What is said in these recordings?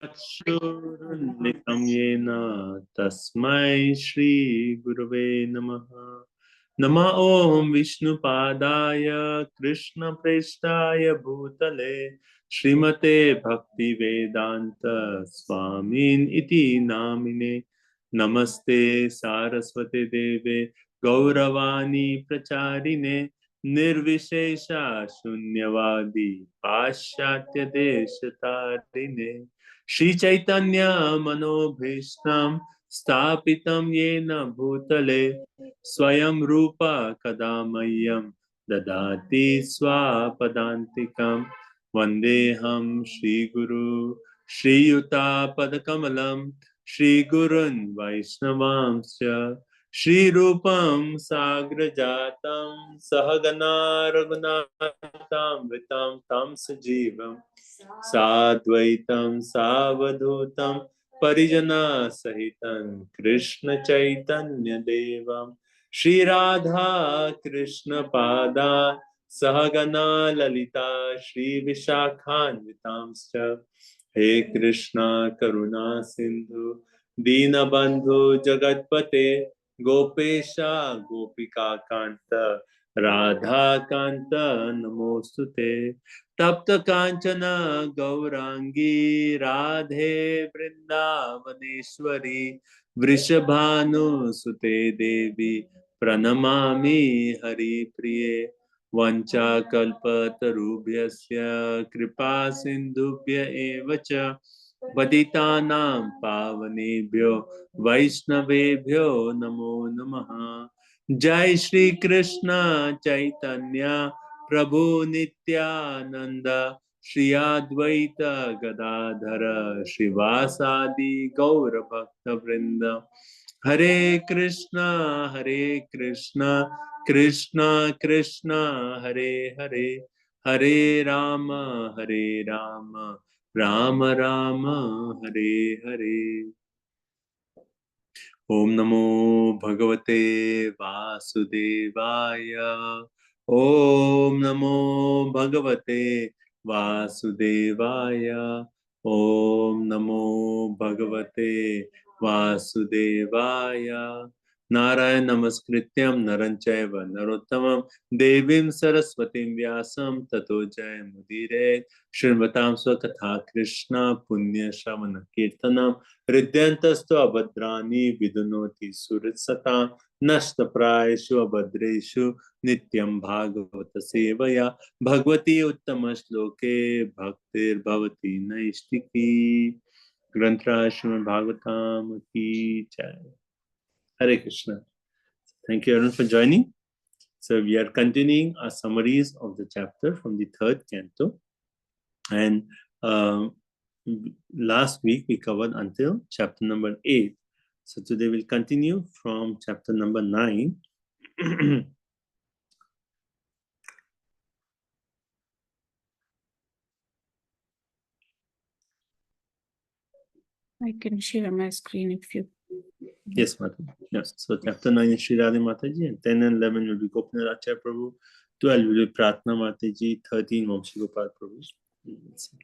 चक्षुरुन्मिलितं येन तस्मै श्रीगुरवे नमः। नमः ॐ विष्णुपादाय कृष्णप्रेष्ठाय भूतले श्रीमते भक्तिवेदान्त स्वामिन् इति नामिने। नमस्ते सारस्वते देवे गौरवाणी प्रचारिणे निर्विशेषा शून्यवादी पाश्चात्य देशतारिणे श्री चैतन्य मनोभीष्टं स्थापितं येन भूतले स्वयं रूप कदा मह्यं ददाति स्वापदान्तिकं वन्देऽहं श्रीगुरु श्रीयुतापदकमलं श्रीगुरुन् वैष्णवांश्च श्रीरूपं साग्रजातं सहगना रघुनाथामृतं तं सजीवम् साद्वैतं सावधूतं परिजनसहितं कृष्ण चैतन्य देवं श्रीराधा कृष्ण पादा सहगना ललिता श्री विशाखान्वितांश्च हे कृष्णा करुणा सिंधु दीनबंधु जगतपते गोपेशा गोपिका कांत राधा कांत नमोस्तुते तप्त कांचन गौरांगी राधे वृंदावनेश्वरी वृषभानुसुते देवी प्रणमामि हरिप्रिये वंचाकल्पतरुभ्यस्य कृपा सिन्धुभ्य एव च पतितानां पावनेभ्यो वैष्णवेभ्यो नमो नमः। जय श्री कृष्ण चैतन्य प्रभु नित्यानंद श्री अद्वैत गदाधर श्रीवासादि गौर भक्त वृंद हरे कृष्णा कृष्णा कृष्णा हरे हरे हरे राम हरे राम राम राम हरे हरे। ओम नमो भगवते वासुदेवाय। ओम नमो भगवते वासुदेवाय। ओम नमो भगवते वासुदेवाय। नारायण नमस्कृत्यं नरं चैव नरोत्तमं देवीं सरस्वतीं व्यासं ततो जयमुदीरये। शृण्वतां स्वकथा कृष्ण पुण्यश्रवण कीर्तनम् हृदयन्तस्तु अभद्राणि विदुनोति सुहृत्सता नष्टप्रायेषु अभद्रेषु नित्यं भागवत सेवया भगवती उत्तमश्लोके भक्तिर्भवति नैष्टिकी। ग्रंथराज श्रीमद् भागवतम की जय। Hare Krishna. Thank you everyone for joining. So we are continuing our summaries of the chapter from the third canto, and um, last week we covered until chapter number 8. So today we'll continue from chapter number 9. I can share my screen if you. Yes, Mata. Yes. So chapter 9 is Sri Radha Mataji, and 10 and 11 will be Gopinath Acharya Prabhu, 12 will be Pratna Mataji, 13 Vamshi Gopal Prabhu. Let's see.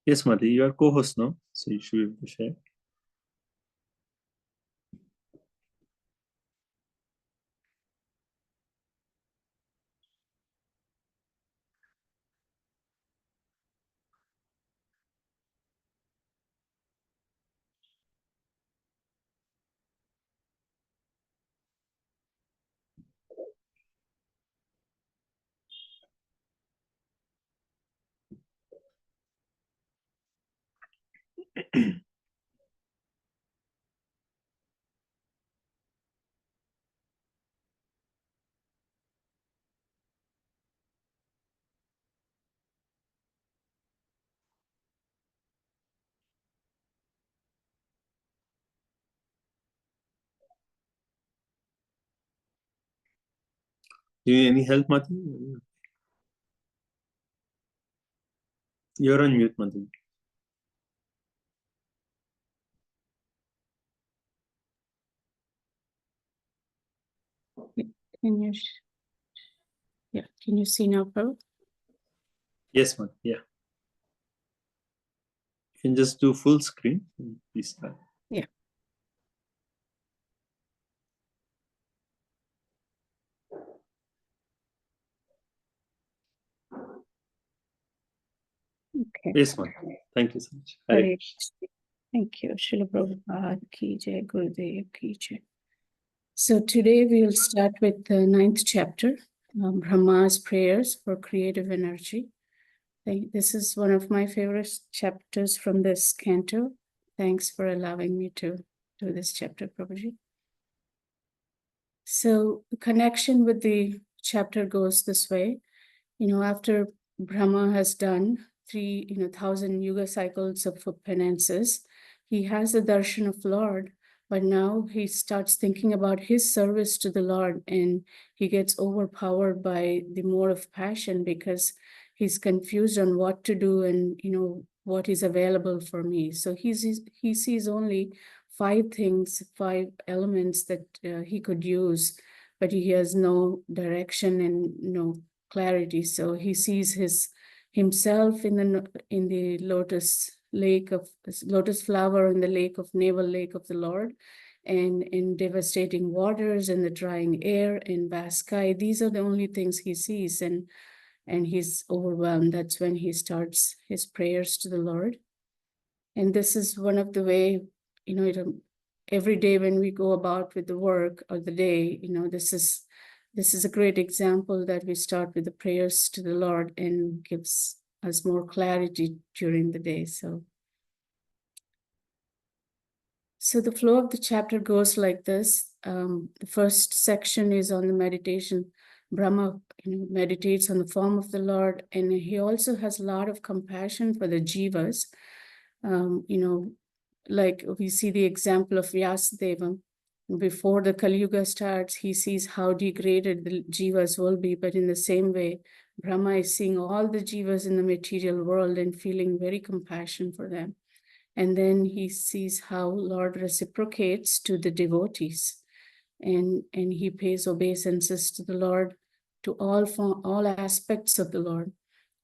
Yes, Mata, you are co-host now, so you should be able to share. Do you need any help, Mata? You're on mute, Madhu. Can you, can you see now, Prabhu? Yes, Madhu. Yeah. You can just do full screen. Please start. Yeah. Okay. Yes, Madhu. Thank you so much. Hare Hare Krishna. Thank you, Srila Prabhupada ki jai, Gurudev ki jai. So today we'll start with the 9th chapter, Brahma's prayers for creative energy. This is one of my favorite chapters from this canto. Thanks for allowing me to do this chapter, Prabhuji. So the connection with the chapter goes this way. After Brahma has done 3,000 yuga cycles of penances, he has the darshan of Lord, but now he starts thinking about his service to the Lord, and he gets overpowered by the mode of passion because he's confused on what to do and what is available for me. So he sees only 5 elements that he could use, but he has no direction and no clarity. So he sees himself in the lotus flower in the navel lake of the Lord, and in devastating waters and the drying air and vast sky. These are the only things he sees, and he's overwhelmed. That's when he starts his prayers to the Lord. And this is one of the way, every day when we go about with the work or the day, this is a great example that we start with the prayers to the Lord and gives us more clarity during the day. So the flow of the chapter goes like this. The first section is on the meditation. Brahma meditates on the form of the Lord, and he also has a lot of compassion for the jivas. Like we see the example of Vyasadeva. Before the Kali Yuga starts, he sees how degraded the jivas will be, but in the same way, Brahma is seeing all the jivas in the material world and feeling very compassion for them. And then he sees how Lord reciprocates to the devotees, and he pays obeisances to the Lord, to all aspects of the Lord.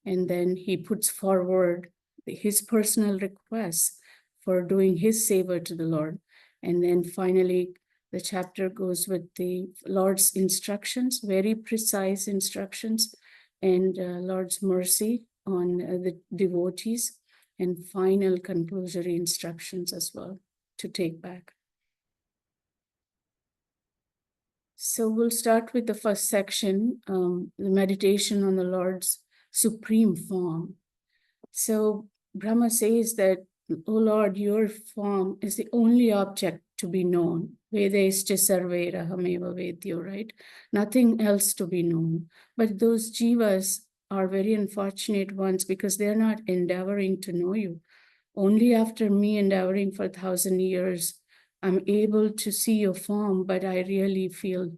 And then he puts forward his personal requests for doing his seva to the Lord. And then finally, the chapter goes with the Lord's instructions, very precise instructions, and Lord's mercy on the devotees, and final conclusory instructions as well to take back. So we'll start with the first section, the meditation on the Lord's supreme form. So Brahma says that, "O Lord, your form is the only object to be known. Vedescha sarvera hameva vedyo," right? Nothing else to be known. But those jivas are very unfortunate ones because they're not endeavoring to know you. Only after me endeavoring for 1,000 years, I'm able to see your form, but I really feel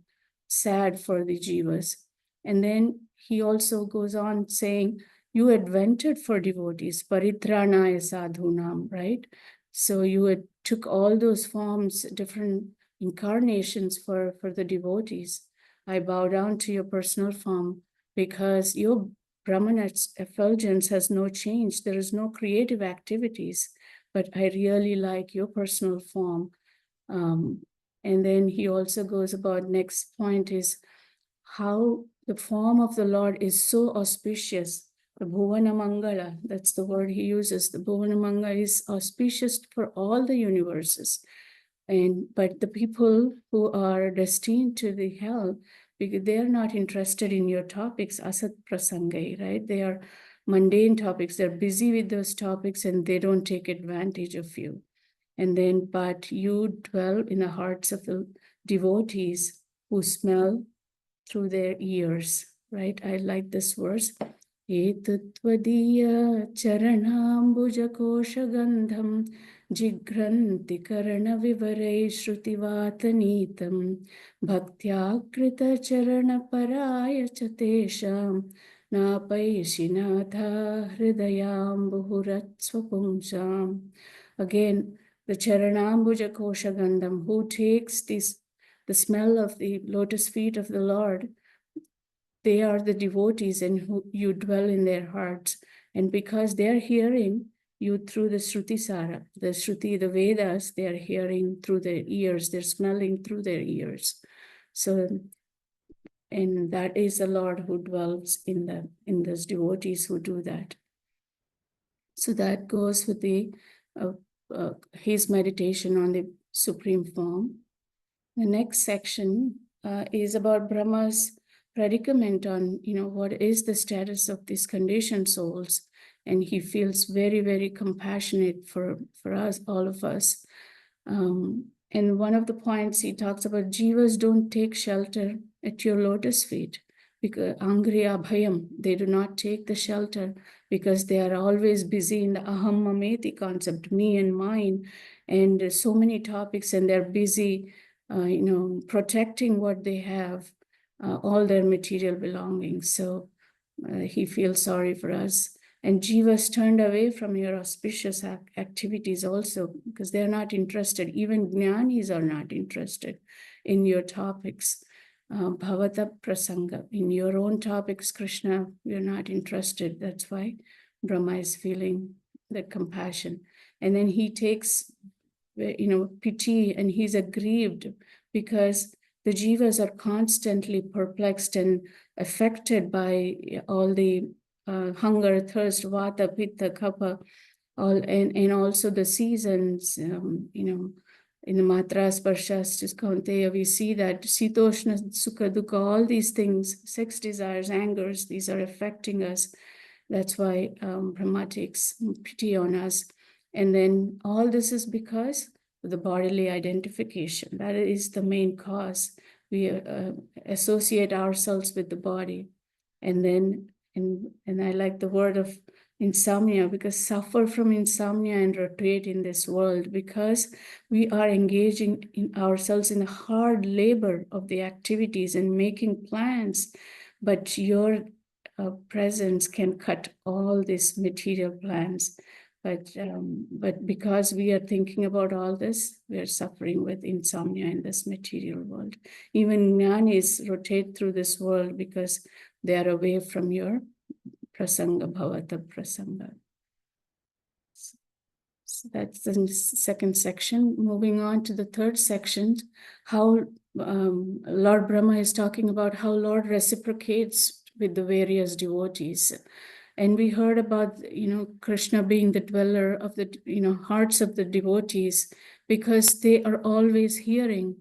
sad for the jivas. And then he also goes on saying, you invented for devotees, paritranaya sadhunam, right? So you took all those forms, different incarnations for the devotees. I bow down to your personal form because your Brahman's effulgence has no change. There is no creative activities, but I really like your personal form. And then he also goes about, next point is how the form of the Lord is so auspicious. The Bhuvana Mangala, that's the word he uses. The Bhuvana Mangala is auspicious for all the universes. But the people who are destined to the hell, because they are not interested in your topics, asat prasangai, right? They are mundane topics. They're busy with those topics and they don't take advantage of you. And then, but you dwell in the hearts of the devotees who smell through their ears, right? I like this verse. Etattvadiya charanambuja kosha gandham jigranti karana vivarai shrutivata bhaktya krita charana paraya chatesham Napayishinatha hridayam buhurat swapumsam. Again, the Charanambuja Kosha Gandham, who takes this, the smell of the lotus feet of the Lord, they are the devotees and who you dwell in their hearts. And because they're hearing you through the Shruti Sara, the Shruti, the Vedas, they're hearing through their ears, they're smelling through their ears. So, and that is the Lord who dwells in those devotees who do that. So that goes with the his meditation on the supreme form. The next section is about Brahma's predicament on, what is the status of these conditioned souls. And he feels very, very compassionate for us, all of us. And one of the points he talks about, jivas don't take shelter at your lotus feet, because angriya bhayam, they do not take the shelter because they are always busy in the aham mameti concept, me and mine, and so many topics, and they're busy protecting what they have, all their material belongings. So he feels sorry for us. And jivas turned away from your auspicious activities also, because they're not interested. Even jnanis are not interested in your topics. Bhavata prasanga, in your own topics, Krishna, you're not interested. That's why Brahma is feeling the compassion. And then he takes pity, and he's aggrieved because the jivas are constantly perplexed and affected by all the hunger, thirst, vata, pitta, kapha, and also the seasons, in the matra, sparshas, kaunteya, we see that sitoshna, sukha, dukkha, all these things, sex desires, angers, these are affecting us. That's why Brahma takes pity on us. And then all this is because of the bodily identification. That is the main cause. We associate ourselves with the body. And then, and I like the word of insomnia, because suffer from insomnia and rotate in this world, because we are engaging in ourselves in the hard labor of the activities and making plans. But your presence can cut all these material plans. But because we are thinking about all this, we are suffering with insomnia in this material world. Even jnanis rotate through this world because they are away from your prasanga, bhavata prasanga. So that's the second section. Moving on to the third section, how Lord Brahma is talking about how Lord reciprocates with the various devotees. And we heard about, Krishna being the dweller of the, hearts of the devotees, because they are always hearing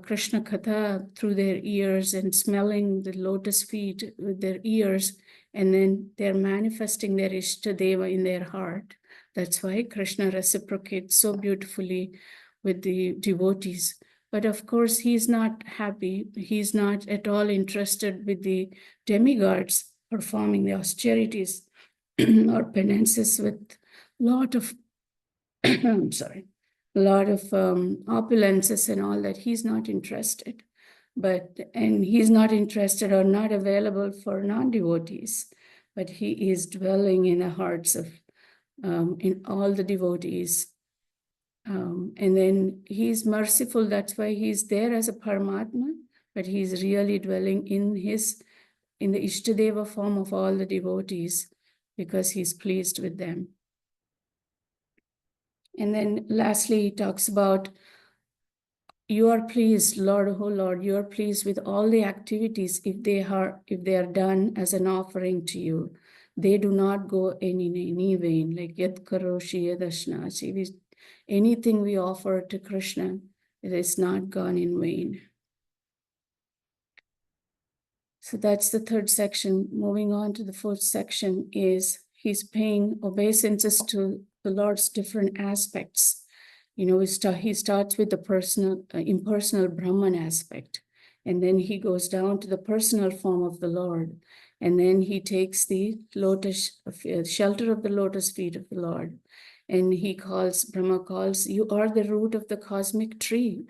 Krishna Katha through their ears and smelling the lotus feet with their ears, and then they're manifesting their Ishtadeva in their heart. That's why Krishna reciprocates so beautifully with the devotees. But of course, he's not happy. He's not at all interested with the demigods performing the austerities or penances with lot of, I'm sorry, a lot of opulences and all that. He's not interested. And he's not interested or not available for non-devotees, but he is dwelling in the hearts of in all the devotees. And then he's merciful. That's why he's there as a Paramatma, but he's really dwelling in the Ishtadeva form of all the devotees, because he's pleased with them. And then lastly, he talks about, you are pleased, Lord, oh Lord, you are pleased with all the activities if they are done as an offering to you. They do not go in any vain, like yad karoshi yadashnachi. Anything we offer to Krishna, it is not gone in vain. So that's the third section. Moving on to the fourth section is he's paying obeisances to the Lord's different aspects. He starts with the personal, impersonal Brahman aspect, and then he goes down to the personal form of the Lord, and then he takes the shelter of the lotus feet of the Lord, and Brahma calls, you are the root of the cosmic tree,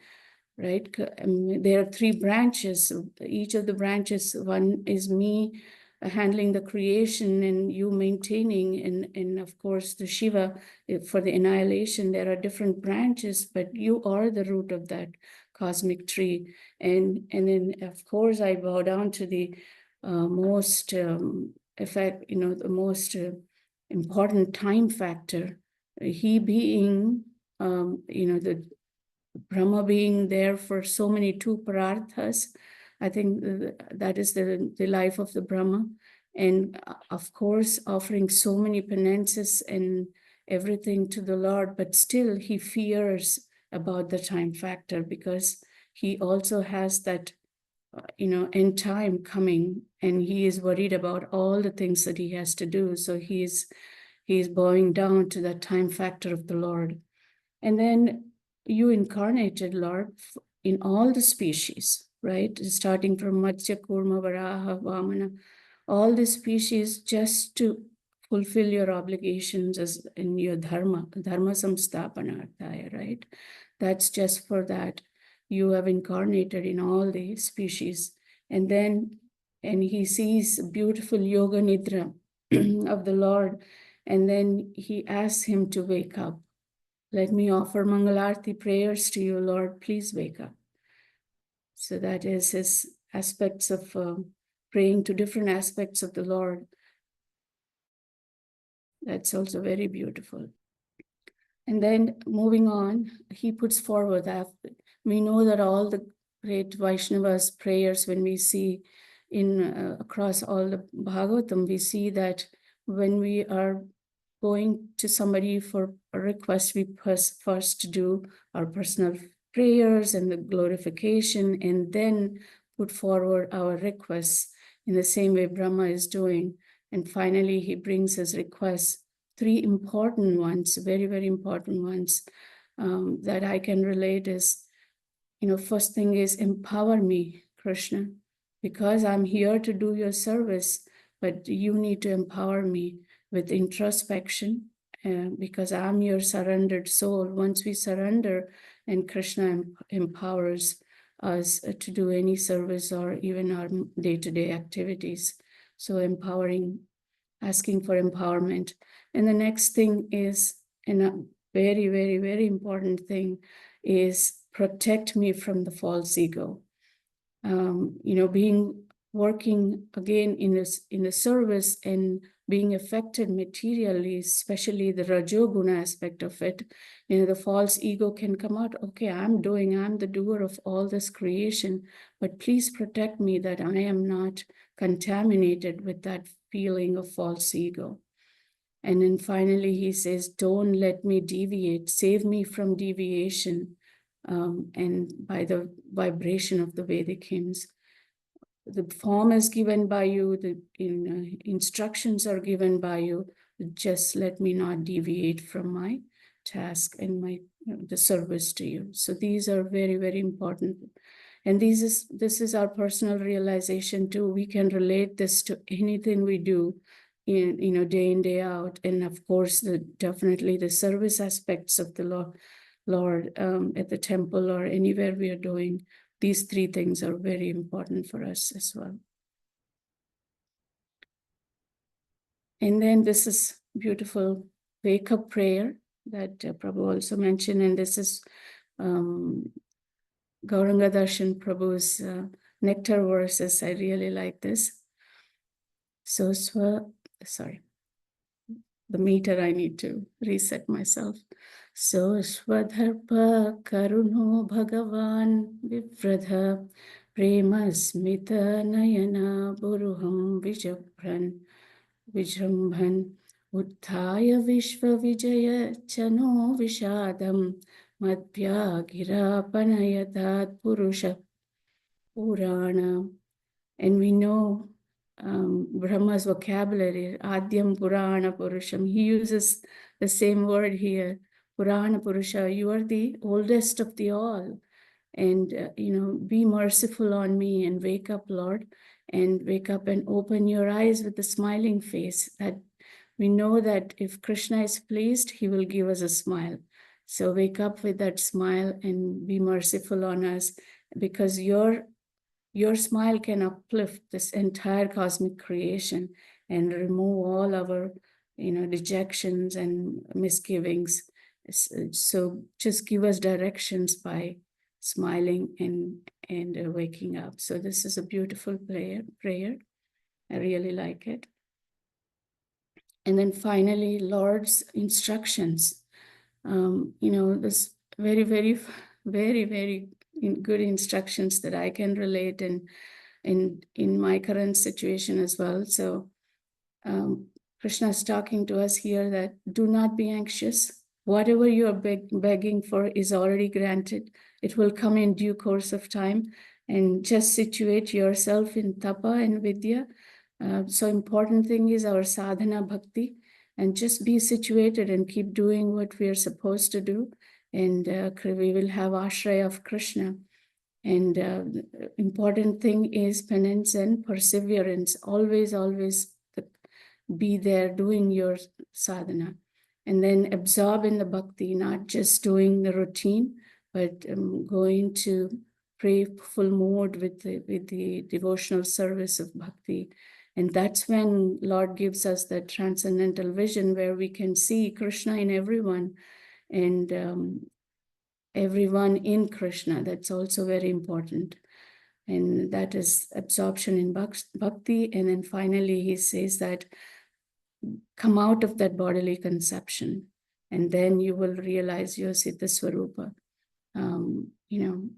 right? There are three branches. Each of the branches, one is me, handling the creation and you maintaining, and of course the Shiva for the annihilation. There are different branches, but you are the root of that cosmic tree. And then of course I bow down to the most the most important time factor. He being, the Brahma being there for so many two pararthas. I think that is the life of the Brahma. And of course, offering so many penances and everything to the Lord, but still he fears about the time factor because he also has that, end time coming, and he is worried about all the things that he has to do. So he's bowing down to that time factor of the Lord. And then you incarnated, Lord, in all the species, right? Starting from Matsya, Kurma, Varaha, Vamana, all the species, just to fulfill your obligations as in your dharma samsthapanarthaya, right? That's just for that. You have incarnated in all the species. And he sees beautiful yoga nidra of the Lord. And then he asks him to wake up. Let me offer Mangalarti prayers to you, Lord. Please wake up. So that is his aspects of praying to different aspects of the Lord. That's also very beautiful. And then moving on, he puts forward that we know that all the great Vaishnavas' prayers, when we see in across all the Bhagavatam, we see that when we are going to somebody for a request, we first do our personal prayers and the glorification, and then put forward our requests in the same way Brahma is doing. And finally, he brings his requests, three important ones, very, very important ones that I can relate is, first thing is empower me, Krishna, because I'm here to do your service, but you need to empower me with introspection, because I'm your surrendered soul. Once we surrender, and Krishna empowers us to do any service or even our day-to-day activities. So asking for empowerment. And the next thing is, and a very, very, very important thing is protect me from the false ego. Working again in the service and being affected materially, especially the Rajoguna aspect of it, the false ego can come out. Okay, I'm the doer of all this creation, but please protect me that I am not contaminated with that feeling of false ego. And then finally, he says, don't let me deviate, save me from deviation, and by the vibration of the Vedic hymns. The form is given by you, the instructions are given by you. Just let me not deviate from my task and the service to you. So these are very, very important. And this is our personal realization too. We can relate this to anything we do day in, day out. And of course, definitely the service aspects of the Lord at the temple or anywhere we are doing. These three things are very important for us as well. And then this is beautiful wake-up prayer that Prabhu also mentioned. And this is Gauranga Darshan Prabhu's nectar verses. I really like this. So, the meter, I need to reset myself. So Swadharpa Karuno Bhagavan Vivradha Prema Smita Nayana Buruham Vijrambhan Utthaya Vishva Vijaya Chano Vishadam Madhya Gira Panayatat Purusha Purana. And we know Brahma's vocabulary, Adyam Purana Purusham. He uses the same word here, Purana Purusha. You are the oldest of the all. And, be merciful on me and wake up, Lord, and wake up and open your eyes with a smiling face. That we know that if Krishna is pleased, he will give us a smile. So wake up with that smile and be merciful on us, because your your smile can uplift this entire cosmic creation and remove all our, dejections and misgivings. So just give us directions by smiling and waking up. So this is a beautiful prayer. I really like it. And then finally, Lord's instructions. This very, very, very, very good instructions that I can relate in my current situation as well. So Krishna is talking to us here that do not be anxious. Whatever you are begging for is already granted. It will come in due course of time. And just situate yourself in tapa and vidya. So important thing is our sadhana bhakti. And just be situated and keep doing what we are supposed to do. And we will have ashraya of Krishna. And important thing is penance and perseverance. Always, always be there doing your sadhana. And then absorb in the bhakti, not just doing the routine, but going to pray full mode with the devotional service of bhakti. And that's when Lord gives us the transcendental vision where we can see Krishna in everyone and everyone in Krishna. That's also very important. And that is absorption in bhakti. And then finally, he says that come out of that bodily conception, and then you will realize your Siddha Swarupa.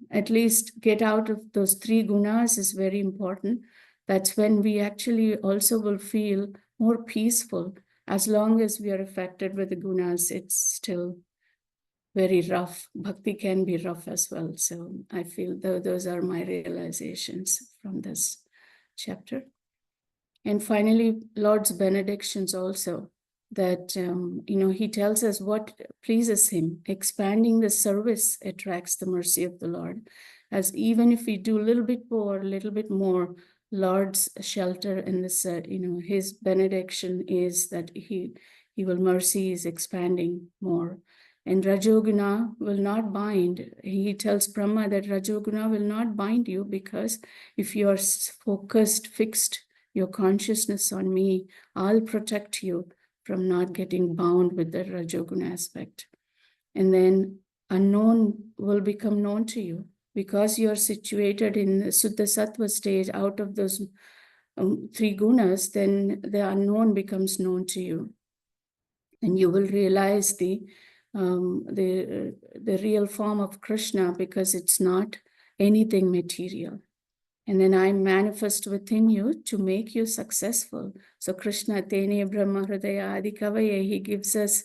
At least get out of those three gunas is very important. That's when we actually also will feel more peaceful. As long as we are affected with the gunas, it's still very rough. Bhakti can be rough as well. So I feel those are my realizations from this chapter. And finally, Lord's benedictions also, that, he tells us what pleases him. Expanding the service attracts the mercy of the Lord. As even if we do a little bit more, a little bit more, Lord's shelter and this, his benediction is that he will mercy is expanding more. And Rajoguna will not bind. He tells Brahma that Rajoguna will not bind you, because if you are focused, fixed, your consciousness on me, I'll protect you from not getting bound with the Rajoguna aspect. And then unknown will become known to you. Because you are situated in the Suddha Sattva stage out of those three gunas, then the unknown becomes known to you. And you will realize the real form of Krishna, because it's not anything material. And then I manifest within you to make you successful. So Krishna, Tene Brahma Hridaya Adi Kavaye, he gives us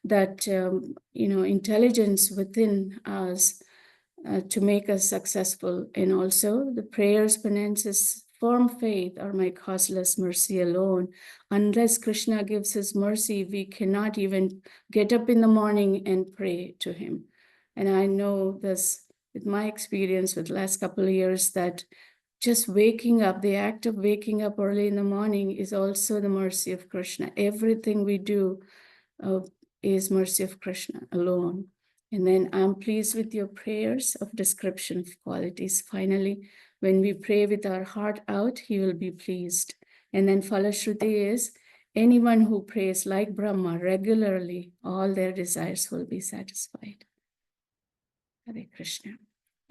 that, intelligence within us to make us successful. And also the prayers, penances, firm faith are my causeless mercy alone. Unless Krishna gives his mercy, we cannot even get up in the morning and pray to him. And I know this with my experience with the last couple of years, that just waking up, the act of waking up early in the morning is also the mercy of Krishna. Everything we do is mercy of Krishna alone. And then I'm pleased with your prayers of description of qualities. Finally, when we pray with our heart out, he will be pleased. And then Falashruti is, anyone who prays like Brahma regularly, all their desires will be satisfied. Hare Krishna.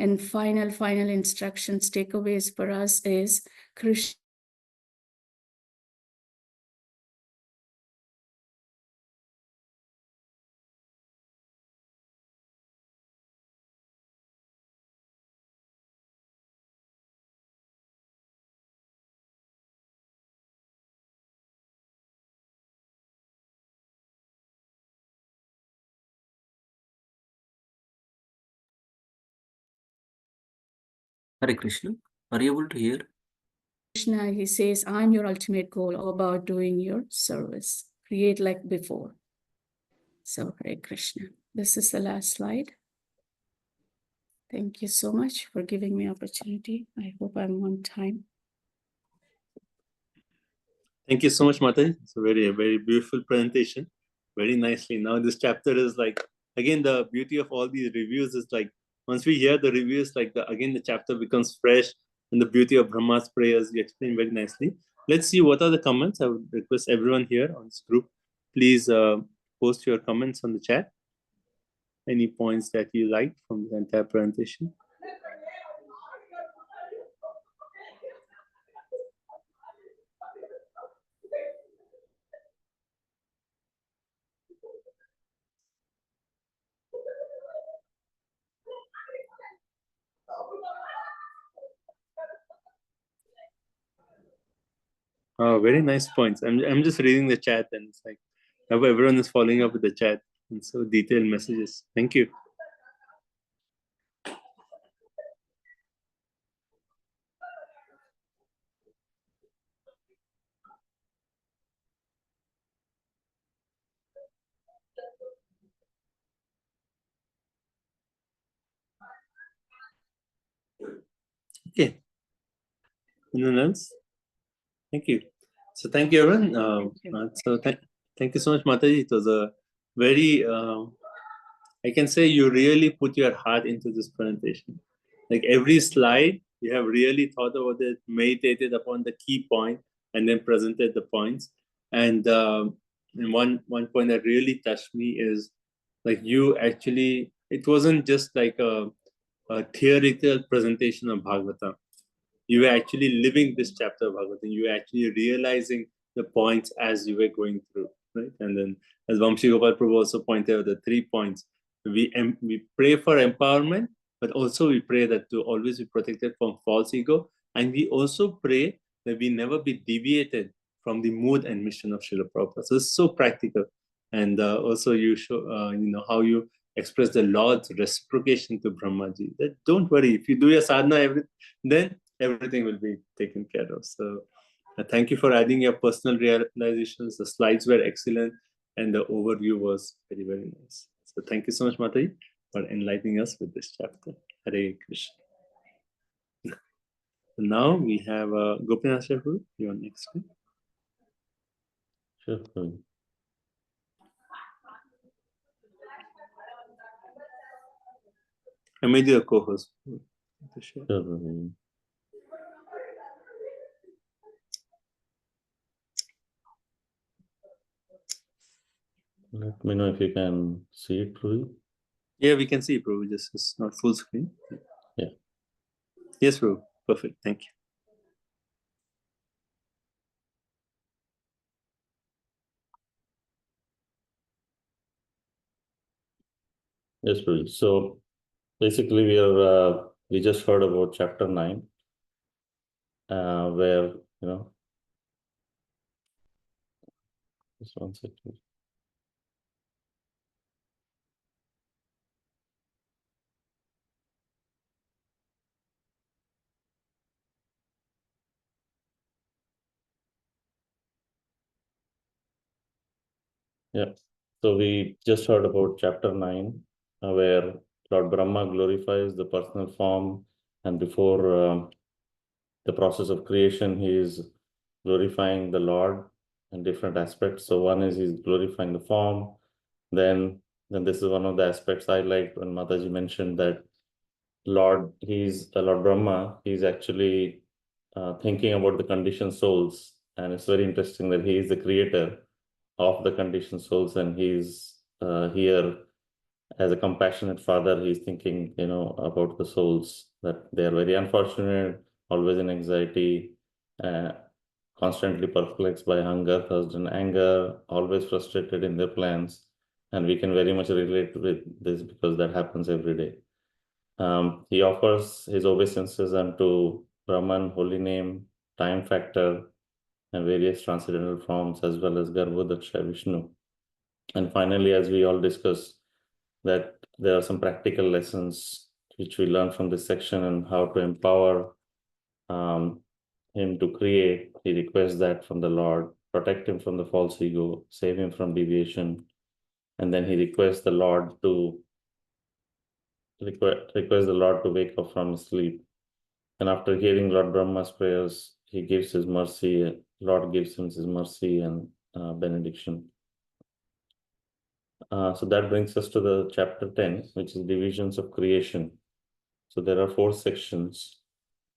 And final instructions, takeaways for us is Krishna. Hare Krishna. Are you able to hear? Krishna, he says, I'm your ultimate goal, all about doing your service. Create like before. So, Hare Krishna. This is the last slide. Thank you so much for giving me opportunity. I hope I'm on time. Thank you so much, Mata. It's a very, very beautiful presentation. Very nicely. Now this chapter is like, again, the beauty of all these reviews is like, once we hear the reviews, like again, the chapter becomes fresh. and the beauty of Brahma's prayers. You explained very nicely. Let's see what are the comments. I would request everyone here on this group, please post your comments on the chat. Any points that you liked from the entire presentation? Oh, very nice points. I'm just reading the chat, and it's like how everyone is following up with the chat and so detailed messages. Thank you. Okay. Anyone else? Thank you. So thank you, everyone. Thank you so much, Mataji. It was a very I can say you really put your heart into this presentation. Like every slide, you have really thought about it, meditated upon the key point, and then presented the points. And one point that really touched me is like you actually, it wasn't just like a theoretical presentation of Bhagavatam. You were actually living this chapter of Bhagavatam. You were actually realizing the points as you were going through, right? And then, as Vamshi Gopal Prabhu also pointed out, the 3 points. We pray for empowerment, but also we pray that to always be protected from false ego, and we also pray that we never be deviated from the mood and mission of Srila Prabhupada. So it's so practical, and also you show, how you express the Lord's reciprocation to Brahmaji. That don't worry, if you do your sadhana, then everything will be taken care of. So thank you for adding your personal realizations. The slides were excellent and the overview was very, very nice. So thank you so much, Mataji, for enlightening us with this chapter. Hare Krishna. Now we have Gopinath Shahu. You're next. Sure. I made you a co-host. Sure. Let me know if you can see it, Prabhu. Yeah, we can see it, Prabhu. Just it's not full screen. Yeah. Yes, Prabhu. Perfect. Thank you. Yes, Prabhu. So basically, we just heard about chapter 9, where just one second. Yeah. So we just heard about chapter 9, where Lord Brahma glorifies the personal form, and before the process of creation, he is glorifying the Lord in different aspects. So one is he's glorifying the form. Then this is one of the aspects I liked when Mataji mentioned that Lord Brahma, he's actually thinking about the conditioned souls. And it's very interesting that he is the creator of the conditioned souls, and he's here as a compassionate father. He's thinking, about the souls, that they are very unfortunate, always in anxiety, constantly perplexed by hunger, thirst, and anger, always frustrated in their plans. And we can very much relate with this because that happens every day. He offers his obeisances unto Brahman, holy name, time factor, and various transcendental forms, as well as Garbhodaksha Vishnu. And finally, as we all discussed, that there are some practical lessons which we learn from this section and how to empower him to create. He requests that from the Lord, protect him from the false ego, save him from deviation. And then he requests the Lord to wake up from his sleep. And after hearing Lord Brahma's prayers, he gives his mercy. Lord gives him his mercy and benediction. So that brings us to the chapter 10, which is divisions of creation. So there are 4 sections.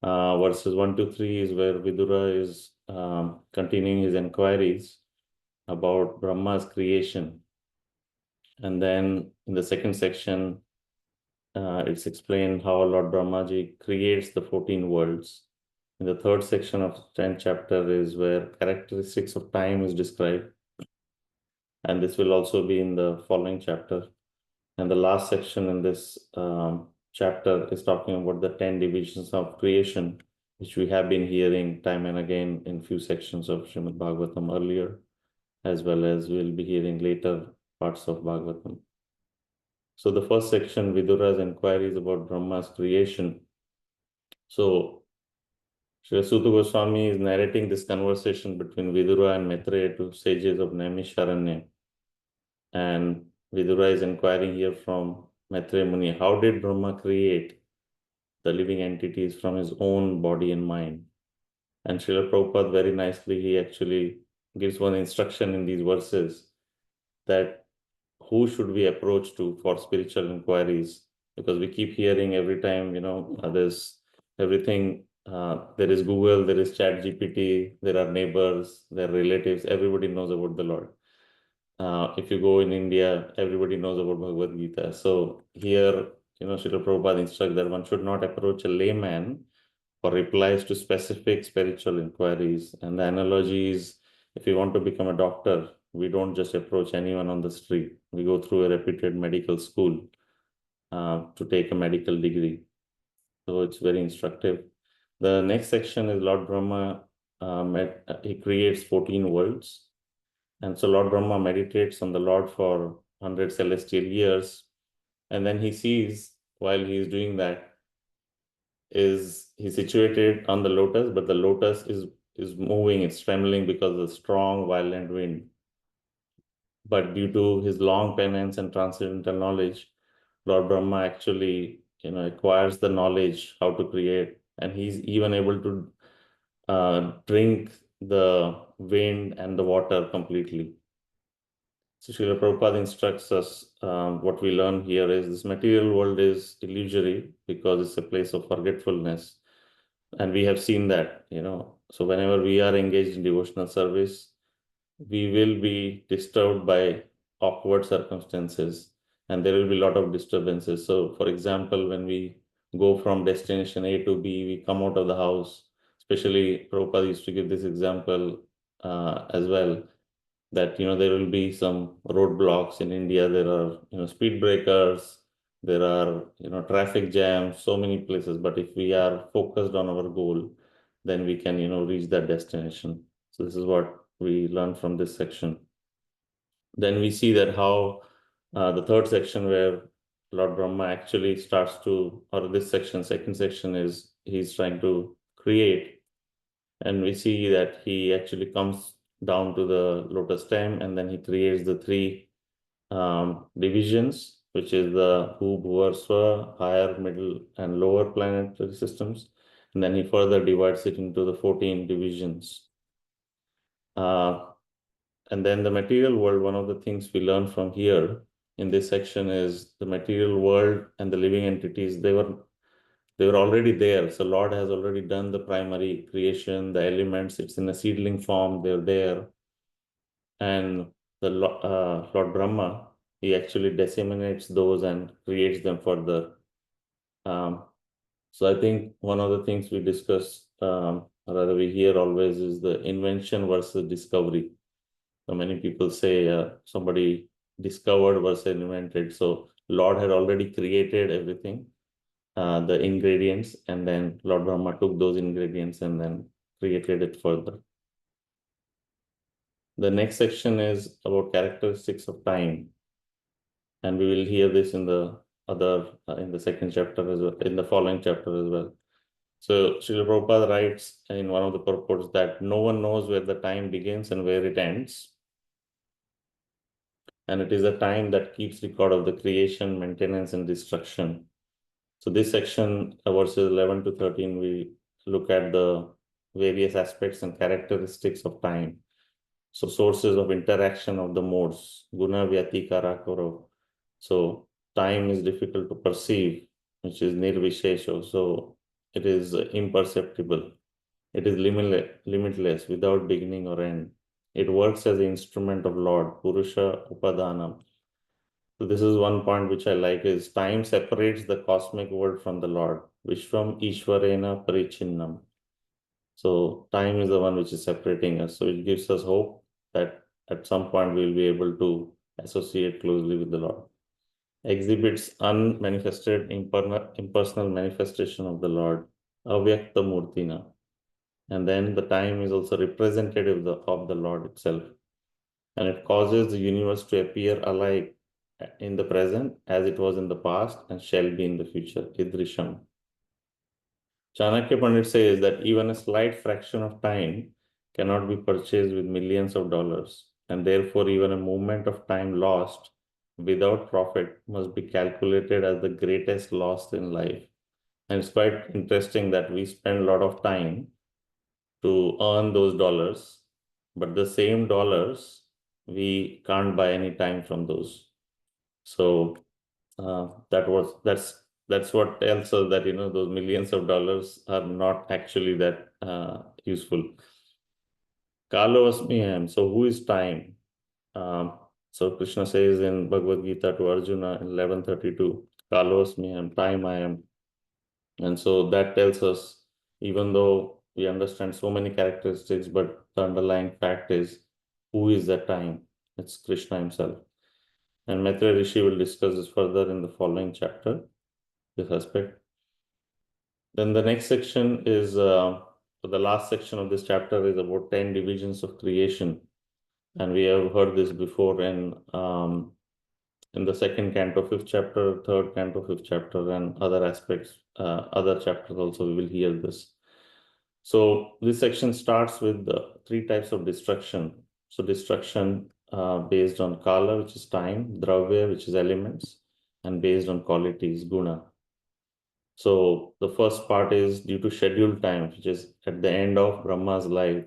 Verses 1 to 3 is where Vidura is continuing his inquiries about Brahma's creation. And then in the second section, it's explained how Lord Brahmaji creates the 14 worlds. In the third section of 10th chapter is where characteristics of time is described. And this will also be in the following chapter. And the last section in this chapter is talking about the 10 divisions of creation, which we have been hearing time and again in few sections of Srimad Bhagavatam earlier, as well as we'll be hearing later parts of Bhagavatam. So the first section, Vidura's inquiries about Brahma's creation. So Srila Suta Goswami is narrating this conversation between Vidura and Maitreya, two sages of Naimisharanya. And Vidura is inquiring here from Maitreya Muni, how did Brahma create the living entities from his own body and mind? And Srila Prabhupada very nicely, he actually gives one instruction in these verses that who should we approach to for spiritual inquiries? Because we keep hearing every time, there's everything, there is Google, there is ChatGPT, there are neighbors, there are relatives, everybody knows about the Lord. If you go in India, everybody knows about Bhagavad Gita. So here, Srila Prabhupada instructs that one should not approach a layman for replies to specific spiritual inquiries. And the analogy is, if you want to become a doctor, we don't just approach anyone on the street. We go through a reputed medical school to take a medical degree. So it's very instructive. The next section is Lord Brahma, he creates 14 worlds. And so Lord Brahma meditates on the Lord for 100 celestial years. And then he sees, while he is doing that, he's situated on the lotus, but the lotus is moving, it's trembling because of the strong, violent wind. But due to his long penance and transcendental knowledge, Lord Brahma actually, acquires the knowledge how to create, and he's even able to drink the wind and the water completely. So Srila Prabhupada instructs us, what we learn here is this material world is illusory because it's a place of forgetfulness. And we have seen that, so whenever we are engaged in devotional service, we will be disturbed by awkward circumstances and there will be a lot of disturbances. So for example, when we go from destination A to B, we come out of the house, especially Prabhupada used to give this example as well, that there will be some roadblocks in India. There are speed breakers, there are traffic jams, so many places. But if we are focused on our goal, then we can reach that destination. So this is what we learn from this section. Then we see that how the third section where Lord Brahma actually starts to, or this section, second section is he's trying to create, and we see that he actually comes down to the lotus stem and then he creates the three divisions, which is the Bhu, Bhuvar, Swa, higher, middle, and lower planetary systems. And then he further divides it into the 14 divisions. And then the material world, one of the things we learn from here in this section is the material world and the living entities, they were already there. So Lord has already done the primary creation, the elements, it's in a seedling form, they're there. And the Lord Brahma, he actually disseminates those and creates them further. So I think one of the things we discuss, rather we hear always, is the invention versus discovery. So many people say somebody discovered versus invented. So Lord had already created everything, the ingredients, and then Lord Brahma took those ingredients and then created it further. The next section is about characteristics of time. And we will hear this in the in the second chapter as well, in the following chapter as well. So Srila Prabhupada writes in one of the purports that no one knows where the time begins and where it ends. And it is the time that keeps record of the creation, maintenance, and destruction. So this section, verses 11 to 13, we look at the various aspects and characteristics of time. So sources of interaction of the modes, guna, vyati, kara, karo. So time is difficult to perceive, which is nirvishesha. So it is imperceptible. It is limitless, without beginning or end. It works as an instrument of Lord, Purusha Upadanam. So this is one point which I like is time separates the cosmic world from the Lord. Vishwam Ishwarena Parichinnam. So time is the one which is separating us. So it gives us hope that at some point we will be able to associate closely with the Lord. Exhibits unmanifested, impersonal manifestation of the Lord, Avyakta Murtina. And then the time is also representative of the Lord itself. And it causes the universe to appear alike in the present as it was in the past and shall be in the future. Idrisham. Chanakya Pandit says that even a slight fraction of time cannot be purchased with millions of dollars, and therefore even a moment of time lost without profit must be calculated as the greatest loss in life. And it's quite interesting that we spend a lot of time to earn those dollars, but the same dollars we can't buy any time from those. So that's what tells us that those millions of dollars are not actually that useful. Kalo Asmiham. So who is time? So Krishna says in Bhagavad Gita to Arjuna in 11:32, Kalo Asmiham, time I am. And so that tells us, even though we understand so many characteristics, but the underlying fact is, who is that time? It's Krishna himself. And Maitreya Rishi will discuss this further in the following chapter, this aspect. Then the next section is, the last section of this chapter is about 10 divisions of creation. And we have heard this before in the second canto, 5th chapter, third canto, 5th chapter, and other aspects, other chapters also we will hear this. So this section starts with the 3 types of destruction. So destruction based on kala, which is time, dravya, which is elements, and based on qualities, guna. So the first part is due to scheduled time, which is at the end of Brahma's life,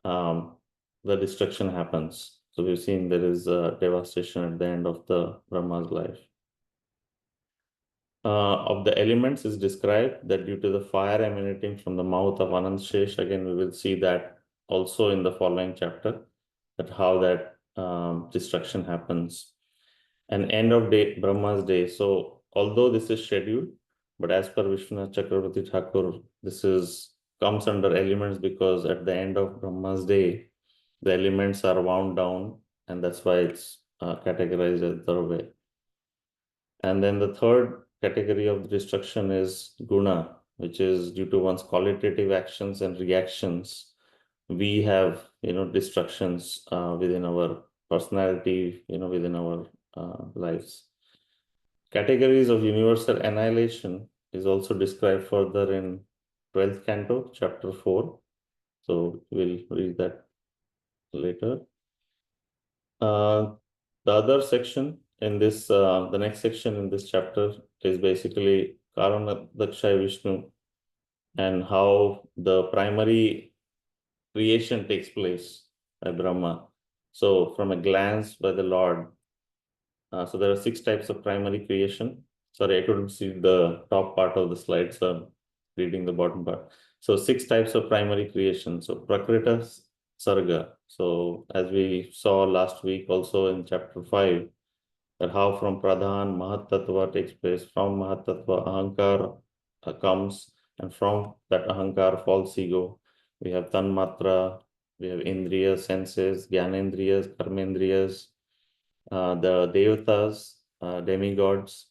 the destruction happens. So we've seen there is devastation at the end of the Brahma's life. Of the elements is described that due to the fire emanating from the mouth of Anand Shesh, again we will see that also in the following chapter, that how that destruction happens. And end of day, Brahma's day. So although this is scheduled, but as per Vishwanath Chakravarti Thakur, this comes under elements because at the end of Brahma's day, the elements are wound down, and that's why it's categorized as Dharve. And then the third category of the destruction is guna, which is due to one's qualitative actions and reactions. We have, destructions within our personality, within our lives. Categories of universal annihilation is also described further in 12th canto, chapter 4. So we'll read that later. The other section in this, the next section in this chapter is basically Karanadakshay Vishnu and how the primary creation takes place by Brahma. So from a glance by the Lord, so there are 6 types of primary creation. Sorry, I couldn't see the top part of the slide, so I'm reading the bottom part. So 6 types of primary creation. So Prakrita Sarga. So as we saw last week also in chapter 5, that how from Pradhan Mahat Tattva takes place, from Mahat Tattva Ahankar comes, and from that Ahankar falls ego. We have Tanmatra, we have Indriya, senses, Gyanendriyas, Karmendriyas, the Devatas, demigods,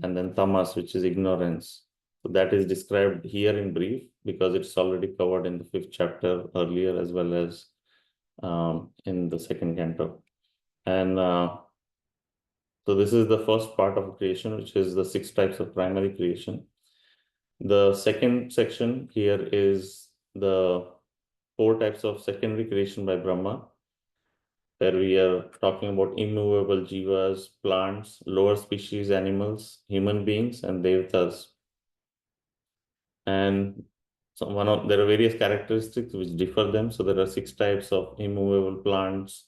and then Tamas, which is ignorance. So that is described here in brief because it's already covered in the 5th chapter earlier as well as in the 2nd canto. And so this is the first part of creation, which is the 6 types of primary creation. The second section here is the 4 types of secondary creation by Brahma, where we are talking about immovable jivas, plants, lower species animals, human beings, and devatas. And so there are various characteristics which differ them. So there are 6 types of immovable plants,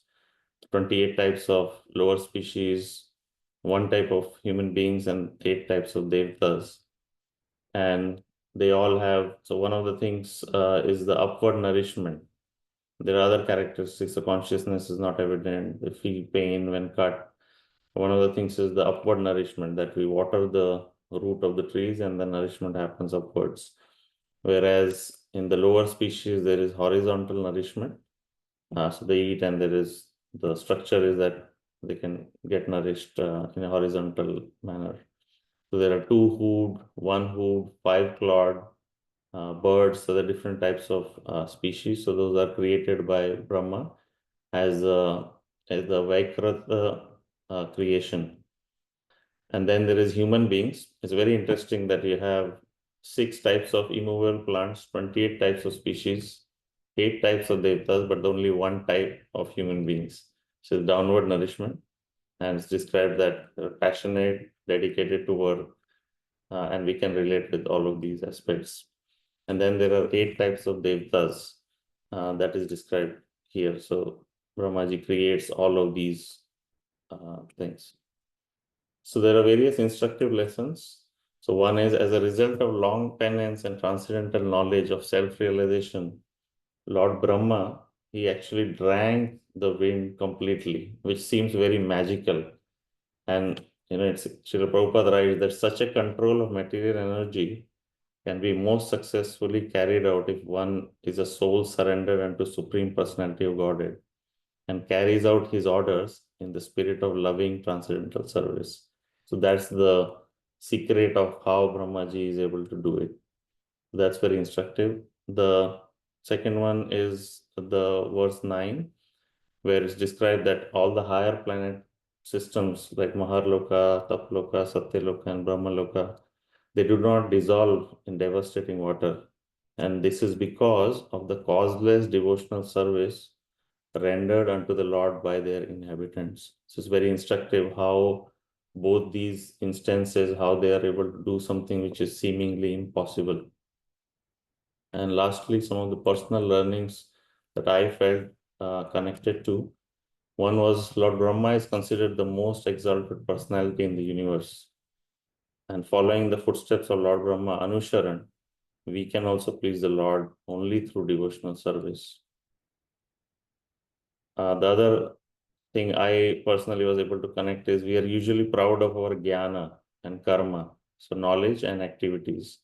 28 types of lower species, 1 type of human beings, and 8 types of devatas. And they all have, so one of the things is the upward nourishment. There are other characteristics. The consciousness is not evident. They feel pain when cut. One of the things is the upward nourishment, that we water the root of the trees and the nourishment happens upwards. Whereas in the lower species, there is horizontal nourishment. So they eat, and the structure is that they can get nourished in a horizontal manner. So there are 2 hood, 1 hood, 5 clawed birds. So the different types of species. So those are created by Brahma as the Vaikrata creation. And then there is human beings. It's very interesting that you have 6 types of immovable plants, 28 types of species, 8 types of devtas, but only 1 type of human beings. So it's downward nourishment. And it's described that passionate, dedicated to work, and we can relate with all of these aspects. And then there are 8 types of devtas that is described here. So Brahmaji creates all of these things. So there are various instructive lessons. So one is, as a result of long penance and transcendental knowledge of self-realization, Lord Brahma, he actually drank the wind completely, which seems very magical. And it's Srila Prabhupada writes that such a control of material energy can be most successfully carried out if one is a soul surrendered unto Supreme Personality of Godhead and carries out his orders in the spirit of loving transcendental service. So that's the secret of how Brahmaji is able to do it. That's very instructive. The second one is the verse 9, where it's described that all the higher planet systems like Maharloka, Taploka, Satyaloka, and Brahmaloka, they do not dissolve in devastating water. And this is because of the causeless devotional service rendered unto the Lord by their inhabitants. So it's very instructive how both these instances, how they are able to do something which is seemingly impossible. And lastly, some of the personal learnings that I felt connected to. One was Lord Brahma is considered the most exalted personality in the universe. And following the footsteps of Lord Brahma, Anusharan, we can also please the Lord only through devotional service. The other thing I personally was able to connect is we are usually proud of our jnana and karma, so knowledge and activities.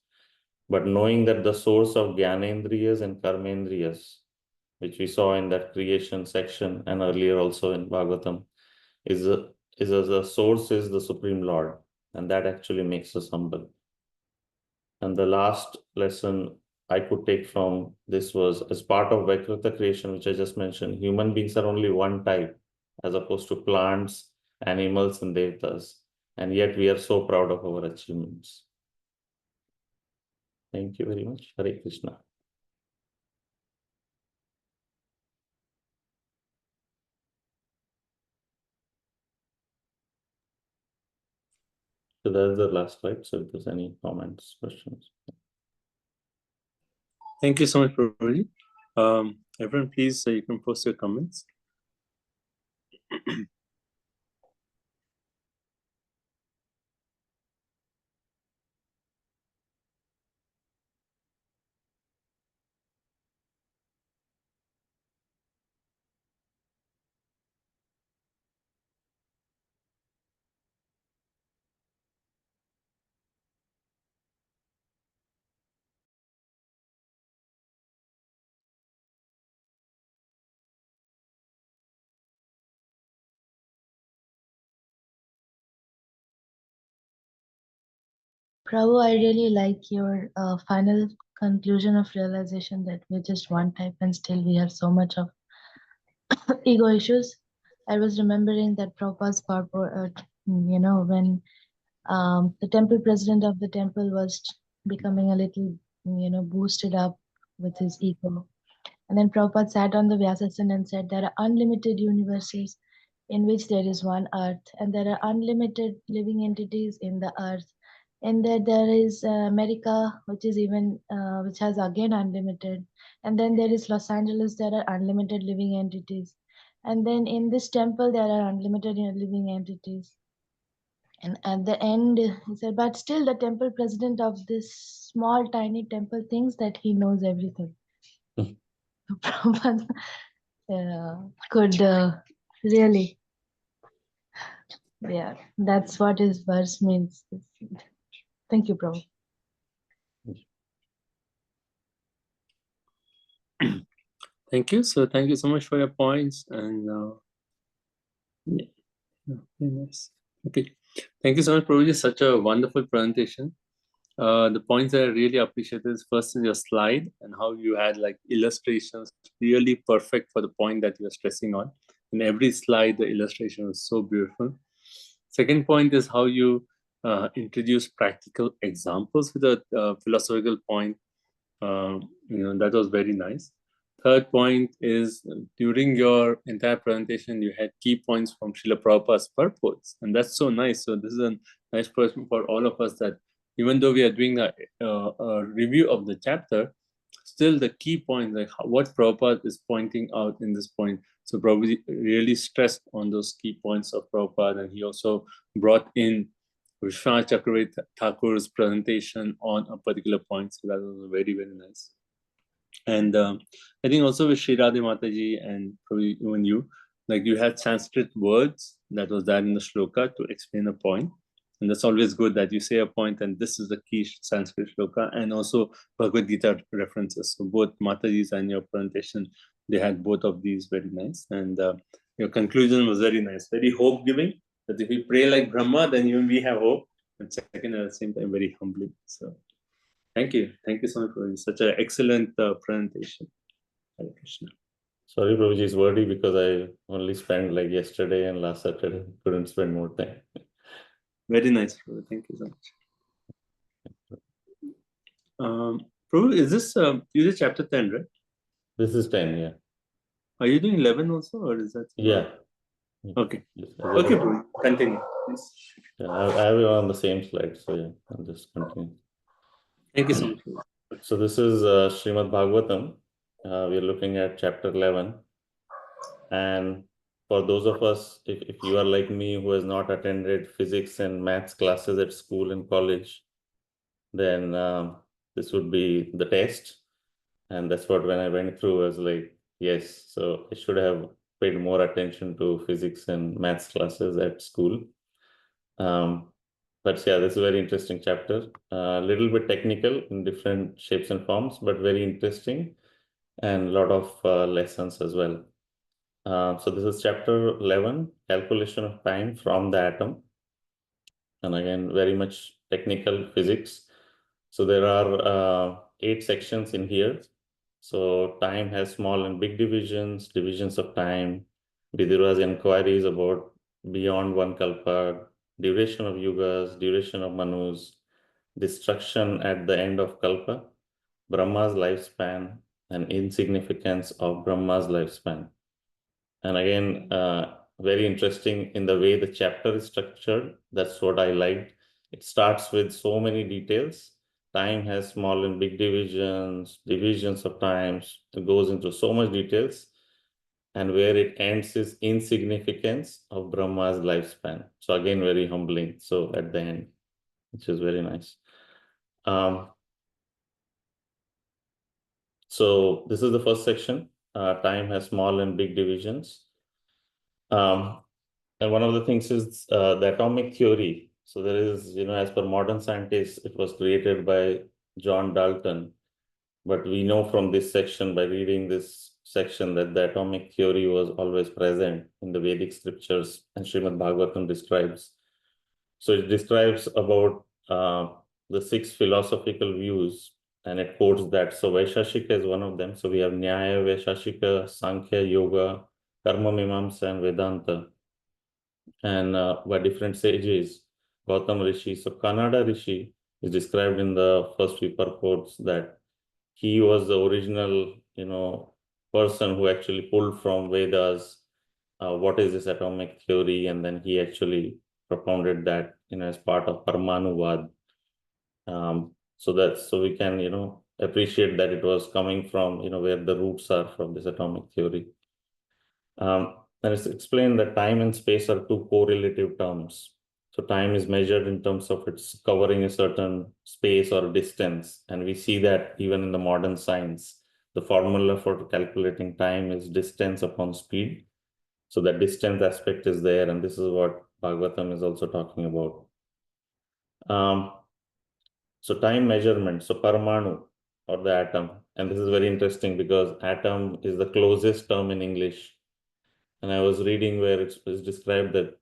But knowing that the source of jnanendriyas and karmendriyas, which we saw in that creation section and earlier also in Bhagavatam, is the source is the Supreme Lord, and that actually makes us humble. And the last lesson I could take from this was, as part of Vaikrata creation, which I just mentioned, human beings are only one type, as opposed to plants, animals, and devtas. And yet we are so proud of our achievements. Thank you very much. Hare Krishna. So that's the last slide. So if there's any comments, questions. Thank you so much, Prabhuji. Everyone, please, you can post your comments. Prabhu, I really like your final conclusion of realization that we're just one type and still we have so much of ego issues. I was remembering that Prabhupada's purport, when the temple president of the temple was becoming a little, boosted up with his ego. And then Prabhupada sat on the Vyasasan and said, there are unlimited universes in which there is one earth, and there are unlimited living entities in the earth. And that there is America, which is which has again unlimited. And then there is Los Angeles, there are unlimited living entities. And then in this temple, there are unlimited living entities. And at the end, he said, but still the temple president of this small, tiny temple thinks that he knows everything. Hmm. So Prabhupada could really, yeah, that's what his verse means. Thank you, Prabhu. Thank you. So thank you so much for your points. And yeah, very nice. Okay. Thank you so much, Prabhuji. Such a wonderful presentation. The points that I really appreciated is first in your slide and how you had like illustrations really perfect for the point that you are stressing on. In every slide, the illustration was so beautiful. Second point is how you introduce practical examples with a philosophical point. That was very nice. Third point is during your entire presentation, you had key points from Srila Prabhupada's purports, and that's so nice. So this is a nice person for all of us that even though we are doing a review of the chapter, still the key points, like what Prabhupada is pointing out in this point. So Prabhupada really stressed on those key points of Prabhupada, and he also brought in Vishwanath Chakravarti Thakur's presentation on a particular point. So that was very, very nice. And I think also with Sri Radhe Mataji and probably even you, like you had Sanskrit words that was there in the shloka to explain a point. And that's always good that you say a point and this is the key Sanskrit shloka, and also Bhagavad Gita references. So both Mataji's and your presentation, they had both of these very nice. And your conclusion was very nice, very hope-giving, that if we pray like Brahma, then even we have hope. And second, at the same time, very humbling. So thank you. Thank you so much for such an excellent presentation. Hare Krishna. Sorry, Prabhuji, is wordy because I only spent like yesterday and last Saturday. Couldn't spend more time. Very nice, Prabhu. Thank you so much. Prabhu, is this, you did chapter 10, right? This is 10, yeah. Are you doing 11 also, or is that? Yeah. Okay. Yes, Okay, Prabhu. Continue, please. Yeah, I have it on the same slide, so yeah, I'll just continue. Thank you so much, Prabhu. So this is Srimad Bhagavatam. We're looking at chapter 11. And for those of us, if you are like me who has not attended physics and maths classes at school and college, then this would be the test. And that's what when I went through, I was like, yes, so I should have paid more attention to physics and maths classes at school. But yeah, this is a very interesting chapter. A little bit technical in different shapes and forms, but very interesting and a lot of lessons as well. So this is chapter 11, calculation of time from the atom. And again, very much technical physics. So there are 8 sections in here. So time has small and big divisions, divisions of time. Vidura's inquiries about beyond one kalpa, duration of yugas, duration of manus, destruction at the end of kalpa, Brahma's lifespan, and insignificance of Brahma's lifespan. And again, very interesting in the way the chapter is structured. That's what I liked. It starts with so many details. Time has small and big divisions, divisions of times. It goes into so much details. And where it ends is insignificance of Brahma's lifespan. So again, very humbling. So at the end, which is very nice. So this is the first section. Time has small and big divisions. And one of the things is the atomic theory. So there is, as per modern scientists, it was created by John Dalton. But we know from this section, by reading this section, that the atomic theory was always present in the Vedic scriptures, and Srimad Bhagavatam describes. So it describes about the 6 philosophical views, and it quotes that. So Vaishashika is one of them. So we have Nyaya, Vaishashika, Sankhya, Yoga, Karma Mimamsa, and Vedanta. And by different sages, Gautam Rishi. So Kannada Rishi is described in the first few purports that he was the original, person who actually pulled from Vedas, what is this atomic theory, and then he actually propounded that, as part of Parmanuvad. So we can, appreciate that it was coming from, where the roots are from this atomic theory. And it's explained that time and space are 2 correlative terms. So time is measured in terms of its covering a certain space or distance. And we see that even in the modern science, the formula for calculating time is distance upon speed. So that distance aspect is there, and this is what Bhagavatam is also talking about. So time measurement, so Paramanu or the atom, and this is very interesting because atom is the closest term in English. And I was reading where it's described that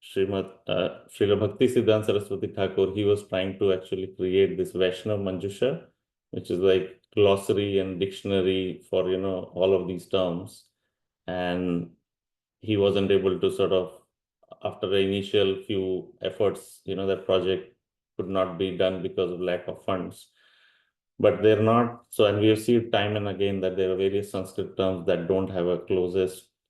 Srila Bhakti Siddhanta Saraswati Thakur, he was trying to actually create this Vaishnav Manjusha, which is like glossary and dictionary for, all of these terms. And he wasn't able to sort of, after the initial few efforts, that project could not be done because of lack of funds. But they're not, so, and we have seen time and again that there are various Sanskrit terms that don't have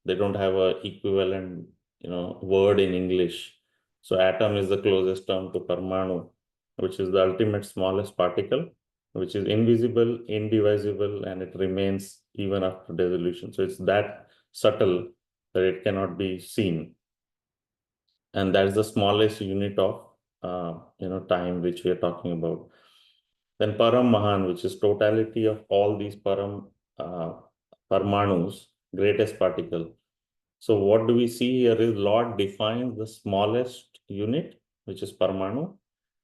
they don't have a equivalent, word in English. So atom is the closest term to Parmanu, which is the ultimate smallest particle, which is invisible, indivisible, and it remains even after dissolution. So it's that subtle that it cannot be seen. And that's the smallest unit of, time which we are talking about. Then Param Mahan, which is totality of all these Parmanus, greatest particle. So what do we see here is Lord defines the smallest unit, which is Parmanu,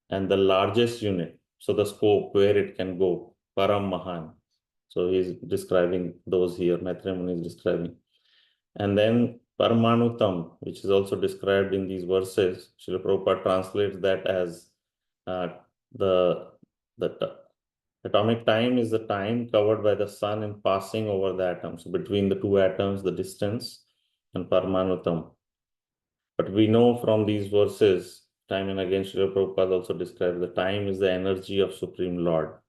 and the largest unit. So the scope where it can go, Param Mahan. So he's describing those here, Maitreya Muni is describing. And then Paramanutam, which is also described in these verses, Srila Prabhupada translates that as the atomic time is the time covered by the sun in passing over the atom. So between the two atoms, the distance, and Paramanutam. But we know from these verses, time and again, Srila Prabhupada also describes the time is the energy of Supreme Lord.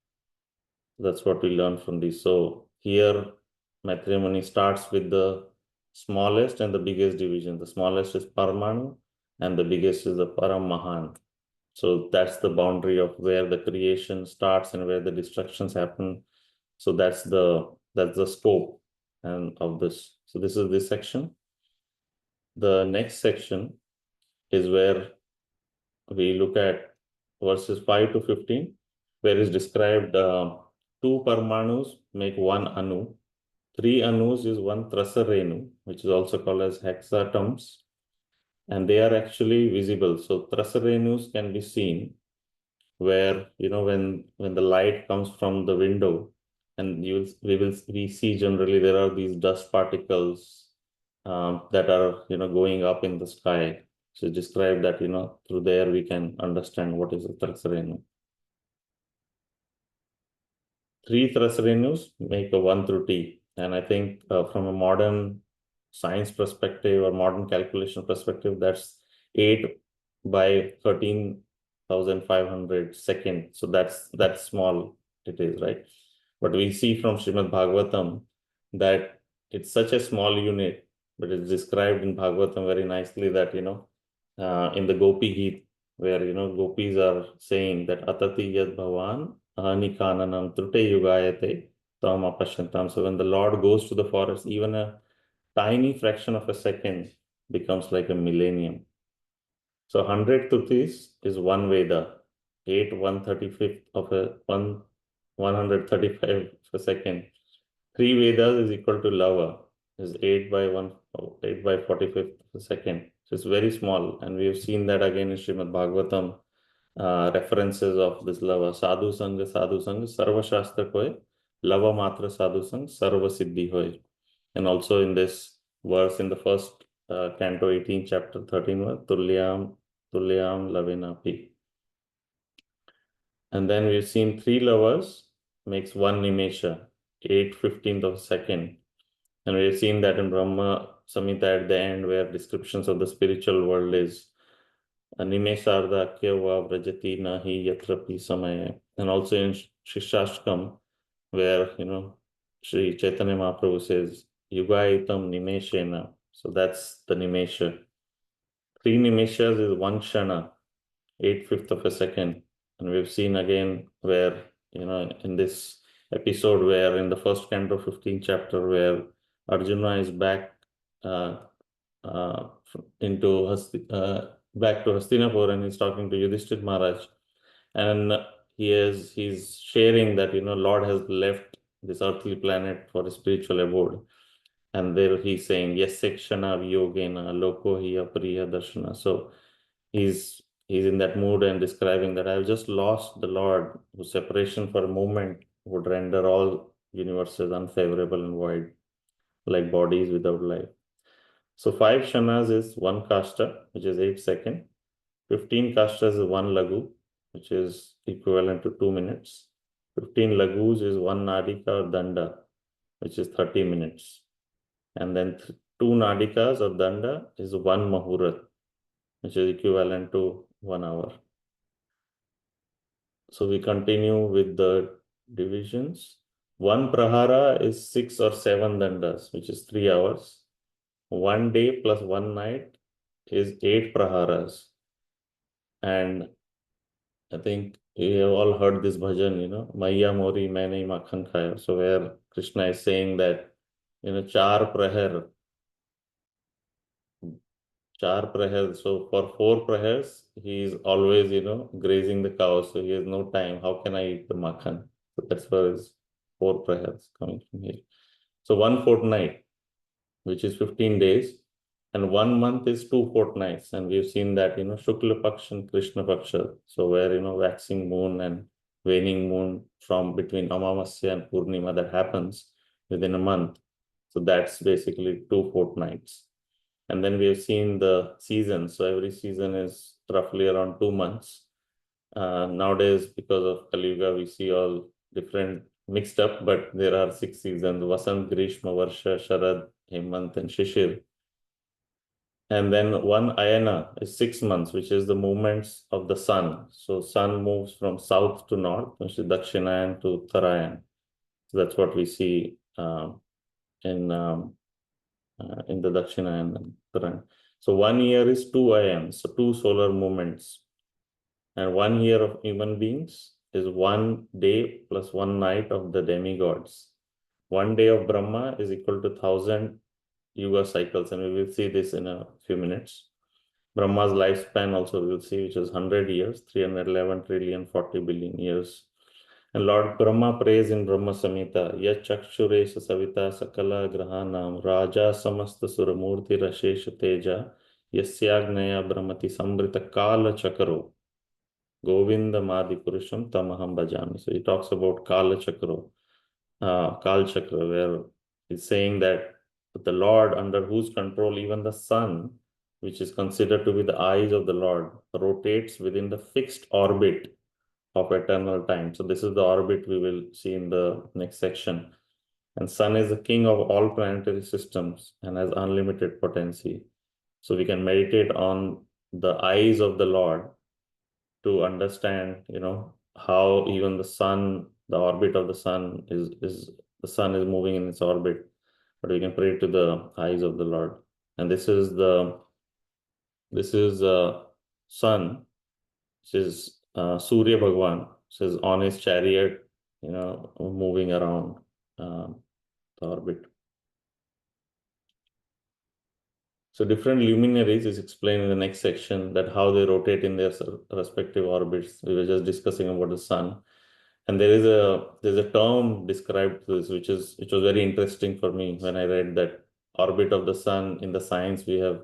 That's what we learn from this. So here, Maitreya Muni starts with the smallest and the biggest division. The smallest is Paramanu, and the biggest is the Param Mahan. So that's the boundary of where the creation starts and where the destructions happen. So that's the scope and of this. So this is this section. The next section is where we look at verses 5 to 15, where is described two Parmanus make one Anu. 3 Anus is one Trasarenu, which is also called as hexatoms. And they are actually visible. So Trasarenus can be seen where, when the light comes from the window, and we see generally there are these dust particles that are, going up in the sky. So describe that, through there we can understand what is a Trasarenu. 3 Trasrenus make a 1 through T. And I think from a modern science perspective or modern calculation perspective, that's 8 by 13,500 second. So that's small it is, right? But we see from Srimad Bhagavatam that it's such a small unit, but it's described in Bhagavatam very nicely that, in the Gopi Geet, where, gopis are saying that Atati Yad Bhavan Ahani Kananam Trute Yugayate Tam Apashyantam. So when the Lord goes to the forest, even a tiny fraction of a second becomes like a millennium. So 100 Tutis is one Veda, 8 135th of a 135 of a second. 3 Vedas is equal to Lava, is 8 by 45th of a second. So it's very small, and we have seen that again in Srimad Bhagavatam. References of this lava, sadhu sang, sarva shastra hoy, lava matra sadhu sang, sarva siddhi hoy. And also in this verse in the first canto 18, chapter 13, tulyam lavinapi. And then we've seen 3 lovers makes 1 nimesha, 8/15th of a second. And we've seen that in Brahma Samhita at the end, where descriptions of the spiritual world is Nimesarda Kyava Vrajati Nahi Yatrapi Samaya. And also in Shishashkam, where, Sri Chaitanya Mahaprabhu says, Yugaitam Nimeshena. So that's the Nimesha. 3 Nimeshas is 1 Shana, 8/5 of a second. And we've seen again where, in this episode where in the first canto 15th chapter, where Arjuna is back into back to Hastinapur, and he's talking to Yudhishthir Maharaj, and he's sharing that Lord has left this earthly planet for a spiritual abode, and there he's saying yes sekshana viyogena loko hi apriya darshana. So he's in that mood and describing that I've just lost the Lord, whose separation for a moment would render all universes unfavorable and void, like bodies without life. So 5 shanas is 1 kashta, which is 8 seconds. 15 kashtas is 1 lagu, which is equivalent to 2 minutes. 15 lagus is 1 nadika or danda, which is 30 minutes. And then 2 nadikas of danda is 1 mahurat, which is equivalent to 1 hour. So we continue with the divisions. 1 prahara is 6 or 7 dandas, which is 3 hours. 1 day plus 1 night is 8 praharas. And I think you have all heard this bhajan, Maiya Mori Maine Makhan Khaya. So where Krishna is saying that, char prahar. So for 4 prahars, he is always, grazing the cows. So he has no time. How can I eat the makhan? So that's where his 4 prahars coming from here. So 1 fortnight, which is 15 days, and 1 month is 2 fortnights. And we've seen that, Shukla Paksha and Krishna Paksha. So where, waxing moon and waning moon from between Amamasya and Purnima, that happens within a month. So that's basically 2 fortnights. And then we have seen the seasons. So every season is roughly around 2 months. Nowadays, because of Kali Yuga, we see all different mixed up, but there are 6 seasons: Vasant, Grishma, Varsha, Sharad, Hemant, and Shishir. And then 1 ayana is 6 months, which is the movements of the sun. So sun moves from south to north, which is Dakshinayan to Uttarayan. So that's what we see in the Dakshinayan and Uttarayan. So 1 year is 2 ayams, so 2 solar movements. And 1 year of human beings is 1 day plus 1 night of the demigods. 1 day of Brahma is equal to 1,000 yuga cycles, and we will see this in a few minutes. Brahma's lifespan also we will see, which is 100 years, 311 trillion, 40 billion years. And Lord Brahma prays in Brahma Samhita, Yachakshuresha Savita Sakala Grahanam Raja Samasta Suramurti Rashesha Teja Yasyagnaya Brahmati Sambrita Kala Chakaro Govinda Madi Purusham Tamaham Bhajami. So he talks about Kala Chakro, Kal Chakra, where he's saying that the Lord, under whose control even the sun, which is considered to be the eyes of the Lord, rotates within the fixed orbit of eternal time. So this is the orbit we will see in the next section. And sun is the king of all planetary systems and has unlimited potency. So we can meditate on the eyes of the Lord to understand, how even the sun, the orbit of the sun is the sun is moving in its orbit, but we can pray to the eyes of the Lord. And this is sun, which is Surya Bhagwan, says on his chariot, moving around the orbit. So different luminaries is explained in the next section, that how they rotate in their respective orbits. We were just discussing about the sun. And there's a term described to this, which was very interesting for me when I read that orbit of the sun. In the science, we have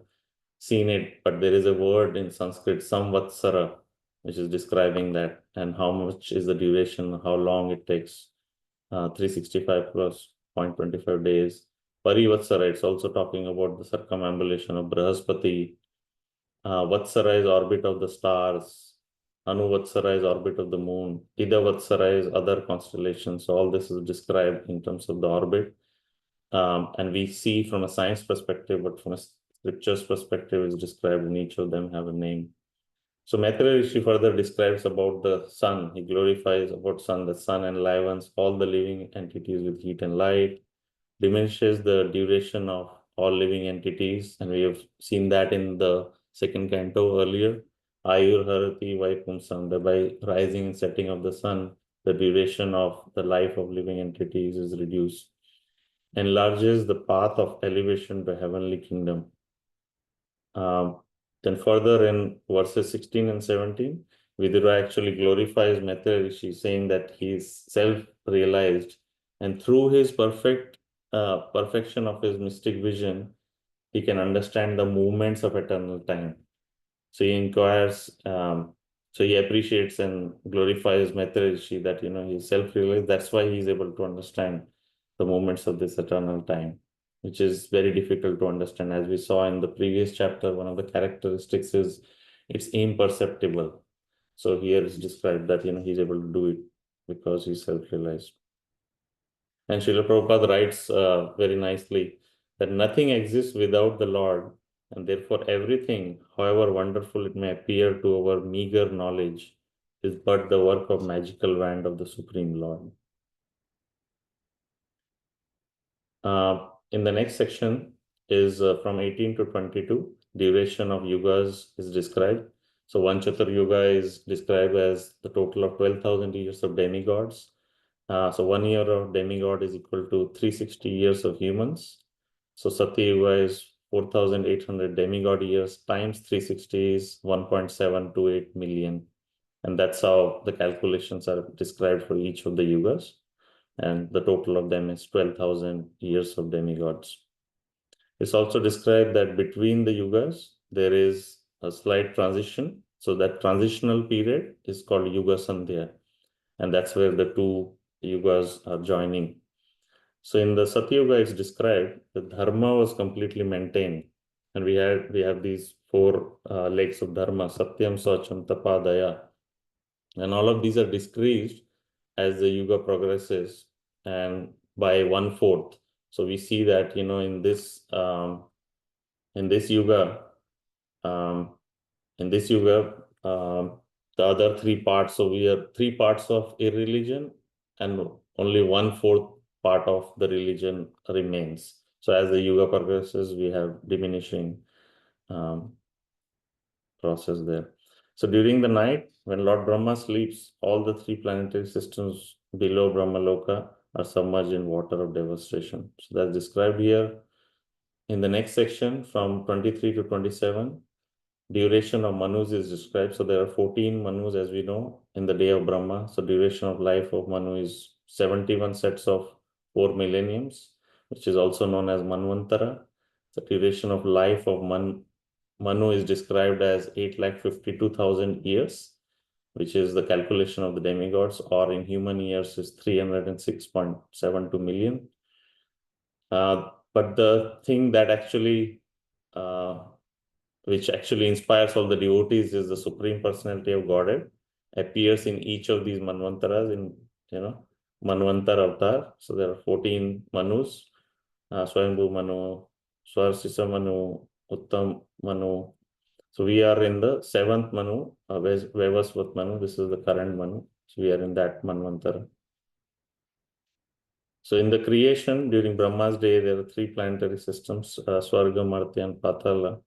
seen it, but there is a word in Sanskrit, samvatsara, which is describing that, and how much is the duration, how long it takes, 365 plus 0.25 days. Parivatsara, it's also talking about the circumambulation of Brahaspati. Vatsara is orbit of the stars. Anuvatsara is orbit of the moon. Idavatsara is other constellations. So all this is described in terms of the orbit. And we see from a science perspective, but from a scripture's perspective, is described, and each of them have a name. So Maitreya Rishi further describes about the sun. He glorifies about sun. The sun enlivens all the living entities with heat and light, diminishes the duration of all living entities, and we have seen that in the second canto earlier. Ayur Harati Vaipumsam, that by rising and setting of the sun, the duration of the life of living entities is reduced. Enlarges the path of elevation to heavenly kingdom. Then further in verses 16 and 17, Vidura actually glorifies Maitreya Rishi, saying that he is self-realized, and through his perfection of his mystic vision, he can understand the movements of eternal time. So he inquires, so he appreciates and glorifies Maitreya Rishi that, he's self-realized. That's why he's able to understand the movements of this eternal time, which is very difficult to understand. As we saw in the previous chapter, one of the characteristics is it's imperceptible. So here it's described that, he's able to do it because he's self-realized. And Srila Prabhupada writes very nicely that nothing exists without the Lord, and therefore everything, however wonderful it may appear to our meager knowledge, is but the work of magical wand of the Supreme Lord. In the next section is from 18 to 22, duration of yugas is described. So one Chatur Yuga is described as the total of 12,000 years of demigods. So 1 year of demigod is equal to 360 years of humans. So Satya Yuga is 4,800 demigod years times 360 is 1.728 million. And that's how the calculations are described for each of the yugas. And the total of them is 12,000 years of demigods. It's also described that between the yugas, there is a slight transition. So that transitional period is called Yuga Sandhya. And that's where the two yugas are joining. So in the Satya Yuga, it's described that dharma was completely maintained. And we have these four legs of dharma, Satyam, Sacham, Tapa, Daya. And all of these are decreased as the yuga progresses and by 1/4. So we see that, in this yuga, the other three parts. So we have three parts of irreligion, and only 1/4 part of the religion remains. So as the yuga progresses, we have diminishing process there. So during the night, when Lord Brahma sleeps, all the three planetary systems below Brahmaloka are submerged in water of devastation. So that's described here. In the next section, from 23 to 27, duration of Manus is described. So there are 14 Manus, as we know, in the day of Brahma. So duration of life of Manu is 71 sets of 4 millenniums, which is also known as Manvantara. The duration of life of Manu is described as 8,52,000 years, which is the calculation of the demigods, or in human years is 306.72 million. But the thing that which actually inspires all the devotees is the Supreme Personality of Godhead appears in each of these Manvantaras in, Manvantara Avatar. So there are 14 Manus, Swayambhu Manu, Swarsisa Manu, Uttam Manu. So we are in the 7th Manu, Vaivasvat Manu. This is the current Manu. So we are in that Manvantara. So in the creation, during Brahma's day, there are 3 planetary systems, Swarga, Martya, and Patala.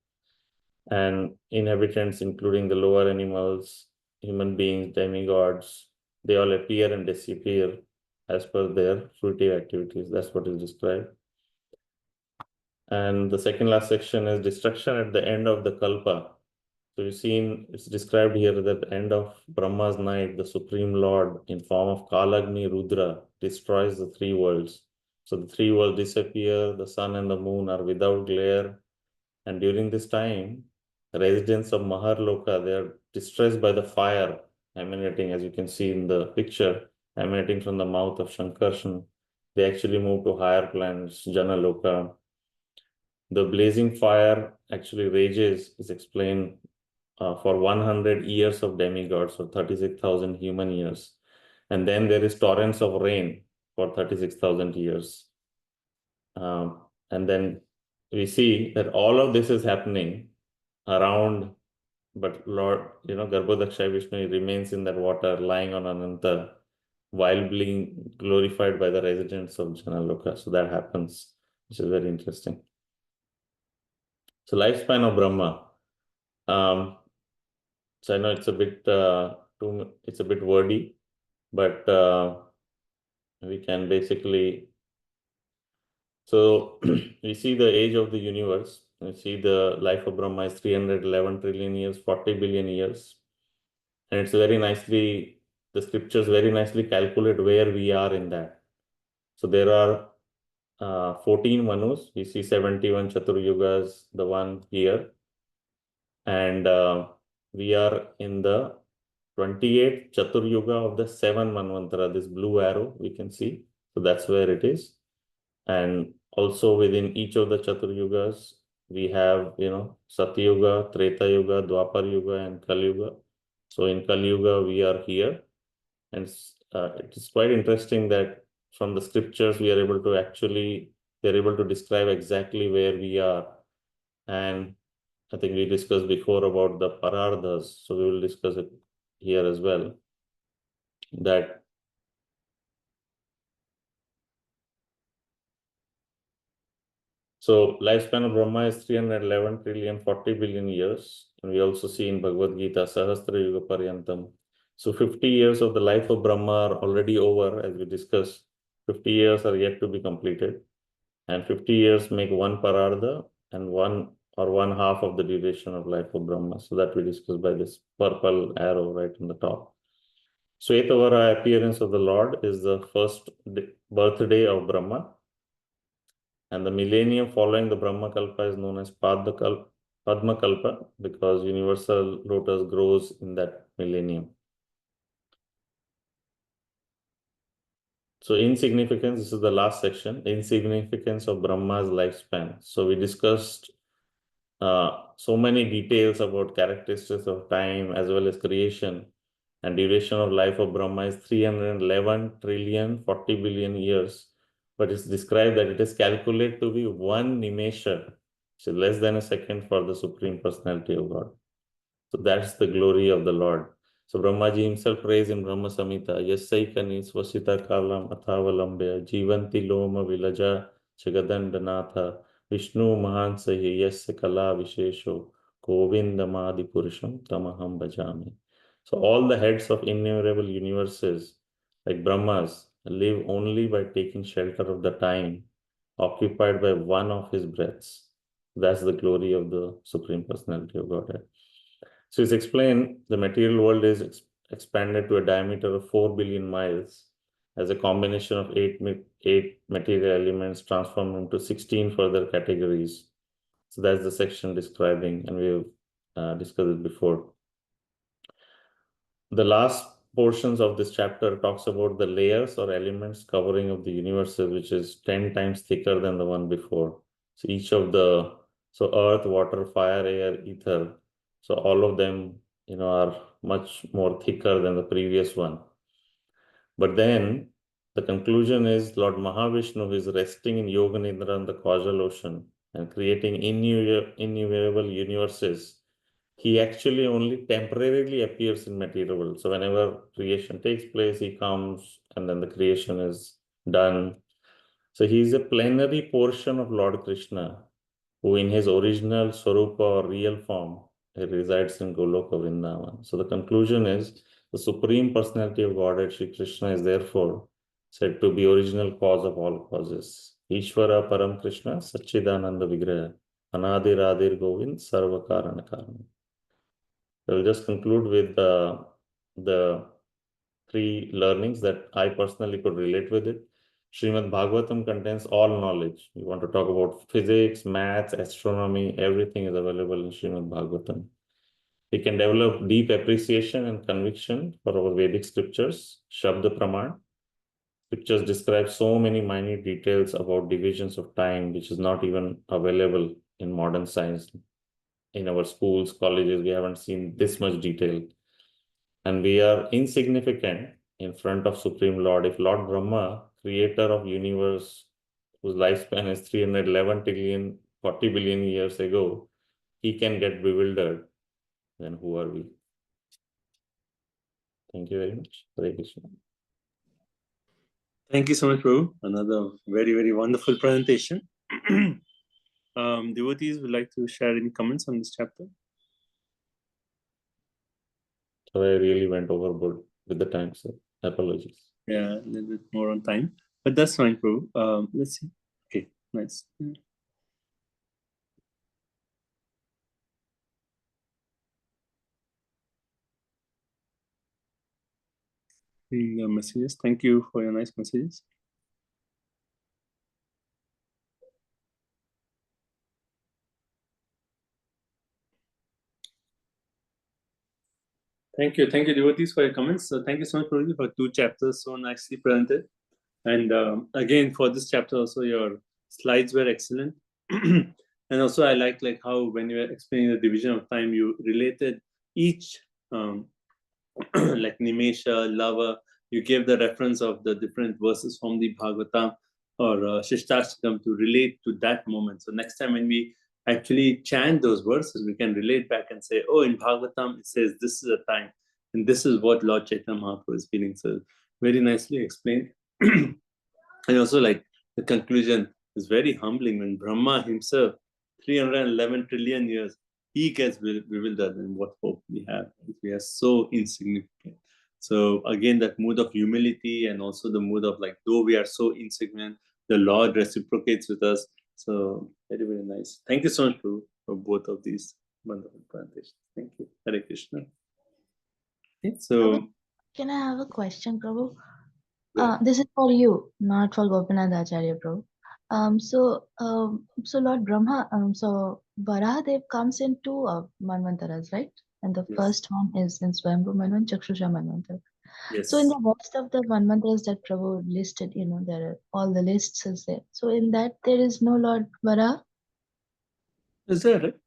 And inhabitants, including the lower animals, human beings, demigods, they all appear and disappear as per their fruitive activities. That's what is described. And the second last section is destruction at the end of the Kalpa. So you've seen, it's described here that at the end of Brahma's night, the Supreme Lord, in form of Kalagni Rudra, destroys the 3 worlds. So the 3 worlds disappear, the sun and the moon are without glare. And during this time, the residents of Maharloka, they are distressed by the fire emanating, as you can see in the picture, emanating from the mouth of Shankarshan. They actually move to higher planets, Janaloka. The blazing fire actually rages, is explained for 100 years of demigods, or 36,000 human years. And then there is torrents of rain for 36,000 years. And then we see that all of this is happening around, but Lord, Garbhodaksha Vishnu remains in that water, lying on Ananta, while being glorified by the residents of Janaloka. So that happens, which is very interesting. So lifespan of Brahma. So I know it's a bit wordy, but we can basically, so we see the age of the universe. You see the life of Brahma is 311 trillion years, 40 billion years. And it's very nicely, the scriptures very nicely calculate where we are in that. So there are 14 Manus. We see 71 Chatur Yugas, the one here. And we are in the 28th Chatur Yuga of the 7 Manvantara, this blue arrow we can see. So that's where it is. And also within each of the Chatur Yugas, we have, Satya Yuga, Treta Yuga, Dwapar Yuga, and Kali Yuga. So in Kali Yuga, we are here. And it is quite interesting that from the scriptures, we are able to actually, they're able to describe exactly where we are. And I think we discussed before about the parardhas, so we will discuss it here as well. That so lifespan of Brahma is 311 trillion, 40 billion years. And we also see in Bhagavad Gita, Sahasra Yuga Paryantam. So 50 years of the life of Brahma are already over, as we discussed. 50 years are yet to be completed. And 50 years make one parardha and one half of the duration of life of Brahma. So that we discussed by this purple arrow right on the top. Svetavara appearance of the Lord is the first birthday of Brahma. And the millennium following the Brahma Kalpa is known as Padma Kalpa because universal lotus grows in that millennium. So insignificance, this is the last section, insignificance of Brahma's lifespan. So we discussed so many details about characteristics of time as well as creation, and duration of life of Brahma is 311 trillion, 40 billion years. But it's described that it is calculated to be 1 nimesha, so less than a second for the Supreme Personality of God. So that's the glory of the Lord. So Brahmaji himself prays in Brahma Samhita, Yasaikani swasita kalam athavalambya jivanti loma vilaja chagadandanatha Vishnu mahan sahi yasya kala vishesho govindamadi purusham tamaham bhajami. So all the heads of innumerable universes, like Brahmas, live only by taking shelter of the time occupied by one of his breaths. That's the glory of the Supreme Personality of Godhead. So it's explained the material world is expanded to a diameter of 4 billion miles as a combination of eight material elements transformed into 16 further categories. So that's the section describing, and we've discussed it before. The last portions of this chapter talks about the layers or elements covering of the universes, which is 10 times thicker than the one before. So each of so earth, water, fire, air, ether, so all of them, are much more thicker than the previous one. But then the conclusion is Lord Mahavishnu is resting in Yoga Nidra in the causal ocean and creating innumerable universes. He actually only temporarily appears in material world. So whenever creation takes place, he comes and then the creation is done. So he is a plenary portion of Lord Krishna, who in his original Swarupa or real form, he resides in Goloka Vrindavan. So the conclusion is the Supreme Personality of Godhead, Shri Krishna, is therefore said to be original cause of all causes. Ishvara Param Krishna, Satchidananda Vigraha, Anadir Adir Govind, Sarva Karana Karana. I'll just conclude with the 3 learnings that I personally could relate with it. Srimad Bhagavatam contains all knowledge. You want to talk about physics, maths, astronomy, everything is available in Srimad Bhagavatam. We can develop deep appreciation and conviction for our Vedic scriptures, Shabda Praman. Scriptures describe so many minute details about divisions of time, which is not even available in modern science. In our schools, colleges, we haven't seen this much detail. And we are insignificant in front of Supreme Lord. If Lord Brahma, creator of universe, whose lifespan is 311 trillion, 40 billion years ago, he can get bewildered, then who are we? Thank you very much. Hare Krishna. Thank you so much, Prabhu. Another very, very wonderful presentation. Devotees would like to share any comments on this chapter? So I really went overboard with the time, so apologies. Yeah, a little bit more on time, but that's fine, Prabhu. Let's see. Okay, nice. the messages. Thank you for your nice messages. Thank you, devotees, for your comments. So thank you so much, Prabhuji, for 2 chapters so nicely presented. And again, for this chapter also, your slides were excellent. And also, I like how when you were explaining the division of time, you related each like Nimesha, Lava, you gave the reference of the different verses from the Bhagavatam or Shishtastakam to relate to that moment. So next time when we actually chant those verses, we can relate back and say, oh, in Bhagavatam it says this is a time, and this is what Lord Chaitanya Mahaprabhu is feeling. So very nicely explained. And also, the conclusion is very humbling when Brahma himself, 311 trillion years, he gets bewildered, and what hope we have. We are so insignificant. So again, that mood of humility and also the mood of though we are so insignificant, the Lord reciprocates with us. So very, very nice. Thank you so much for both of these wonderful presentations. Thank you. Hare Krishna. Okay, so Can I have a question, Prabhu? yeah. This is for you, not for Gopinath Acharya, Prabhu. So Lord Brahma, so Varahadev comes in 2 Manvantaras, right? And the Yes. first one is in Swayambhu Manvantara, Chakshusha Manvantara. Yes. So in the rest of the Manvantaras that Prabhu listed, there are all the lists is there. So in that there is no Lord Varaha. Is that right?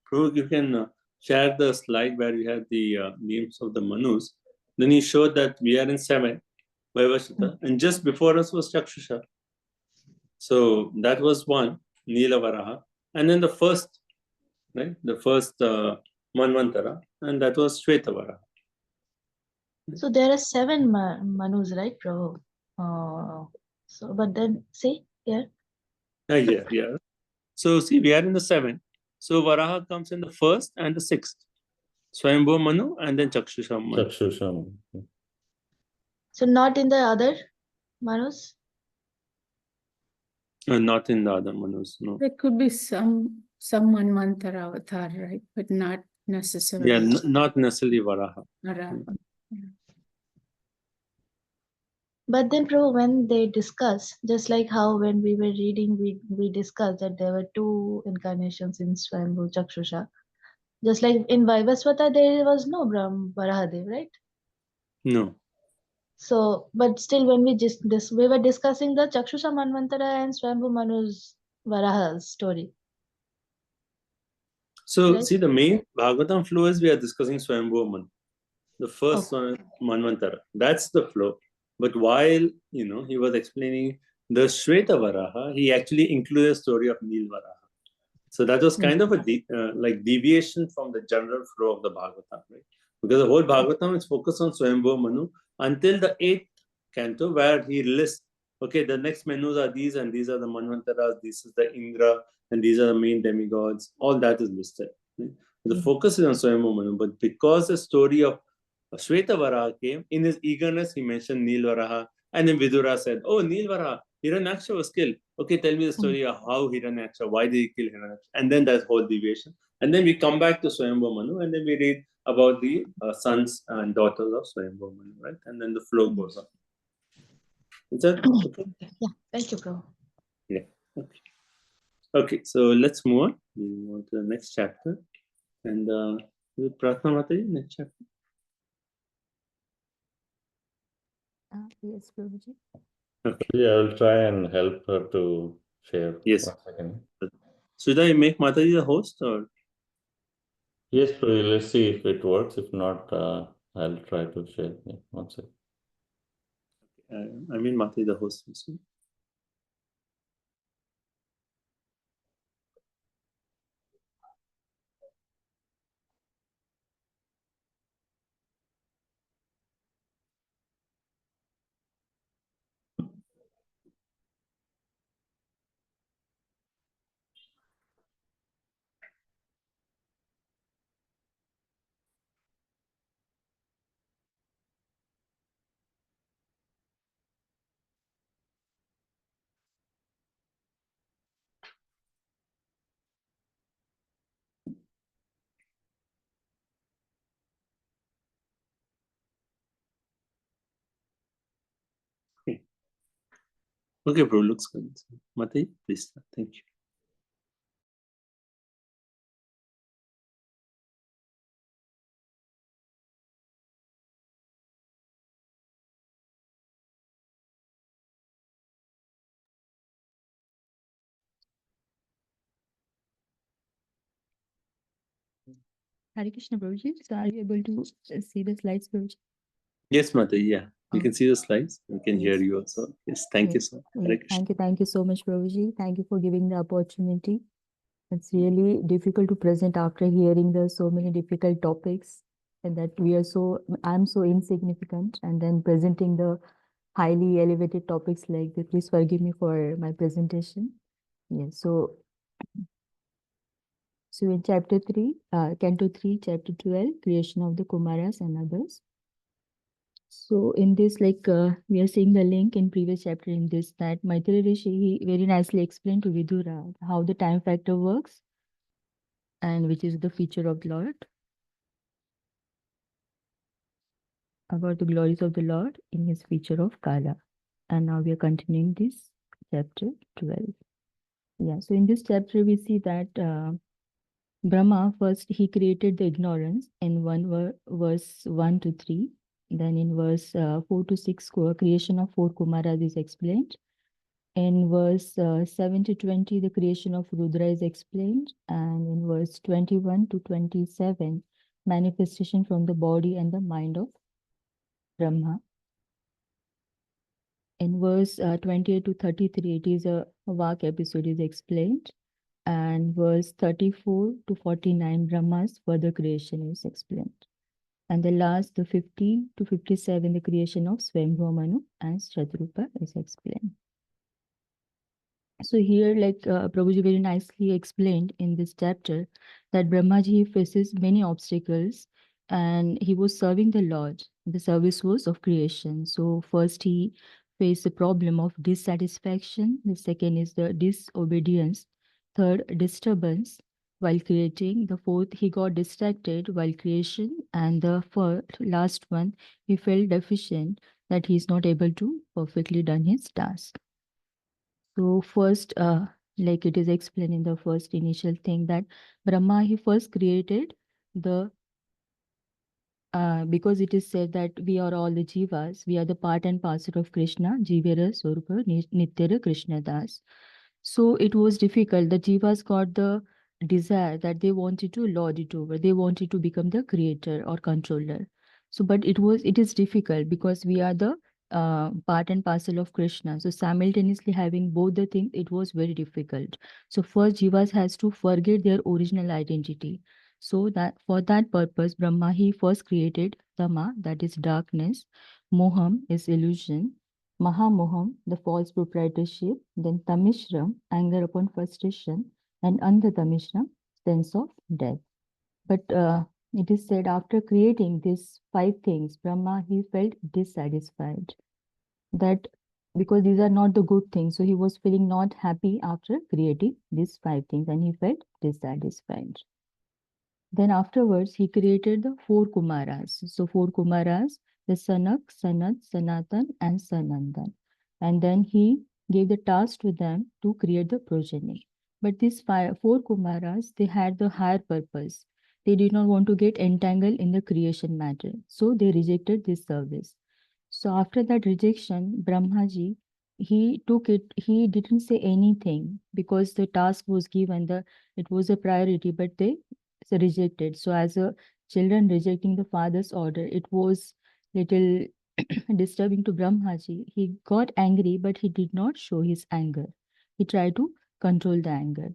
Prabhu, you can share the slide where we have the names of the Manus. Then he showed that we are in 7, Vaivashita, and just before us was Chakshusha. So that was 1, Neelavaraha. And then the first, right? The first Manvantara, and that was Shvetavaraha. So there are 7 Manus, right, Prabhu? So but then see here. Yeah. So see, we are in the 7. So Varaha comes in the first and the 6th. Swayambhu Manu and then Chakshusha Manu. Chakshusha. So not in the other Manus. Not in the other Manus, no. There could be some Manvantara avatar, right? But not necessarily. Yeah, not necessarily Varaha. Varaha. But then, Prabhu, when they discuss, just like how when we were reading, we discussed that there were 2 incarnations in Swayambhu Chakshusha. Just like in Vaivasvata, there was no Varahadev, right? No. So, but still, when we just we were discussing the Chakshusha Manvantara and Swayambhu Manu's Varaha's story. So, Right? see, the main Bhagavatam flow is we are discussing Swayambhu Manu. The first one, Manvantara. That's the flow. But while, he was explaining the Shweta Varaha, he actually included a story of Nil Varaha. So that was kind of a deviation from the general flow of the Bhagavatam, right? Because the whole Bhagavatam is focused on Swayambhu Manu until the 8th canto, where he lists, okay, the next menus are these, and these are the Manvantaras, this is the Indra, and these are the main demigods. All that is listed. Right? The focus is on Swayambhu Manu, but because the story of Shweta Varaha came, in his eagerness, he mentioned Nil Varaha, and then Vidura said, oh, Nil Varaha, Hiranyaksha was killed. Okay, tell me the story of how Hiranyaksha, why did he kill Hiranyaksha? And then there's whole deviation. And then we come back to Swayambhu Manu, and then we read about the sons and daughters of Swayambhu Manu, right? And then the flow goes on. Is that okay? Yeah, thank you, Prabhu. Yeah. Okay. Okay, so let's move on. We move on to the next chapter. And Pratna Mataji, next chapter. Yes, Prabhuji. Okay. Yeah, I will try and help her to share. Yes. 1 second. Should I make Mataji the host or? Yes, please, let's see if it works. If not, I'll try to share. Yeah, 1 second. I mean Mataji the host. Also. Okay, bro, looks good. Mataji, please start. Thank you. Hare Krishna, Prabhuji. So are you able to see the slides, Prabhuji? Yes, Mataji, yeah. We Oh. can see the slides. We can hear Yes. you also. Yes, thank you, Yes. sir. Yeah. Hare Krishna. Thank you so much, Prabhuji. Thank you for giving the opportunity. It's really difficult to present after hearing the so many difficult topics, and that I'm so insignificant, and then presenting the highly elevated topics like that. Please forgive me for my presentation. Yes. So in chapter 3, Canto 3, chapter 12, creation of the Kumaras and others. So in this, we are seeing the link in previous chapter in this, that Maitreya Rishi, he very nicely explained to Vidura how the time factor works and which is the feature of the Lord, about the glories of the Lord in his feature of Kala. And now we are continuing this chapter 12. Yeah, so in this chapter we see that Brahma, first he created the ignorance in verse 1 to 3. Then in verse 4 to 6, creation of 4 Kumaras is explained. In verse 7 to 20, the creation of Rudra is explained. And in verse 21 to 27, manifestation from the body and the mind of Brahma. In verse 28 to 33, it is a Vak episode is explained. And verse 34 to 49, Brahma's further creation is explained. And the last, the 50 to 57, the creation of Swayambhu Manu and Shatrupa is explained. So here, Prabhuji very nicely explained in this chapter, that Brahmaji faces many obstacles and he was serving the Lord. The service was of creation. So first he faced the problem of dissatisfaction. The second is the disobedience. Third, disturbance while creating. The fourth, he got distracted while creation. And the last one, he felt deficient, that he is not able to perfectly done his task. So first, like it is explained in the first initial thing, that Brahma, he first created the, because it is said that we are all the jivas, we are the part and parcel of Krishna, Jivera Swarupa Nityara Krishna Das. So it was difficult. The jivas got the desire that they wanted to lord it over. They wanted to become the creator or controller. So, but it is difficult because we are the part and parcel of Krishna. So simultaneously having both the things, it was very difficult. So first jivas has to forget their original identity. So that for that purpose, Brahma, he first created Tama, that is darkness. Moham is illusion. Mahamoham, the false proprietorship. Then Tamishram, anger upon frustration. And Andhatamishram, sense of death. But it is said after creating these 5 things, Brahma, he felt dissatisfied. That because these are not the good things, so he was feeling not happy after creating these 5 things and he felt dissatisfied. Then afterwards, he created the 4 Kumaras. So 4 Kumaras, the Sanak, Sanat, Sanatan, and Sanandan. And then he gave the task to them to create the progeny. But these 4 Kumaras, they had the higher purpose. They did not want to get entangled in the creation matter. So they rejected this service. So after that rejection, Brahmaji, he took it, he didn't say anything because the task was given, it was a priority, but they rejected. So as a children rejecting the father's order, it was little disturbing to Brahmaji. He got angry, but he did not show his anger. He tried to control the anger.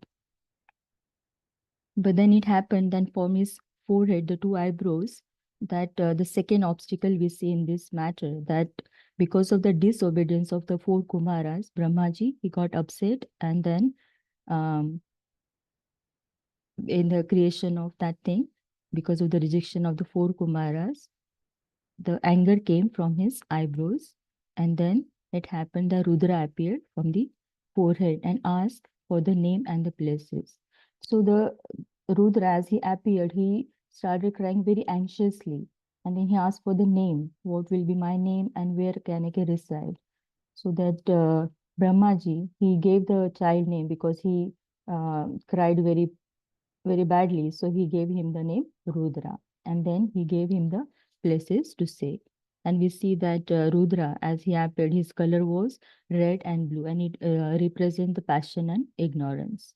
But then it happened, then from his forehead, the 2 eyebrows, that the second obstacle we see in this matter, that because of the disobedience of the 4 Kumaras, Brahmaji, he got upset, and then in the creation of that thing, because of the rejection of the 4 Kumaras, the anger came from his eyebrows, and then it happened that Rudra appeared from the forehead and asked for the name and the places. So the Rudra, as he appeared, he started crying very anxiously, and then he asked for the name. What will be my name and where can I reside? So that Brahmaji, he gave the child name because he cried very, very badly. So he gave him the name Rudra. And then he gave him the places to stay. And we see that Rudra, as he appeared, his color was red and blue, and it represents the passion and ignorance.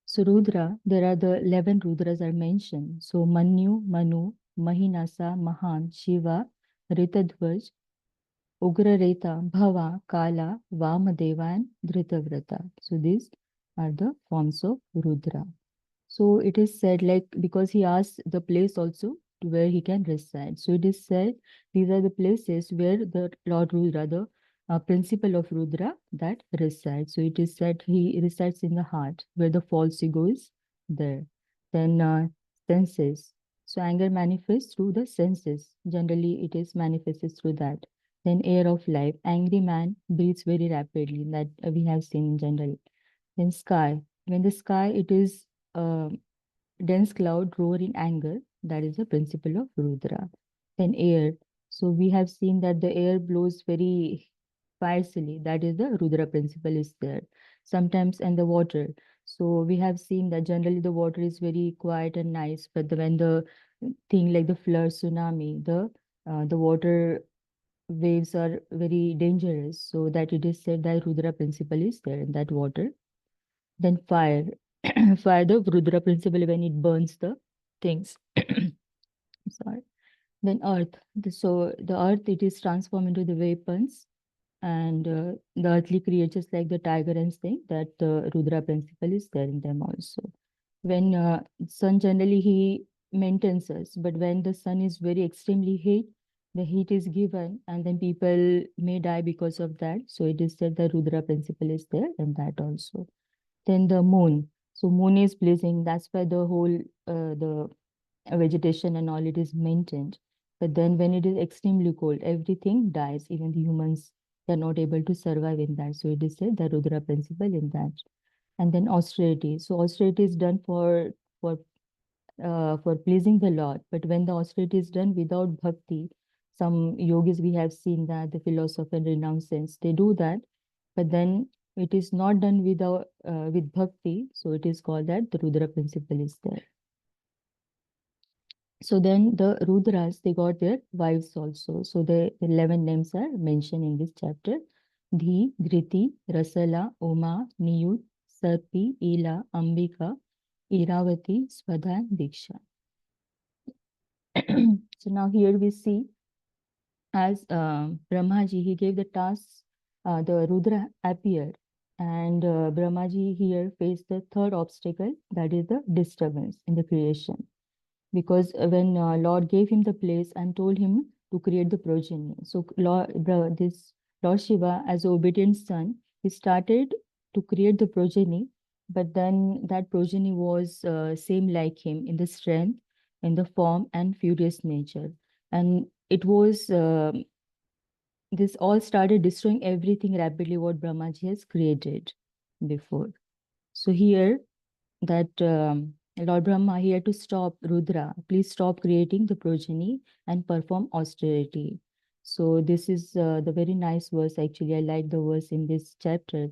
So Rudra, there are the 11 Rudras are mentioned. So Manyu, Manu, Mahinasa, Mahan, Shiva, Ritadhvaj, Ugrareta, Bhava, Kala, Vamadeva, and Dritavrata. So these are the forms of Rudra. So it is said, like, because he asked the place also to where he can reside. So it is said these are the places where the Lord Rudra, the principle of Rudra, that resides. So it is said he resides in the heart where the false ego is there. Then senses. So anger manifests through the senses. Generally, it is manifested through that. Then air of life. Angry man breathes very rapidly. That we have seen in general. Then sky. When the sky, it is dense cloud roar in anger. That is the principle of Rudra. Then air. So we have seen that the air blows very fiercely. That is the Rudra principle is there. Sometimes and the water. So we have seen that generally the water is very quiet and nice, but when the thing like the flood, tsunami, the water waves are very dangerous. So that it is said that Rudra principle is there in that water. Then fire. Fire, the Rudra principle when it burns the things. Sorry. Then earth. So the earth, it is transformed into the weapons, and the earthly creatures like the tiger and snake, that the Rudra principle is there in them also. When sun, generally he maintains us, but when the sun is very extremely heat, the heat is given and then people may die because of that. So it is said the Rudra principle is there in that also. Then the moon. So moon is blazing. That's why the whole the vegetation and all it is maintained. But then when it is extremely cold, everything dies. Even the humans, they're not able to survive in that. So it is said the Rudra principle in that. And then austerity. So austerity is done for pleasing the Lord. But when the austerity is done without bhakti, some yogis we have seen that the philosopher and renouncers, they do that, but then it is not done without with bhakti. So it is called that the Rudra principle is there. So then the Rudras, they got their wives also. So the 11 names are mentioned in this chapter. Dhi, Dhriti, Rasala, Uma, Niyut, Sarpi, Ila, Ambika, Iravati, Swadha, and Diksha. So now here we see as Brahmaji, he gave the tasks, the Rudra appeared, and Brahmaji here faced the third obstacle, that is the disturbance in the creation. Because when Lord gave him the place and told him to create the progeny, so this Lord Shiva, as obedient son, he started to create the progeny, but then that progeny was same like him in the strength, in the form, and furious nature, and it was this all started destroying everything rapidly what Brahmaji has created before. So here that Lord Brahma here to stop Rudra, please stop creating the progeny and perform austerity. So this is the very nice verse. Actually, I like the verse in this chapter.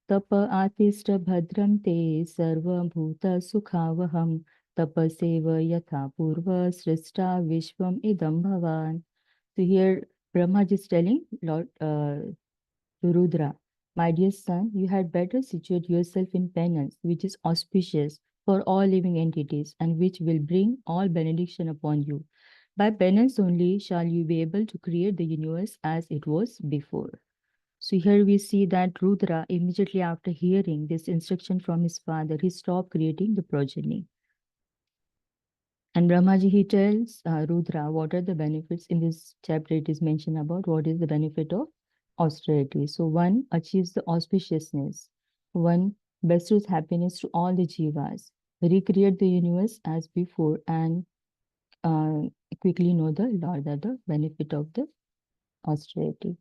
Tapa atishta bhadram te sarva bhuta sukhavaham tapaseva yatha purva srishta vishvam idam bhavan. So here Brahma is telling Lord to Rudra, my dear son, you had better situate yourself in penance, which is auspicious for all living entities and which will bring all benediction upon you. By penance only shall you be able to create the universe as it was before. So here we see that Rudra, immediately after hearing this instruction from his father, he stopped creating the progeny. And Brahmaji, he tells Rudra what are the benefits in this chapter. It is mentioned about what is the benefit of austerity. So one achieves the auspiciousness. One bestows happiness to all the jivas. Recreate the universe as before and quickly know the Lord, that the benefit of the austerity.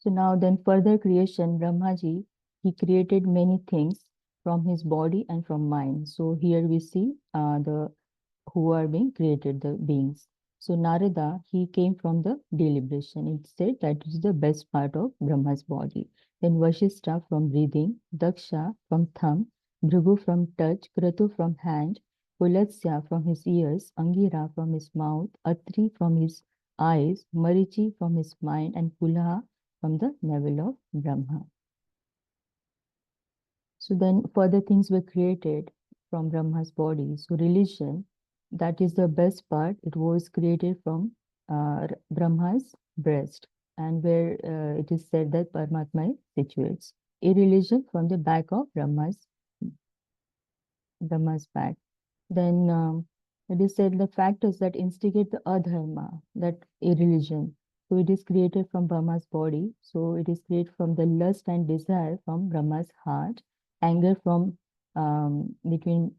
So now then further creation, Brahmaji, he created many things from his body and from mind. So here we see the who are being created, the beings. So Narada, he came from the deliberation. It said that is the best part of Brahma's body. then Vashishta from breathing, Daksha from thumb, Bhrigu from touch, Kratu from hand, Pulatsya from his ears, Angira from his mouth, Atri from his eyes, Marichi from his mind, and Pulaha from the navel of Brahma. So then further things were created from Brahma's body. So religion, that is the best part. It was created from Brahma's breast, and where it is said that Paramatma situates. A religion from the back of Brahma's back. Then it is said the factors that instigate the adharma, that a religion. So it is created from Brahma's body. So it is created from the lust and desire from Brahma's heart, anger from between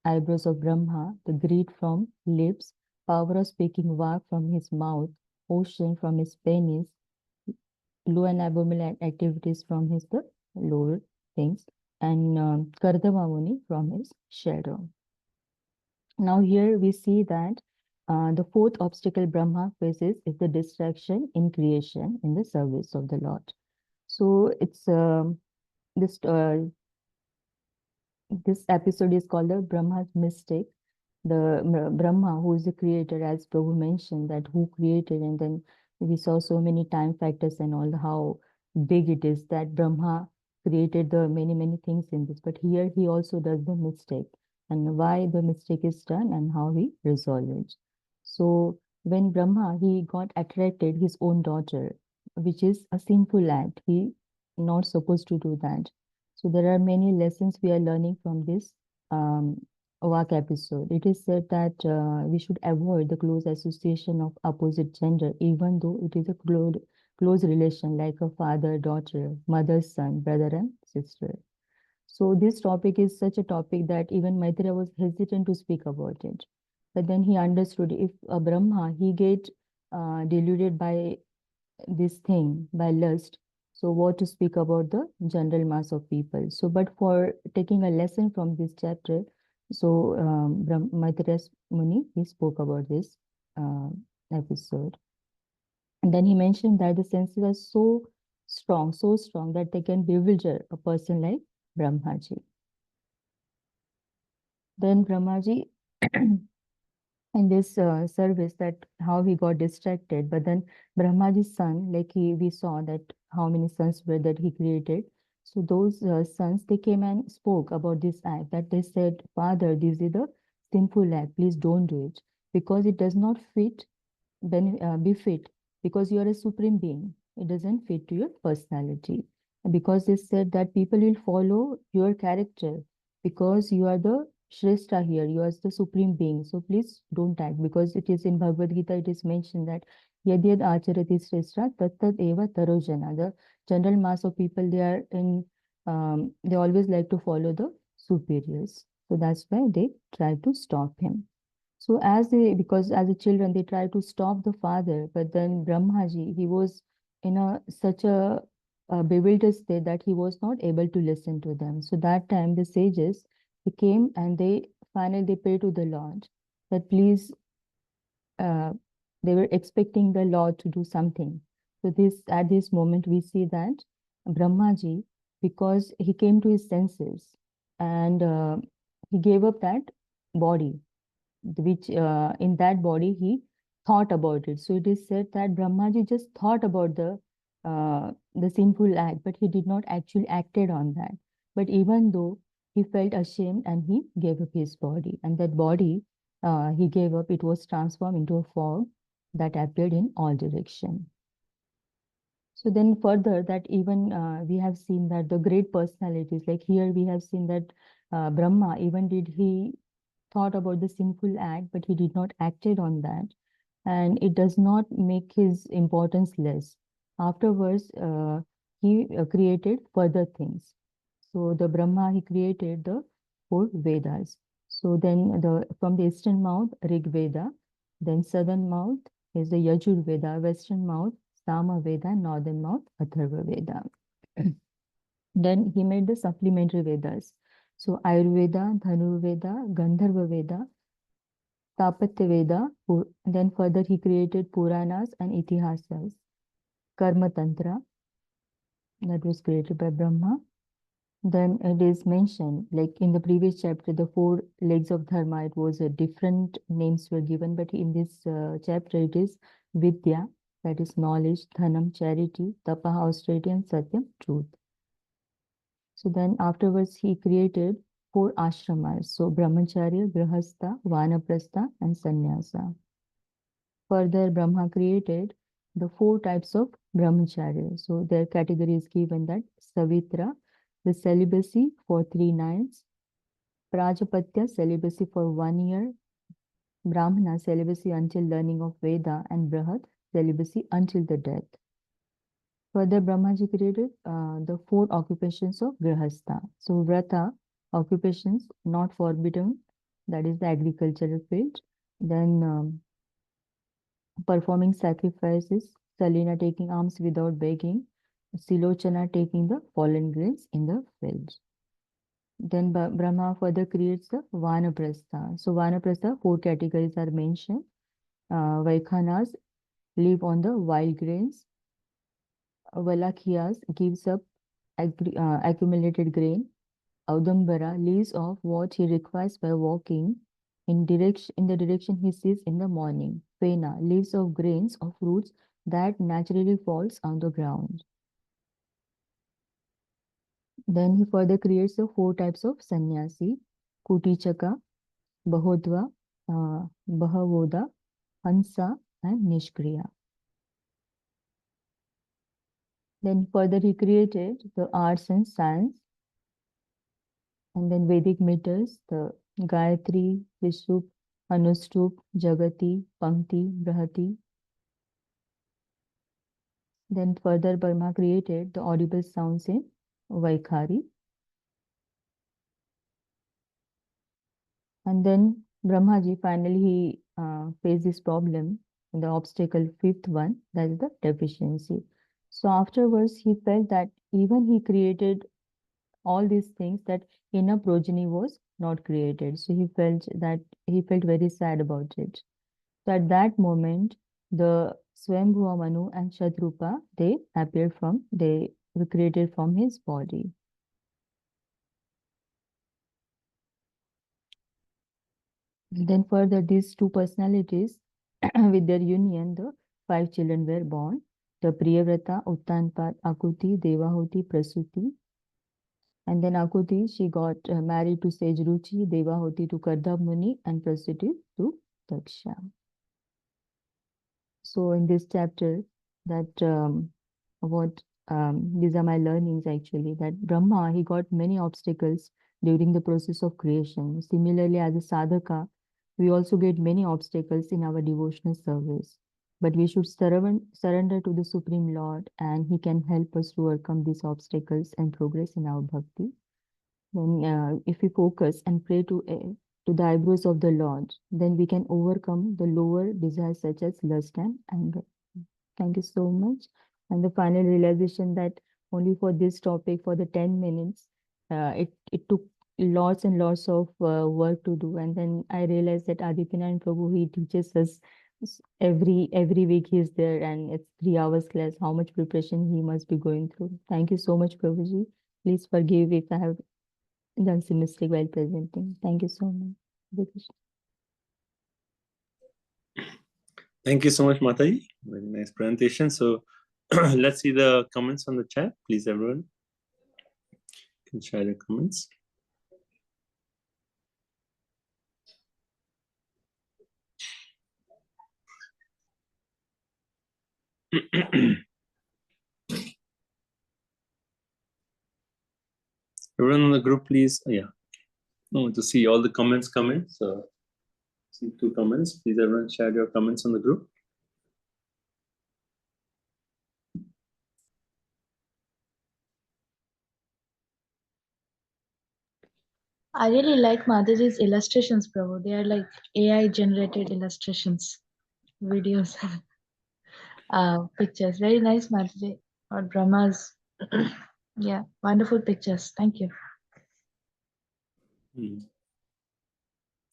eyebrows of Brahma, the greed from lips, power of speaking vak from his mouth, ocean from his penis, low and abominable activities from his the lower things, and Kardama Muni from his shadow. Now here we see that the fourth obstacle Brahma faces is the distraction in creation in the service of the Lord. So it's this this episode is called the Brahma's mistake. The Brahma, who is the creator, as Prabhu mentioned, that who created, and then we saw so many time factors and all how big it is that Brahma created the many things in this. But here he also does the mistake, and why the mistake is done and how we resolve it. So when Brahma, he got attracted his own daughter, which is a sinful act. He not supposed to do that. So there are many lessons we are learning from this Vak episode. It is said that we should avoid the close association of opposite gender, even though it is a close relation like a father, daughter, mother, son, brother, and sister. So this topic is such a topic that even Maitreya was hesitant to speak about it. But then he understood if a Brahma, he get deluded by this thing, by lust, so what to speak about the general mass of people. So, but for taking a lesson from this chapter, so Maitreya Muni, he spoke about this episode. And then he mentioned that the senses are so strong that they can bewilder a person like Brahmaji. Then Brahmaji in this service, that how he got distracted, but then Brahmaji's son, like we saw that how many sons were that he created. So those sons, they came and spoke about this act, that they said, Father, this is the sinful act, please don't do it, because it does not fit, befit, because you are a supreme being. It doesn't fit to your personality. And because they said that people will follow your character, because you are the Shrestha here, you are the supreme being. So please don't act, because it is in Bhagavad Gita, it is mentioned that Yad Yad Acharati Shrestha Tat Tat Eva Tarojana. The general mass of people, they are in, they always like to follow the superiors. So that's why they try to stop him. So because as a children, they try to stop the father, but then Brahmaji, he was in such a bewildered state that he was not able to listen to them. So that time the sages, they came and they finally prayed to the Lord that please, they were expecting the Lord to do something. So at this moment we see that Brahmaji, because he came to his senses and he gave up that body, which in that body he thought about it. So it is said that Brahmaji just thought about the sinful act, but he did not actually acted on that. But even though he felt ashamed and he gave up his body, and that body he gave up, it was transformed into a fog that appeared in all direction. So then further that even we have seen that the great personalities, like here we have seen that Brahma, even did he thought about the sinful act, but he did not acted on that. And it does not make his importance less. Afterwards, he created further things. So the Brahma, he created the 4 Vedas. So then from the eastern mouth, Rig Veda, then southern mouth is the Yajur Veda, western mouth, Sama Veda, northern mouth, Atharva Veda. Then he made the supplementary Vedas. So Ayurveda, Dhanurveda, Gandharva Veda, Tapatya Veda, then further he created Puranas and Itihasas, Karma Tantra, that was created by Brahma. Then it is mentioned, like in the previous chapter, the 4 legs of dharma, it was a different names were given, but in this chapter, it is Vidya, that is knowledge, Dhanam, charity, Tapa, austerity, and Satyam, truth. So then afterwards, he created 4 ashramas. So Brahmacharya, Grahastha, Vanaprastha, and Sannyasa. Further, Brahma created the 4 types of Brahmacharya. So their category is given that Savitra, the celibacy for 3 nights, Prajapatya, celibacy for 1 year, Brahmana, celibacy until learning of Veda, and Brahat, celibacy until the death. Further, Brahmaji created the 4 occupations of Grihastha. So Vrata, occupations not forbidden, that is the agricultural field. Then performing sacrifices, Salina taking alms without begging, Silochana taking the fallen grains in the fields. Then Brahma further creates the Vanaprastha. So Vanaprastha, 4 categories are mentioned. Vaikhanas live on the wild grains. Valakhyas gives up accumulated grain. Audambara lives off what he requires by walking in the direction he sees in the morning. Pena lives off grains of fruits that naturally falls on the ground. Then he further creates the 4 types of sannyasi: Kutichaka, Bahodva, Bahavoda, Hansa, and Nishkriya. Then further he created the arts and science, and then Vedic meters, the Gayatri, Vishrup, Anustrup, Jagati, Pankti, Brahati. Then further Brahma created the audible sounds in Vaikhari. And then Brahmaji finally he faced this problem, the obstacle 5th one, that is the deficiency. So afterwards he felt that even he created all these things, that inner progeny was not created. So he felt very sad about it. So at that moment, the Swambhuva Manu and Shatrupa, they were created from his body. Then further, these 2 personalities, with their union, the 5 children were born. The Priyavrata, Uttanpad, Akuti, Devahuti, Prasuti. And then Akuti, she got married to sage Ruchi, Devahuti to Kardha Muni, and Prasuti to Daksha. So in this chapter, that these are my learnings actually, that Brahma, he got many obstacles during the process of creation. Similarly, as a sadhaka, we also get many obstacles in our devotional service. But we should surrender to the Supreme Lord, and he can help us to overcome these obstacles and progress in our bhakti. Then if we focus and pray to the eyebrows of the Lord, then we can overcome the lower desires such as lust and anger. Thank you so much. And the final realization that only for this topic, for the 10 minutes, it took lots and lots of work to do. And then I realized that Adityanand Prabhu, he teaches us every week he's there, and it's 3 hours class, how much preparation he must be going through. Thank you so much, Prabhuji. Please forgive if I have done some mistake while presenting. Thank you so much. Hare Krishna. Thank you so much, Mataji. Very nice presentation. So let's see the comments on the chat. Please, everyone can share your comments. Everyone in the group, please. Yeah. I want to see all the comments come in. So see 2 comments. Please, everyone, share your comments on the group. I really like Madhaji's illustrations, Prabhu. They are like AI generated illustrations, videos, pictures. Very nice, Madhaji. Or Brahma's. Yeah, wonderful pictures. Thank you.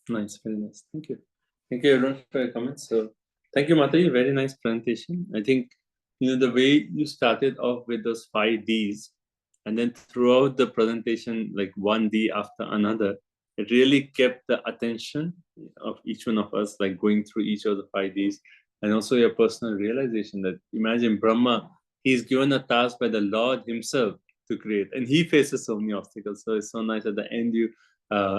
Nice, very nice. Thank you. Thank you, everyone, for your comments. So thank you, Mataji. Very nice presentation. I think the way you started off with those 5 Ds, and then throughout the presentation, like one D after another, it really kept the attention of each one of us, like going through each of the 5 Ds, and also your personal realization that imagine Brahma, he's given a task by the Lord himself to create, and he faces so many obstacles. So it's so nice at the end you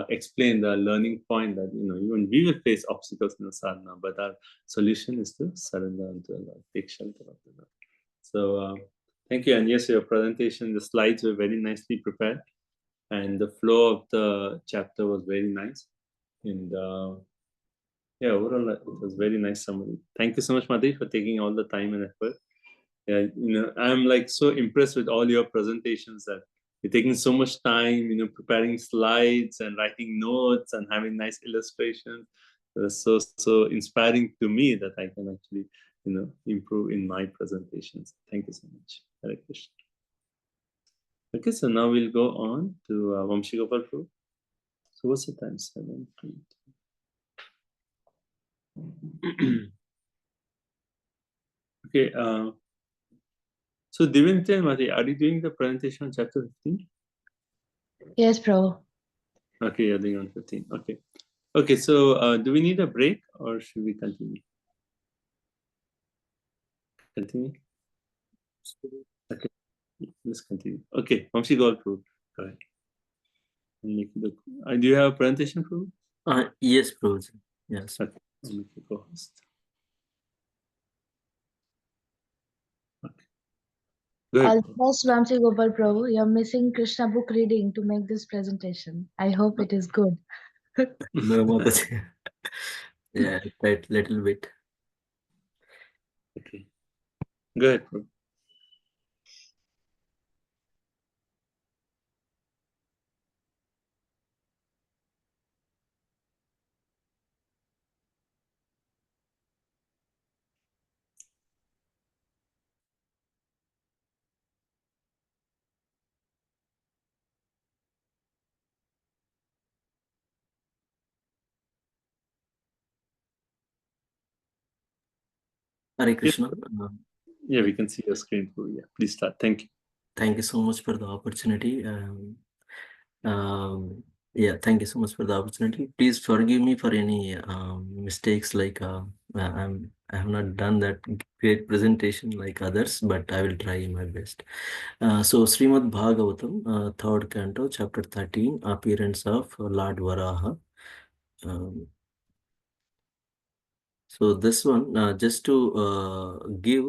explain the learning point that even we will face obstacles in the sadhana, but our solution is to surrender unto the Lord, take shelter of the Lord. So thank you. And yes, your presentation, the slides were very nicely prepared, and the flow of the chapter was very nice. And yeah, overall it was very nice summary. Thank you so much, Madhi, for taking all the time and effort. Yeah, I'm like so impressed with all your presentations that you're taking so much time, preparing slides and writing notes and having nice illustrations. That's so inspiring to me that I can actually, improve in my presentations. Thank you so much. Hare Krishna. Okay, so now we'll go on to Vamshi Gopal Prabhu. So what's the time? 7. Okay, so Divyanti and Mati, are you doing the presentation on chapter 15? Yes, Prabhu. Okay, you're doing on 15. Okay. Okay, so do we need a break or should we continue? Continue? Okay, let's continue. Okay, Vamshi Gopal Prabhu, go ahead. Do you have a presentation, Prabhu? Yes, Prabhuji. Yes. Okay, I'll make you co-host. Okay. Go ahead. Almost Vamsi Gopal Prabhu, you're missing Krishna book reading to make this presentation. I hope it is good. No, Mataji. Yeah, right, little bit. Okay. Go ahead, Prabhu. Hare Krishna. Yeah, we can see your screen, Prabhu. Yeah, please start. Thank you. Thank you so much for the opportunity. Yeah, thank you so much for the opportunity. Please forgive me for any mistakes. Like I have not done that great presentation like others, but I will try my best. So Srimad Bhagavatam, third canto, chapter 13, appearance of Lord Varaha. So this one, just to give,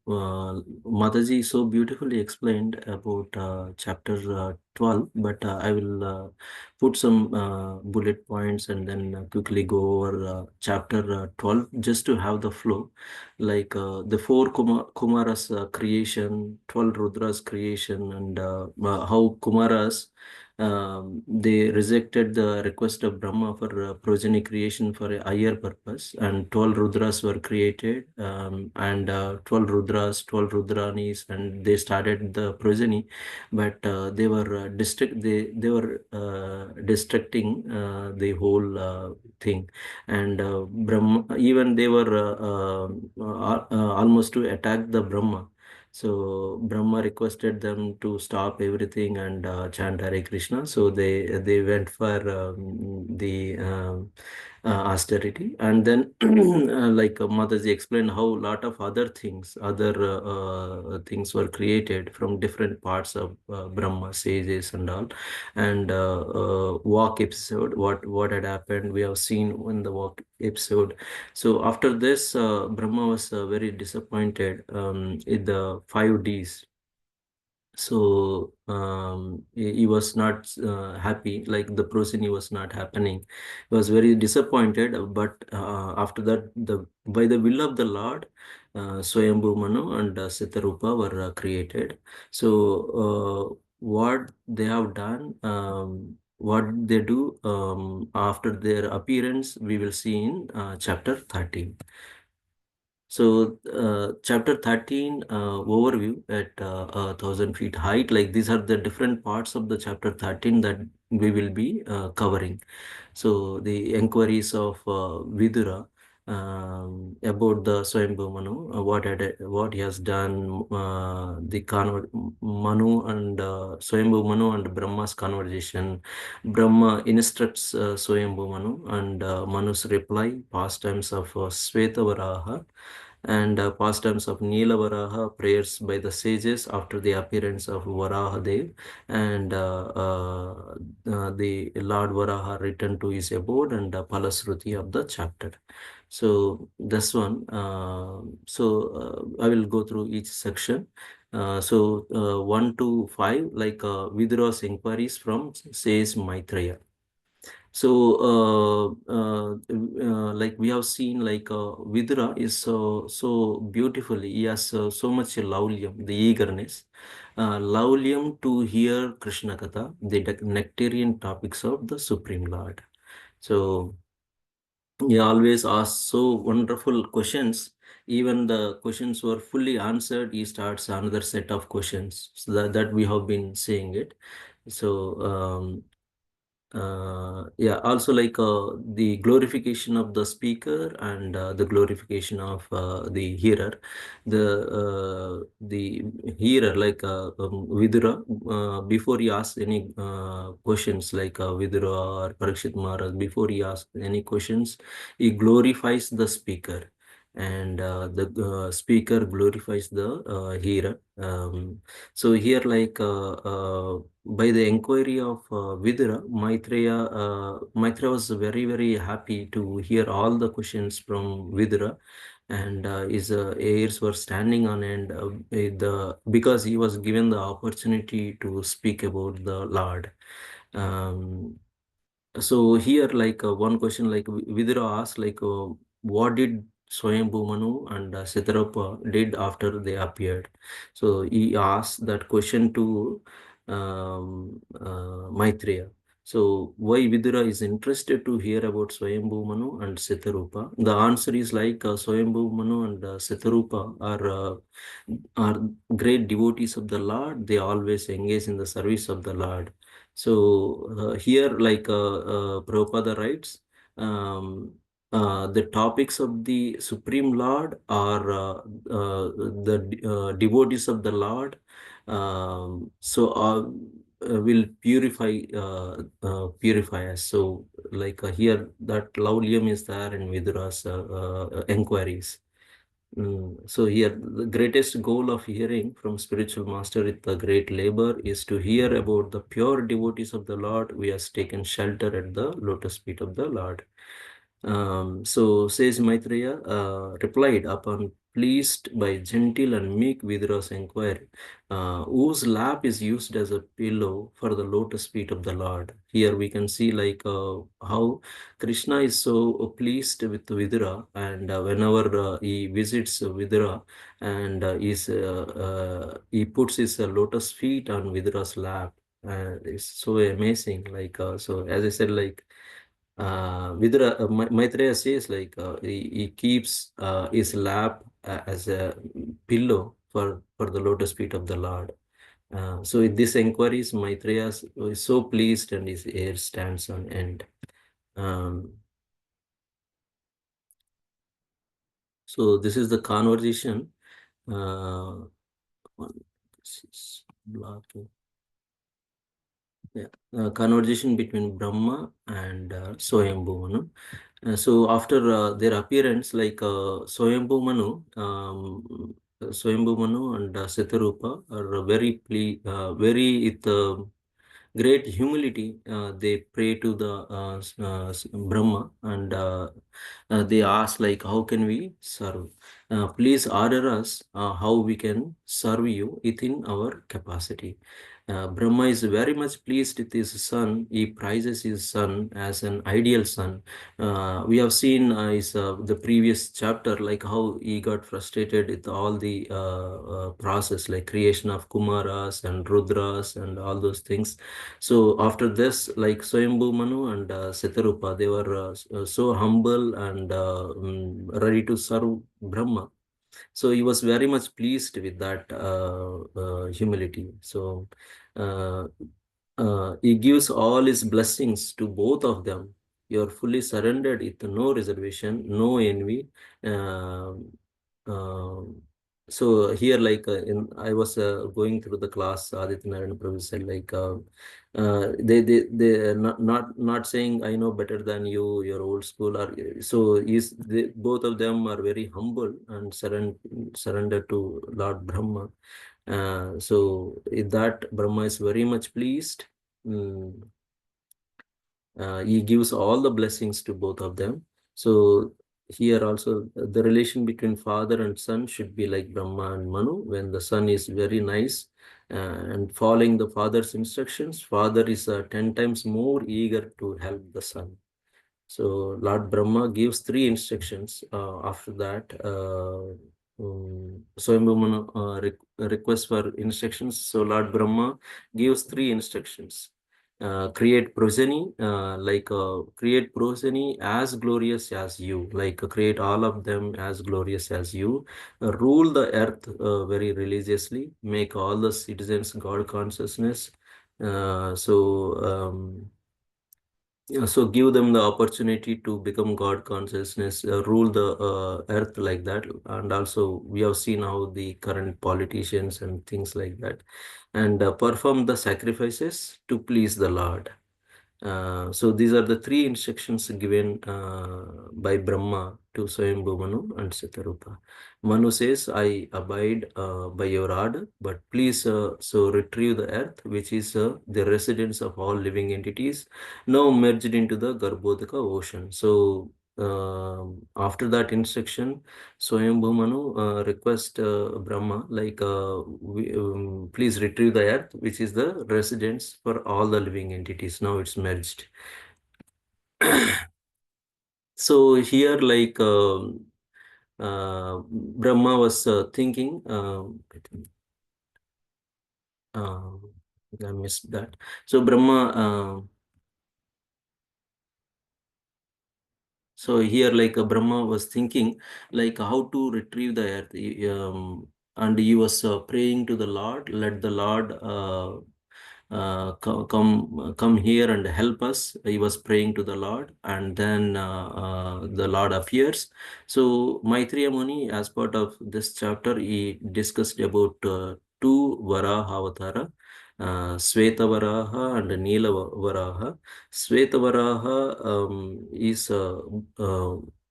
Mataji so beautifully explained about chapter 12, but I will put some bullet points and then quickly go over chapter 12 just to have the flow, like the four Kumaras creation, 12 Rudras creation, and how Kumaras they rejected the request of Brahma for progeny creation for a higher purpose, and 12 Rudras were created, and 12 Rudras, 12 Rudranis, and they started the progeny, but they were they were destructing the whole thing, and Brahma, even they were almost to attack the Brahma. So Brahma requested them to stop everything and chant Hare Krishna. So they went for the austerity, and then like Mataji explained how a lot of other things, things were created from different parts of Brahma, sages and all, and walk episode. What had happened? We have seen in the walk episode. So after this, Brahma was very disappointed in the 5 Ds. So he was not happy, like the progeny was not happening. He was very disappointed, but after that, by the will of the Lord, Swayambhu Manu and Sitarupa were created. So what they have done, what they do after their appearance, we will see in chapter 13. So, chapter 13 overview at 1,000 feet height, like these are the different parts of the chapter 13 that we will be covering. So, the inquiries of Vidura, about the Swayambhu Manu, what he has done, the Manu and Swayambhu Manu and Brahma's conversation. Brahma instructs Swayambhu Manu, and Manu's reply, pastimes of Sweta Varaha, and pastimes of Nila Varaha, prayers by the sages after the appearance of Varaha Dev, and the Lord Varaha returned to his abode, and Palasruti of the chapter. So this one, I will go through each section. 1 to 5, like Vidura's inquiries from says Maitreya. So like we have seen, like Vidura is so beautifully, he has so much laulyam, the eagerness, laulyam to hear Krishna Katha, the nectarian topics of the Supreme Lord. So he always asks so wonderful questions. Even the questions were fully answered, he starts another set of questions. So that we have been saying it. So yeah, also like the glorification of the speaker and the glorification of the hearer. The hearer, like Vidura, before he asks any questions, like Vidura or Parikshit Maharaj, before he asks any questions, he glorifies the speaker, and the speaker glorifies the hearer. So here, like by the inquiry of Vidura, Maitreya was very, very happy to hear all the questions from Vidura, and his ears were standing on end, because he was given the opportunity to speak about the Lord. So here, like one question, like Vidura asked, like what did Swayambhu Manu and Sitarapa did after they appeared? So he asked that question to Maitreya. So why Vidura is interested to hear about Swayambhu Manu and Sitarupa? The answer is like Swayambhu Manu and Sitarupa are great devotees of the Lord. They always engage in the service of the Lord. So here, like Prabhupada writes, the topics of the Supreme Lord are the devotees of the Lord. Will purify us. So, like here, that Lauliam is there in Vidura's enquiries. So here, the greatest goal of hearing from spiritual master with the great labor is to hear about the pure devotees of the Lord who has taken shelter at the lotus feet of the Lord. So says Maitreya, replied upon pleased by gentle and meek Vidura's inquiry, whose lap is used as a pillow for the lotus feet of the Lord. Here we can see, like how Krishna is so pleased with Vidura, and whenever he visits Vidura, and he puts his lotus feet on Vidura's lap. It's so amazing. Like so, as I said, like Vidura, Maitreya says, like he keeps his lap as a pillow for the lotus feet of the Lord. So in this inquiries, Maitreya is so pleased, and his hair stands on end. So this is the conversation. This is blocking. Yeah, conversation between Brahma and Swayambhu Manu. So after their appearance, like Swayambhu Manu, Swayambhu Manu and Sitarupa are very with great humility. They pray to the Brahma, and they ask, like, how can we serve? Please order us how we can serve you within our capacity. Brahma is very much pleased with his son. He prizes his son as an ideal son. We have seen the previous chapter, like how he got frustrated with all the process, like creation of Kumaras and Rudras and all those things. So after this, like Swayambhu Manu and Sitarupa, they were so humble and ready to serve Brahma. So he was very much pleased with that humility. So he gives all his blessings to both of them. You are fully surrendered with no reservation, no envy. So here, like I was going through the class, Aditya Narayana Prabhu said, like they not saying I know better than you, your old school, or so is both of them are very humble and surrender to Lord Brahma. So in that Brahma is very much pleased. Mm, he gives all the blessings to both of them. So here also the relation between father and son should be like Brahma and Manu. When the son is very nice and following the father's instructions, father is 10 times more eager to help the son. So Lord Brahma gives three instructions. After that, Swayambhu Manu requests for instructions. So Lord Brahma gives three instructions. Create progeny, create progeny as glorious as you, like create all of them as glorious as you. Rule the earth very religiously, make all the citizens God consciousness. So give them the opportunity to become God consciousness, rule the earth like that. And also we have seen how the current politicians and things like that, and perform the sacrifices to please the Lord. So these are the three instructions given by Brahma to Swayambhu Manu and Sitarupa. Manu says, I abide by your order, but please so retrieve the earth, which is the residence of all living entities, now merged into the Garbhodaka ocean. So after that instruction, Swayambhu Manu request Brahma, like, please retrieve the earth, which is the residence for all the living entities. Now it's merged. So here, like, Brahma was thinking, I missed that. So Brahma, so here, like Brahma was thinking, like how to retrieve the earth, and he was praying to the Lord, let the Lord come here and help us. He was praying to the Lord, and then the Lord appears. So Maitreya Muni, as part of this chapter, he discussed about two Varaha avatara, Sweta Varaha and Nila Varaha. Svetavaraha is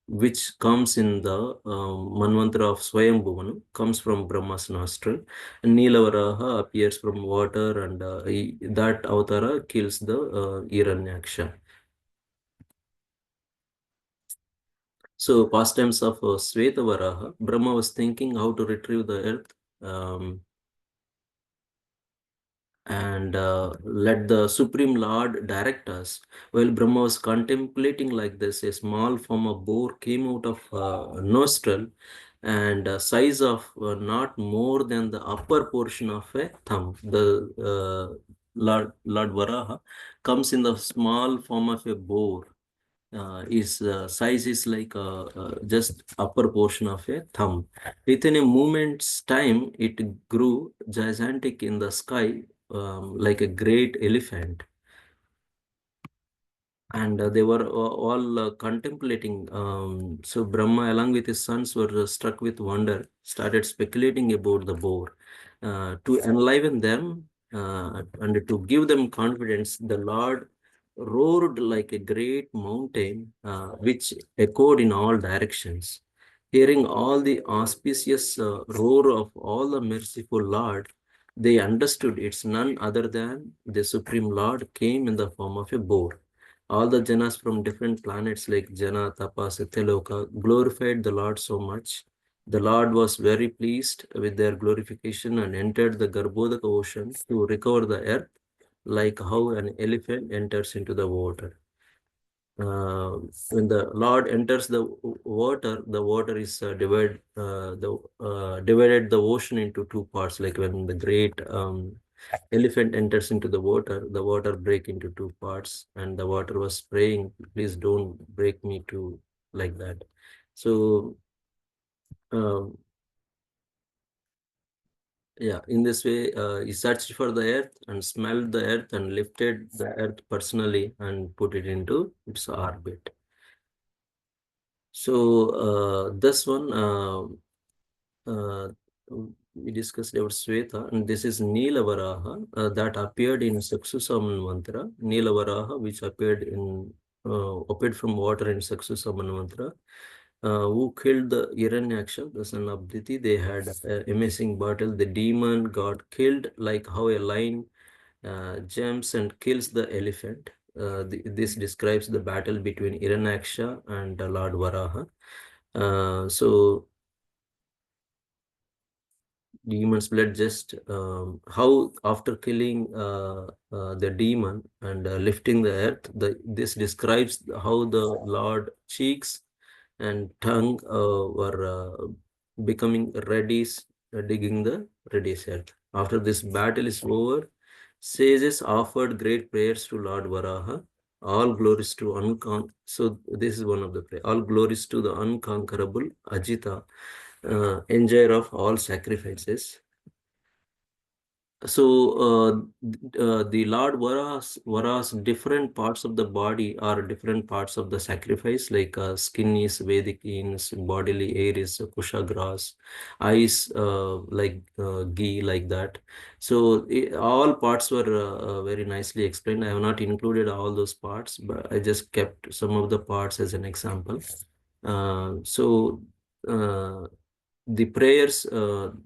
which comes in the Manvantara of Swayambhu, comes from Brahma's nostril. Neelavaraha appears from water, and that avatara kills the Hiranyaksha. So pastimes of Svetavaraha, Brahma was thinking how to retrieve the earth. And let the Supreme Lord direct us. While Brahma was contemplating like this, a small form of boar came out of nostril, and size of not more than the upper portion of a thumb. The Lord Varaha comes in the small form of a boar. His size is like just upper portion of a thumb. Within a moment's time, it grew gigantic in the sky, like a great elephant. And they were all contemplating. So Brahma, along with his sons, were struck with wonder, started speculating about the boar. To enliven them and to give them confidence, the Lord roared like a great mountain, which echoed in all directions. Hearing all the auspicious roar of all the merciful Lord, they understood it's none other than the Supreme Lord came in the form of a boar. All the Janas from different planets like Jana, Tapa, Satyaloka glorified the Lord so much. The Lord was very pleased with their glorification and entered the Garbhodaka ocean to recover the earth, like how an elephant enters into the water. When the Lord enters the water is divided the ocean into two parts. Like when the great elephant enters into the water break into two parts, and the water was praying, please don't break me too, like that. So Yeah, in this way, he searched for the earth and smelled the earth and lifted the earth personally and put it into its orbit. So this one we discussed about Sweta, and this is Neelavaraha that appeared in Saksusaman mantra. Neelavaraha, which appeared from water in Saksusaman mantra. Who killed the Hiranyaksha, the son of Diti. They had an amazing battle. The demon got killed, like how a lion jumps and kills the elephant. This describes the battle between Hiranyaksha and Lord Varaha. So demon's blood just how after killing the demon and lifting the earth, this describes how the Lord cheeks and tongue were becoming reddish, digging the reddish earth. After this battle is over, sages offered great prayers to Lord Varaha. All glories to so this is one of the prayer. All glories to the unconquerable Ajita, enjoyer of all sacrifices. So the Lord Vara's different parts of the body are different parts of the sacrifice, like skin is Vedic means, bodily air is kusha grass, eyes like ghee, like that. So all parts were very nicely explained. I have not included all those parts, but I just kept some of the parts as an example. So the prayers,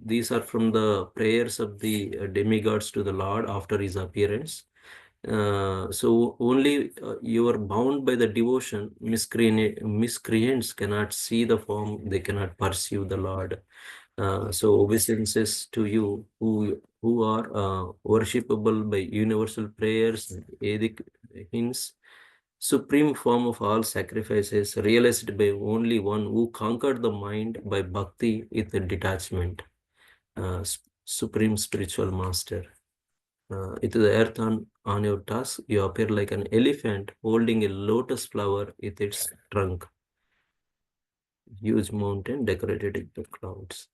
these are from the prayers of the demigods to the Lord after his appearance. So only you are bound by the devotion. Miscreants cannot see the form, they cannot pursue the Lord. So obeisances to you who are worshipable by universal prayers and Vedic hymns, supreme form of all sacrifices, realized by only one who conquered the mind by bhakti with detachment, supreme spiritual master. With the earth on your task, you appear like an elephant holding a lotus flower with its trunk, huge mountain decorated with the clouds.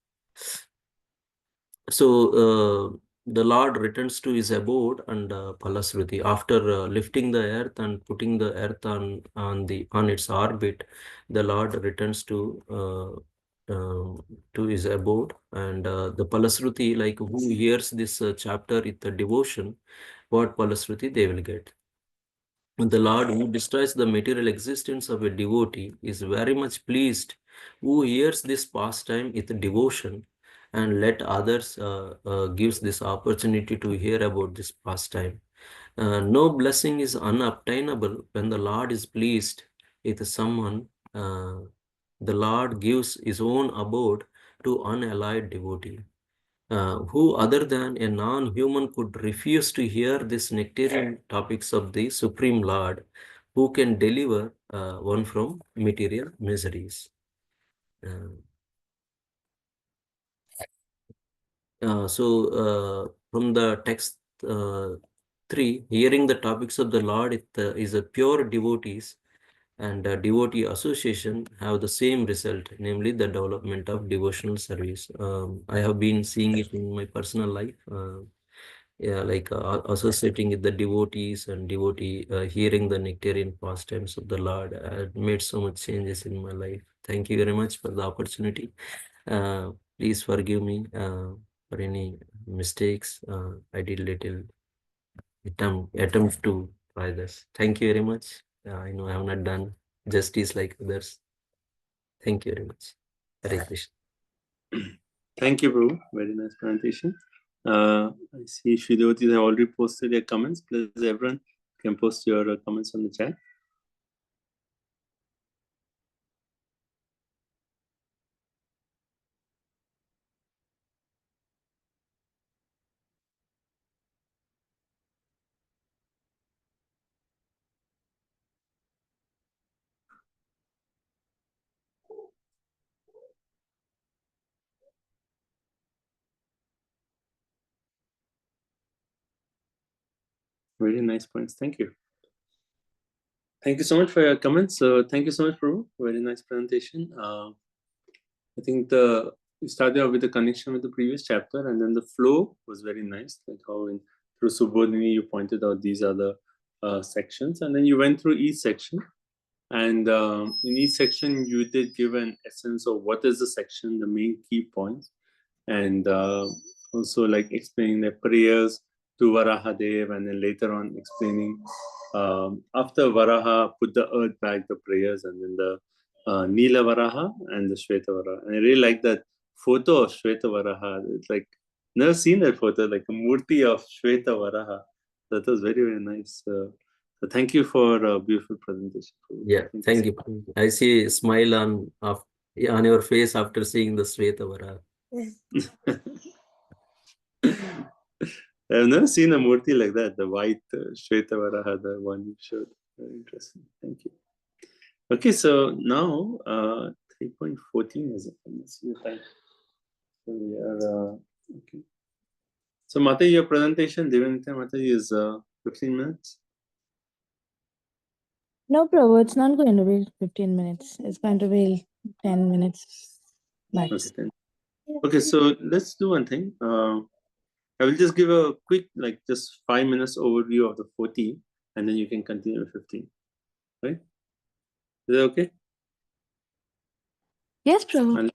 So the Lord returns to his abode and Palasruti after lifting the earth and putting the earth on its orbit. The Lord returns to his abode, and the Palasruti, like who hears this chapter with the devotion, what Palasruti they will get. The Lord who destroys the material existence of a devotee is very much pleased who hears this pastime with devotion and let others gives this opportunity to hear about this pastime. No blessing is unobtainable when the Lord is pleased with someone. The Lord gives his own abode to unallied devotee. Who other than a non-human could refuse to hear these nectarian topics of the Supreme Lord, who can deliver one from material miseries? From the text 3, hearing the topics of the Lord is a pure devotees and devotee association have the same result, namely the development of devotional service. I have been seeing it in my personal life. Yeah, like associating with the devotees and hearing the nectarian pastimes of the Lord made so much changes in my life. Thank you very much for the opportunity. Please forgive me for any mistakes. I did little attempt to try this. Thank you very much. I know I have not done justice like others. Thank you very much. Hare Krishna. Thank you, Prabhu. Very nice presentation. I see Shridoti have already posted their comments. Please, everyone can post your comments on the chat. Very nice points. Thank you. Thank you so much for your comments. Thank you so much, Prabhu. Very nice presentation. I think we started off with the connection with the previous chapter, and then the flow was very nice, like how through Subodhini you pointed out these are the sections, and then you went through each section, and in each section you did give an essence of what is the section, the main key points, and also like explaining the prayers to Varahadev, and then later on explaining after Varaha put the earth back, the prayers, and then the Nila Varaha and the Shweta Varaha. And I really like that photo of Shweta Varaha. It's like, never seen that photo, like a murti of Shweta Varaha. That was very, very nice. So thank you for a beautiful presentation. Yeah, thank you. I see a smile on your face after seeing the Shweta Varaha. I've never seen a murti like that, the white Shweta Varaha, the one you showed. Very interesting. Thank you. Okay, so now 3.14 is it? Let's see the time. So we are okay. So Mata, your presentation, Devanita Mata, is 15 minutes. No, Prabhu, it's not going to be 15 minutes. It's going to be 10 minutes max. Okay, okay, so let's do one thing. I will just give a quick, like just 5 minutes overview of the 14, and then you can continue with 15. Right? Is that okay? Yes, Prabhu.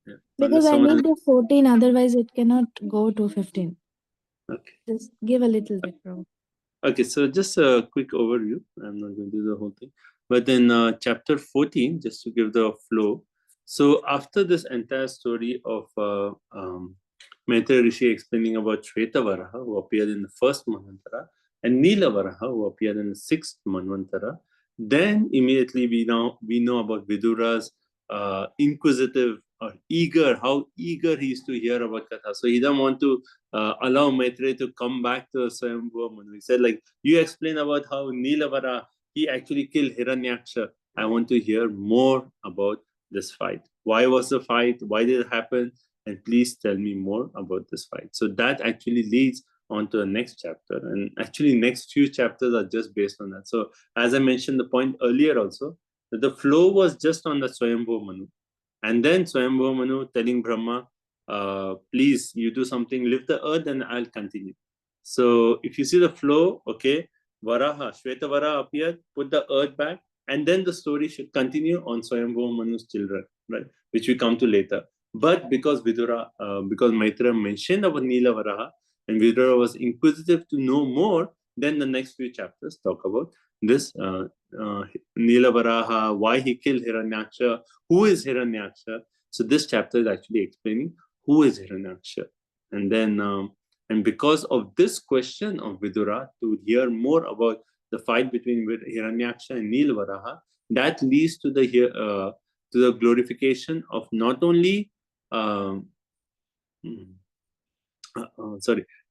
Yeah. Because I need the 14, otherwise it cannot go to 15. Okay. Just give a little bit, Prabhu. Okay, so just a quick overview. I'm not going to do the whole thing. But then chapter 14, just to give the flow. So after this entire story of Maitreya Rishi explaining about Shvetavaraha, who appeared in the first Manvantara, and Nilavaraha, who appeared in the sixth Manvantara, then immediately we know about Vidura's inquisitive or how eager he is to hear about Katha. So he doesn't want to allow Maitreya to come back to Swayambhuva Manu. He said, like, you explain about how Nilavara, he actually killed Hiranyaksha. I want to hear more about this fight. Why was the fight? Why did it happen? And please tell me more about this fight. So that actually leads on to the next chapter. And actually next few chapters are just based on that. So as I mentioned the point earlier also, that the flow was just on the Swayambhuva Manu. And then Swayambhuva Manu telling Brahma, please, you do something, lift the earth and I'll continue. So if you see the flow, okay, Varaha, Shweta Varaha appeared, put the earth back, and then the story should continue on Swayambhuva Manu's children, right, which we come to later. But because because Maitreya mentioned about Nila Varaha, and Vidura was inquisitive to know more, then the next few chapters talk about this Nila Varaha, why he killed Hiranyaksha, who is Hiranyaksha. So this chapter is actually explaining who is Hiranyaksha. And then, and because of this question of Vidura, to hear more about the fight between Hiranyaksha and Nilvaraha, that leads to the glorification of not only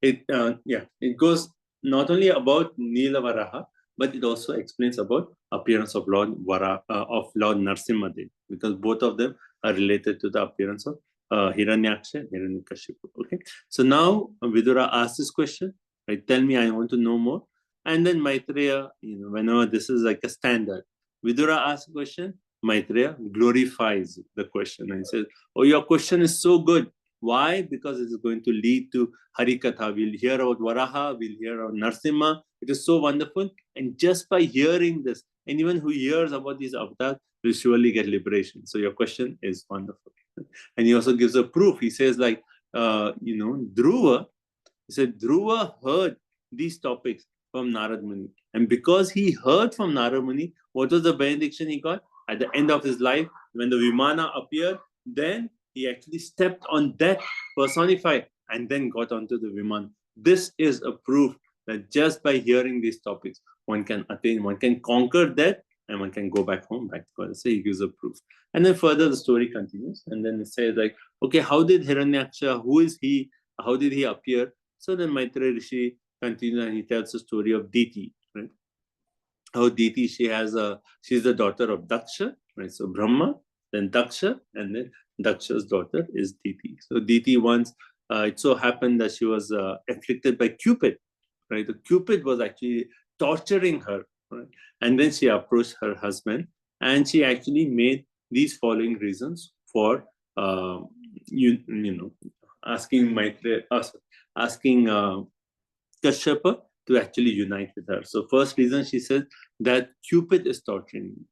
it goes not only about Nilavaraha, but it also explains about appearance of Lord Narsimhadev, because both of them are related to the appearance of Hiranyaksha and Hiranyakashipu. Okay, so now Vidura asks this question, right? Tell me, I want to know more. And then Maitreya, whenever this is like a standard, Vidura asks a question, Maitreya glorifies the question and says, "Oh, your question is so good. Why? Because it is going to lead to Harikatha. We'll hear about Varaha, we'll hear about Narsimha. It is so wonderful. And just by hearing this, anyone who hears about these avatars will surely get liberation. So your question is wonderful." And he also gives a proof. He says, like, Dhruva, he said, Dhruva heard these topics from Narad Muni. And because he heard from Narad Muni, what was the benediction he got? At the end of his life, when the Vimana appeared, then he actually stepped on death personified and then got onto the Vimana. This is a proof that just by hearing these topics, one can attain, one can conquer death, and one can go back home, back to God. So he gives a proof. And then further the story continues. And then it says, like, okay, how did Hiranyaksha, who is he? How did he appear? So then Maitreya Rishi continues and he tells the story of Diti, right? How Diti, she's the daughter of Daksha, right? So Brahma, then Daksha, and then Daksha's daughter is Diti. So Diti once, it so happened that she was afflicted by Cupid, right? The Cupid was actually torturing her, right? And then she approached her husband and she actually made these following reasons for asking Kashyapa to actually unite with her. So first reason she says that Cupid is torturing me,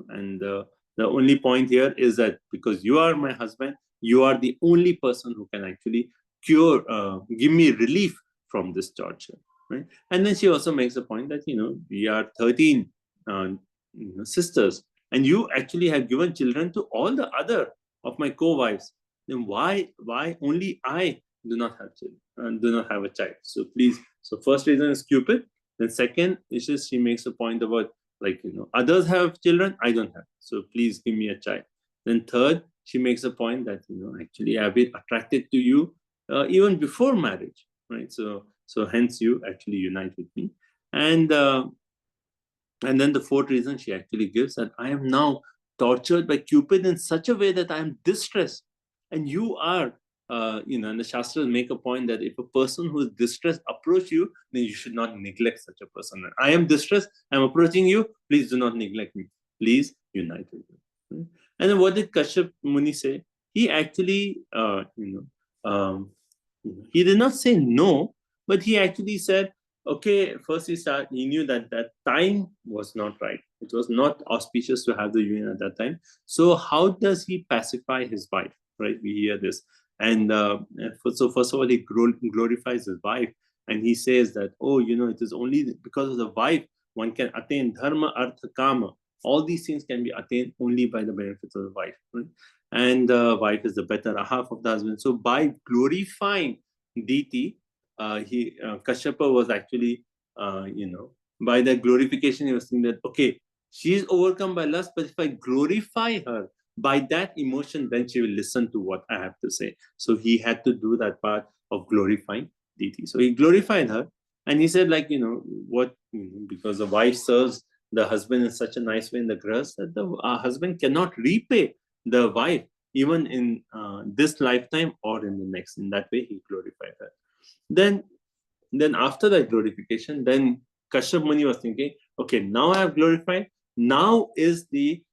and the only point here is that because you are my husband, you are the only person who can actually give me relief from this torture, right? And then she also makes a point that we are 13 sisters, and you actually have given children to all the other of my co-wives. Then why only I do not have children and do not have a child? So please. So first reason is Cupid. Then second is just she makes a point about others have children, I don't have. So please give me a child. Then third, she makes a point that actually I've been attracted to you even before marriage, right? So hence you actually unite with me. And then the fourth reason she actually gives that I am now tortured by Cupid in such a way that I am distressed. And you are, and the Shastras make a point that if a person who is distressed approach you, then you should not neglect such a person. And I am distressed, I'm approaching you, please do not neglect me. Please unite with me. And then what did Kashyap Muni say? He actually, he did not say no, but he actually said, okay, first he knew that time was not right. It was not auspicious to have the union at that time. So how does he pacify his wife, right? We hear this. And so first of all, he glorifies his wife. And he says that, it is only because of the wife one can attain dharma, artha, kama. All these things can be attained only by the benefits of the wife. Right? And the wife is the better half of the husband. So by glorifying Diti, Kashyapa was actually, by the glorification, he was saying that, okay, she is overcome by lust, but if I glorify her by that emotion, then she will listen to what I have to say. So he had to do that part of glorifying Diti. So he glorified her, and he said, because the wife serves the husband in such a nice way in the grahas that the husband cannot repay the wife even in this lifetime or in the next. In that way, he glorified her. Then after that glorification, then Kashyap Muni was thinking, okay, now I have glorified. Now is the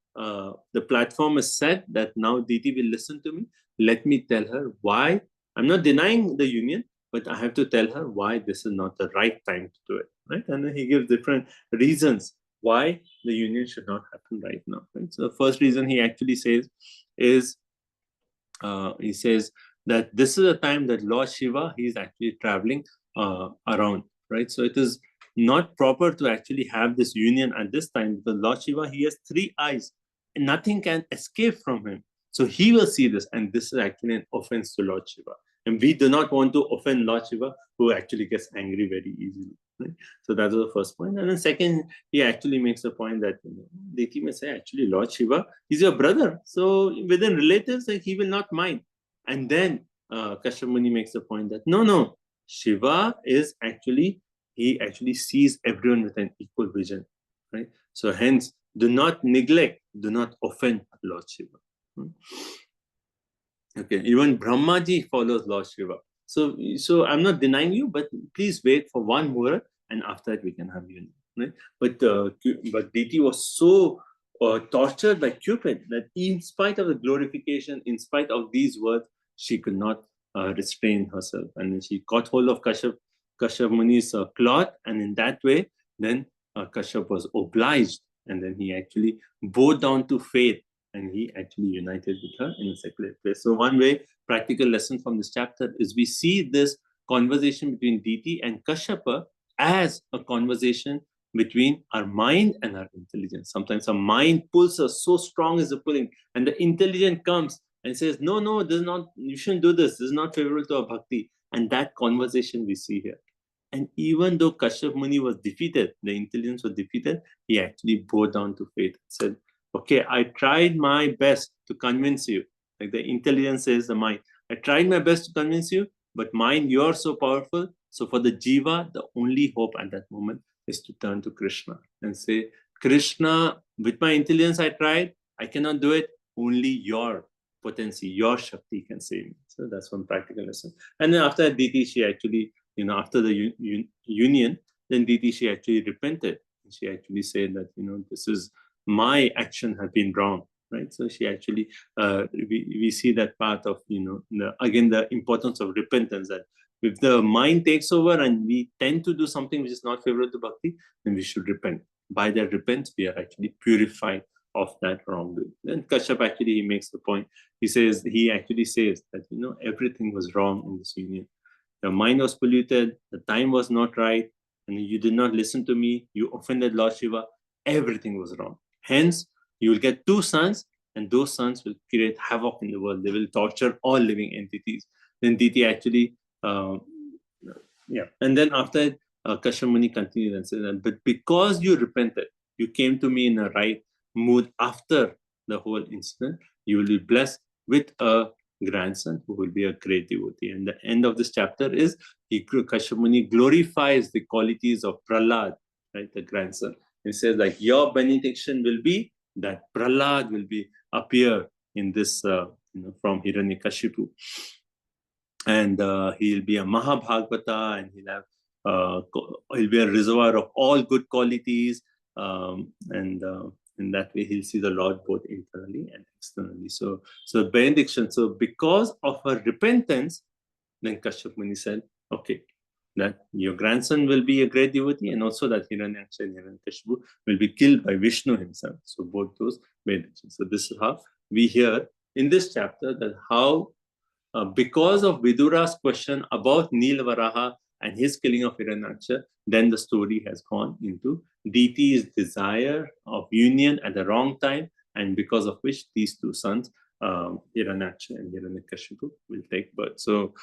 platform is set that now Diti will listen to me. Let me tell her why. I'm not denying the union, but I have to tell her why this is not the right time to do it, right? And then he gives different reasons why the union should not happen right now. Right? So the first reason he actually says is he says that this is a time that Lord Shiva, he is actually traveling around, right? So it is not proper to actually have this union at this time because Lord Shiva, he has 3 eyes and nothing can escape from him. So he will see this, and this is actually an offense to Lord Shiva. And we do not want to offend Lord Shiva, who actually gets angry very easily. Right? So that's the first point. And then second, he actually makes a point that Diti may say, actually, Lord Shiva, he's your brother. So within relatives, he will not mind. And then Kashyap Muni makes the point that no, Shiva is actually, he actually sees everyone with an equal vision. Right? So hence, do not neglect, do not offend Lord Shiva. Okay, even Brahmaji follows Lord Shiva. So I'm not denying you, but please wait for one more, and after that we can have union. Right? But Diti was so tortured by Cupid that in spite of the glorification, in spite of these words, she could not restrain herself, and then she caught hold of Kashyap Muni's cloth, and in that way, then Kashyap was obliged, and then he actually bowed down to fate, and he actually united with her in a secular place. So one way, practical lesson from this chapter is we see this conversation between Diti and Kashyapa as a conversation between our mind and our intelligence. Sometimes our mind pulls us so strong as a pulling, and the intelligence comes and says, no, this is not, you shouldn't do this. This is not favorable to our bhakti. And that conversation we see here. And even though Kashyap Muni was defeated, the intelligence was defeated, he actually bowed down to fate and said, okay, I tried my best to convince you. Like the intelligence says, the mind, I tried my best to convince you, but mind, you're so powerful. So for the jiva, the only hope at that moment is to turn to Krishna and say, Krishna, with my intelligence I tried, I cannot do it. Only your potency, your Shakti can save me. So that's one practical lesson. And then after that, Diti, she actually, after the union, then Diti, she actually repented. She actually said that, this is, my action has been wrong. right? So she actually, we see that part of, again, the importance of repentance, that if the mind takes over and we tend to do something which is not favorable to bhakti, then we should repent. By that repent, we are actually purified of that wrongdoing. Then Kashyap actually, he makes the point. He actually says that, everything was wrong in this union. Your mind was polluted, the time was not right, and you did not listen to me, you offended Lord Shiva, everything was wrong. Hence, you will get two sons, and those sons will create havoc in the world. They will torture all living entities. Then Diti actually, uh, yeah. And then after Kashyap Muni continued and said that, but because you repented, you came to me in a right mood after the whole incident, you will be blessed with a grandson who will be a great devotee. And the end of this chapter is Kashyap Muni glorifies the qualities of Prahlad, right, the grandson. He says, like, your benediction will be that Prahlad will be appear in this, from Hiranyakashipu. And he'll be a Mahabhagavata, and he'll be a reservoir of all good qualities, and in that way he'll see the Lord both internally and externally. So benediction. So because of her repentance, then Kashyap Muni said, okay, that your grandson will be a great devotee, and also that Hiranyaksha and Hiranyakashipu will be killed by Vishnu himself. So both those benedictions. So this is how we hear in this chapter that how because of Vidura's question about Nilvaraha and his killing of Hiranyaksha, then the story has gone into Diti's desire of union at the wrong time, and because of which these two sons, Hiranyaksha and Hiranyakashipu, will take birth. So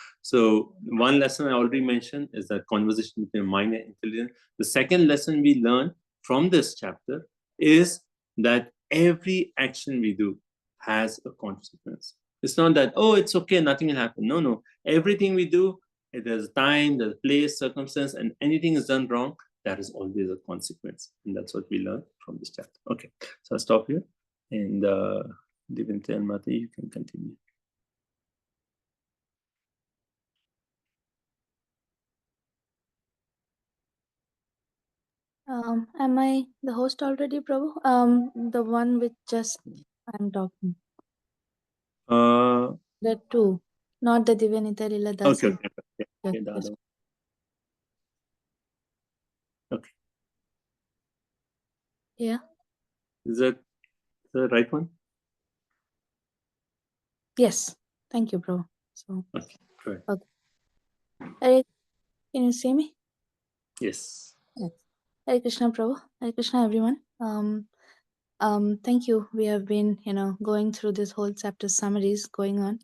one lesson I already mentioned is that conversation between mind and intelligence. The second lesson we learn from this chapter is that every action we do has a consequence. It's not that, oh, it's okay, nothing will happen. No. Everything we do, there's time, there's place, circumstance, and anything is done wrong, that is always a consequence. And that's what we learn from this chapter. Okay, so I'll stop here. And Devante and Mati, you can continue. Am I the host already, Prabhu? The one with just I'm talking. The two, not the Divyanita Lila Okay, Dasa. okay. Yes, Okay, yes. okay. Yeah. Is that the right one? Yes. Thank you, bro. So, Okay, correct. okay. Hare, can you see me? Yes. Yes. Hare Krishna, Prabhu. Hare Krishna, everyone. Thank you. We have been, going through this whole chapter summaries going on.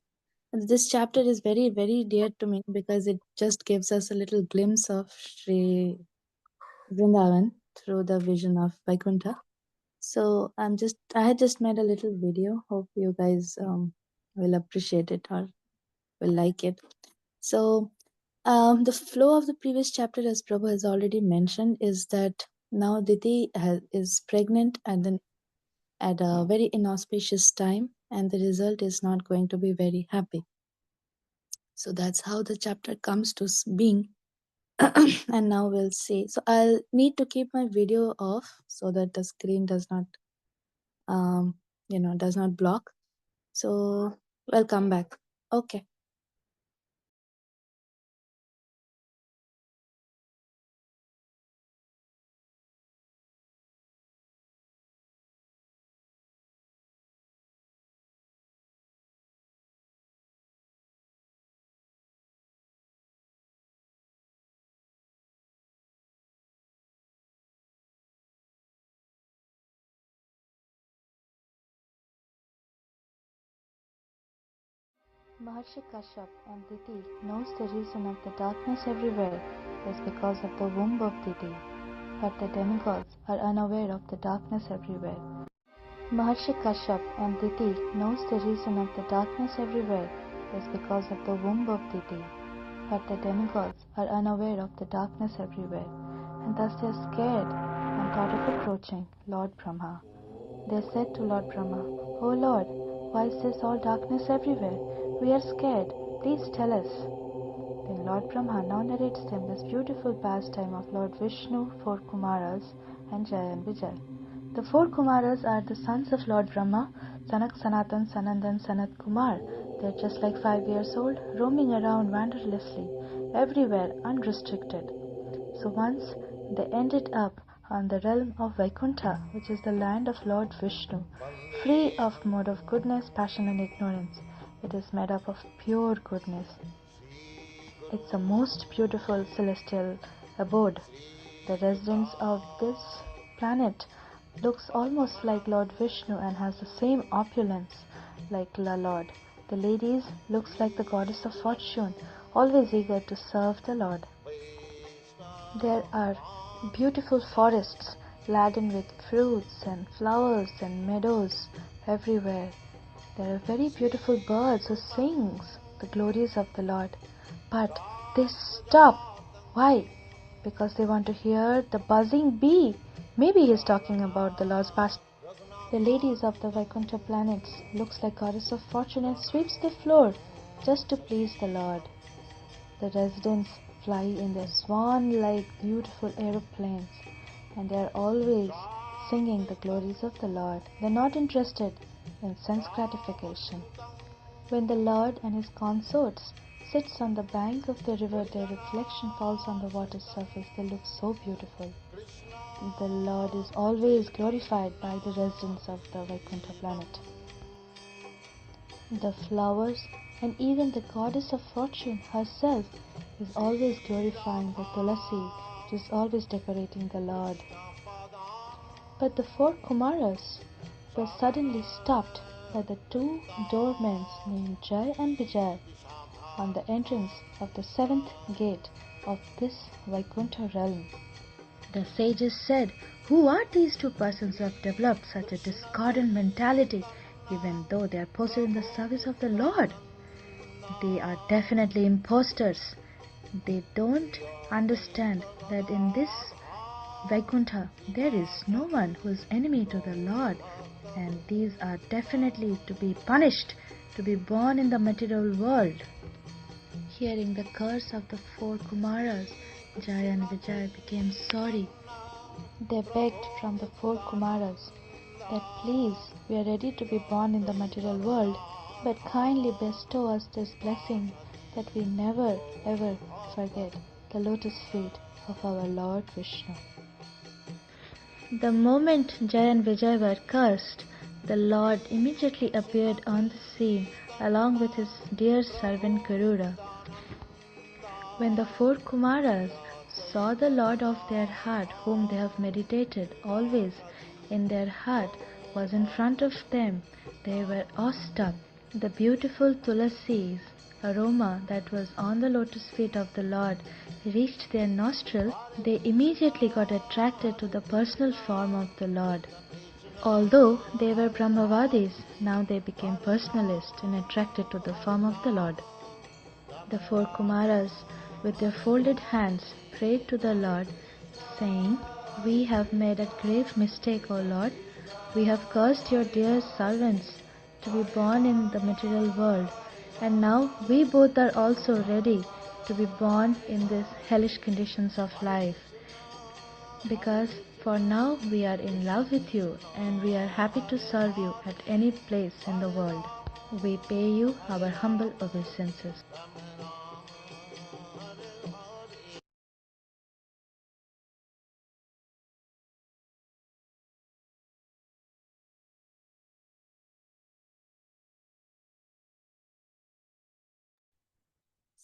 This chapter is very, very dear to me because it just gives us a little glimpse of Sri Vrindavan through the vision of Vaikuntha. So I had just made a little video. Hope you guys will appreciate it or will like it. So the flow of the previous chapter, as Prabhu has already mentioned, is that now Diti is pregnant and then at a very inauspicious time, and the result is not going to be very happy. So that's how the chapter comes to being. And now we'll see. So I'll need to keep my video off so that the screen does not block. So we'll come back. Okay. Maharshi Kashyap and Diti knows the reason of the darkness everywhere is because of the womb of Diti, but the demigods are unaware of the darkness everywhere. Maharshi Kashyap and Diti knows the reason of the darkness everywhere is because of the womb of Diti, but the demigods are unaware of the darkness everywhere, and thus they are scared and thought of approaching Lord Brahma. They said to Lord Brahma, "O Lord, why is this all darkness everywhere? We are scared. Please tell us." Then Lord Brahma now narrates them this beautiful pastime of Lord Vishnu, four Kumaras, and Jai and Vijay. The four Kumaras are the sons of Lord Brahma, Sanak, Sanatan, Sanandan, Sanat Kumar. They're just like 5 years old, roaming around wanderlessly, everywhere, unrestricted. So once they ended up on the realm of Vaikuntha, which is the land of Lord Vishnu, free of mode of goodness, passion and ignorance. It is made up of pure goodness. It's a most beautiful celestial abode. The residents of this planet looks almost like Lord Vishnu and has the same opulence like the Lord. The ladies looks like the goddess of fortune, always eager to serve the Lord. There are beautiful forests laden with fruits and flowers and meadows everywhere. There are very beautiful birds who sings the glories of the Lord. But they stop. Why? Because they want to hear the buzzing bee. Maybe he's talking about the Lord's past. The ladies of the Vaikuntha planets looks like goddess of fortune and sweeps the floor just to please the Lord. The residents fly in their swan-like beautiful aeroplanes, and they are always singing the glories of the Lord. They're not interested in sense gratification. When the Lord and his consorts sits on the bank of the river, their reflection falls on the water's surface. They look so beautiful. The Lord is always glorified by the residents of the Vaikuntha planet. The flowers and even the goddess of fortune herself is always glorifying the Tulasi, which is always decorating the Lord. But the four Kumaras were suddenly stopped by the two doormen named Jai and Vijay on the entrance of the seventh gate of this Vaikuntha realm. The sages said, "Who are these two persons who have developed such a discordant mentality, even though they are posted in the service of the Lord? They are definitely impostors. They don't understand that in this Vaikuntha there is no one who is enemy to the Lord, and these are definitely to be punished, to be born in the material world." Hearing the curse of the four Kumaras, Jaya and Vijaya became sorry. They begged from the four Kumaras that please, we are ready to be born in the material world, but kindly bestow us this blessing that we never ever forget the lotus feet of our Lord Vishnu. The moment Jai and Vijay were cursed, the Lord immediately appeared on the scene along with his dear servant Garuda. When the four Kumaras saw the Lord of their heart, whom they have meditated always in their heart, was in front of them, they were awestruck. The beautiful Tulasi's aroma that was on the lotus feet of the Lord reached their nostrils. They immediately got attracted to the personal form of the Lord. Although they were Brahmavadis, now they became personalists and attracted to the form of the Lord. The four Kumaras, with their folded hands, prayed to the Lord, saying, "We have made a grave mistake, O Lord. We have cursed your dear servants to be born in the material world, and now we both are also ready to be born in these hellish conditions of life. Because for now we are in love with you, and we are happy to serve you at any place in the world. We pay you our humble obeisances."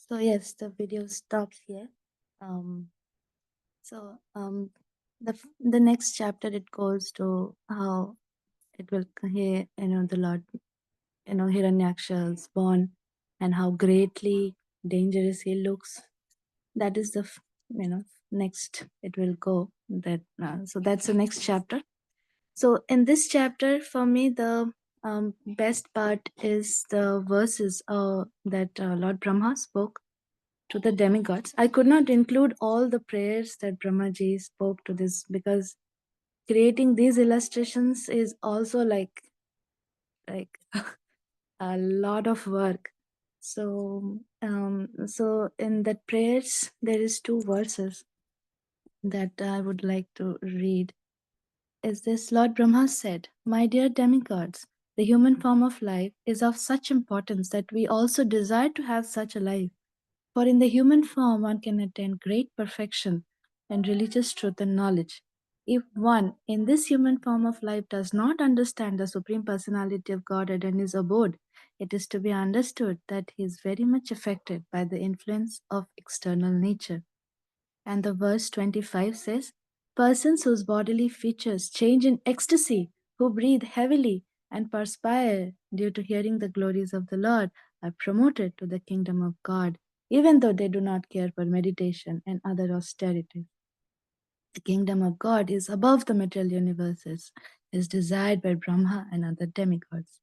So yes, the video stops here. Um, so the next chapter it goes to how it will the Lord Hiranyaksha is born and how greatly dangerous he looks. That is the next it will go that so that's the next chapter. So in this chapter, for me, the best part is the verses that Lord Brahma spoke to the demigods. I could not include all the prayers that Brahmaji spoke to this because creating these illustrations is also like a lot of work. So so in that prayers there is two verses that I would like to read. is this: Lord Brahma said, "My dear demigods, the human form of life is of such importance that we also desire to have such a life. For in the human form one can attain great perfection and religious truth and knowledge. If one in this human form of life does not understand the Supreme Personality of Godhead and his abode, it is to be understood that he is very much affected by the influence of external nature." And the verse 25 says, "Persons whose bodily features change in ecstasy, who breathe heavily and perspire due to hearing the glories of the Lord, are promoted to the kingdom of God, even though they do not care for meditation and other austerities. The kingdom of God is above the material universes, is desired by Brahma and other demigods."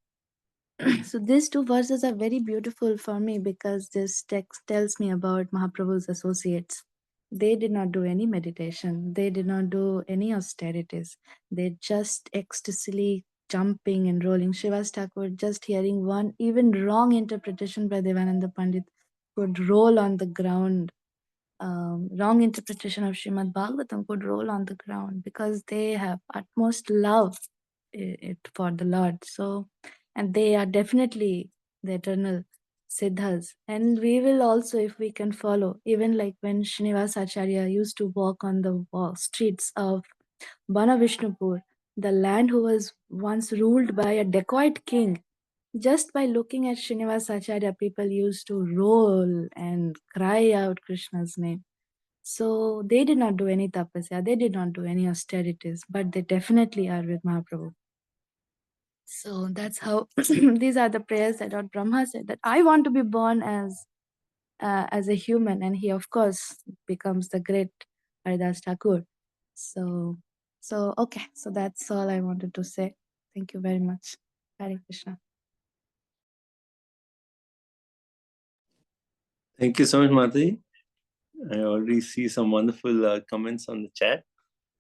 So these two verses are very beautiful for me because this text tells me about Mahaprabhu's associates. They did not do any meditation. They did not do any austerities. They just ecstatically jumping and rolling. Srivas Thakur, just hearing one even wrong interpretation by Devananda Pandit, could roll on the ground. Wrong interpretation of Srimad Bhagavatam could roll on the ground because they have utmost love it for the Lord. So, and they are definitely the eternal siddhas. And we will also, if we can follow, even like when Srinivas Acharya used to walk on the streets of Bana Vishnupur, the land who was once ruled by a dacoit king, just by looking at Srinivas Acharya, people used to roll and cry out Krishna's name. So they did not do any tapasya, they did not do any austerities, but they definitely are with Mahaprabhu. So that's how these are the prayers that Lord Brahma said, that I want to be born as a human, and he of course becomes the great Haridas Thakur. So okay, so that's all I wanted to say. Thank you very much. Hare Krishna. Thank you so much, Mati. I already see some wonderful comments on the chat.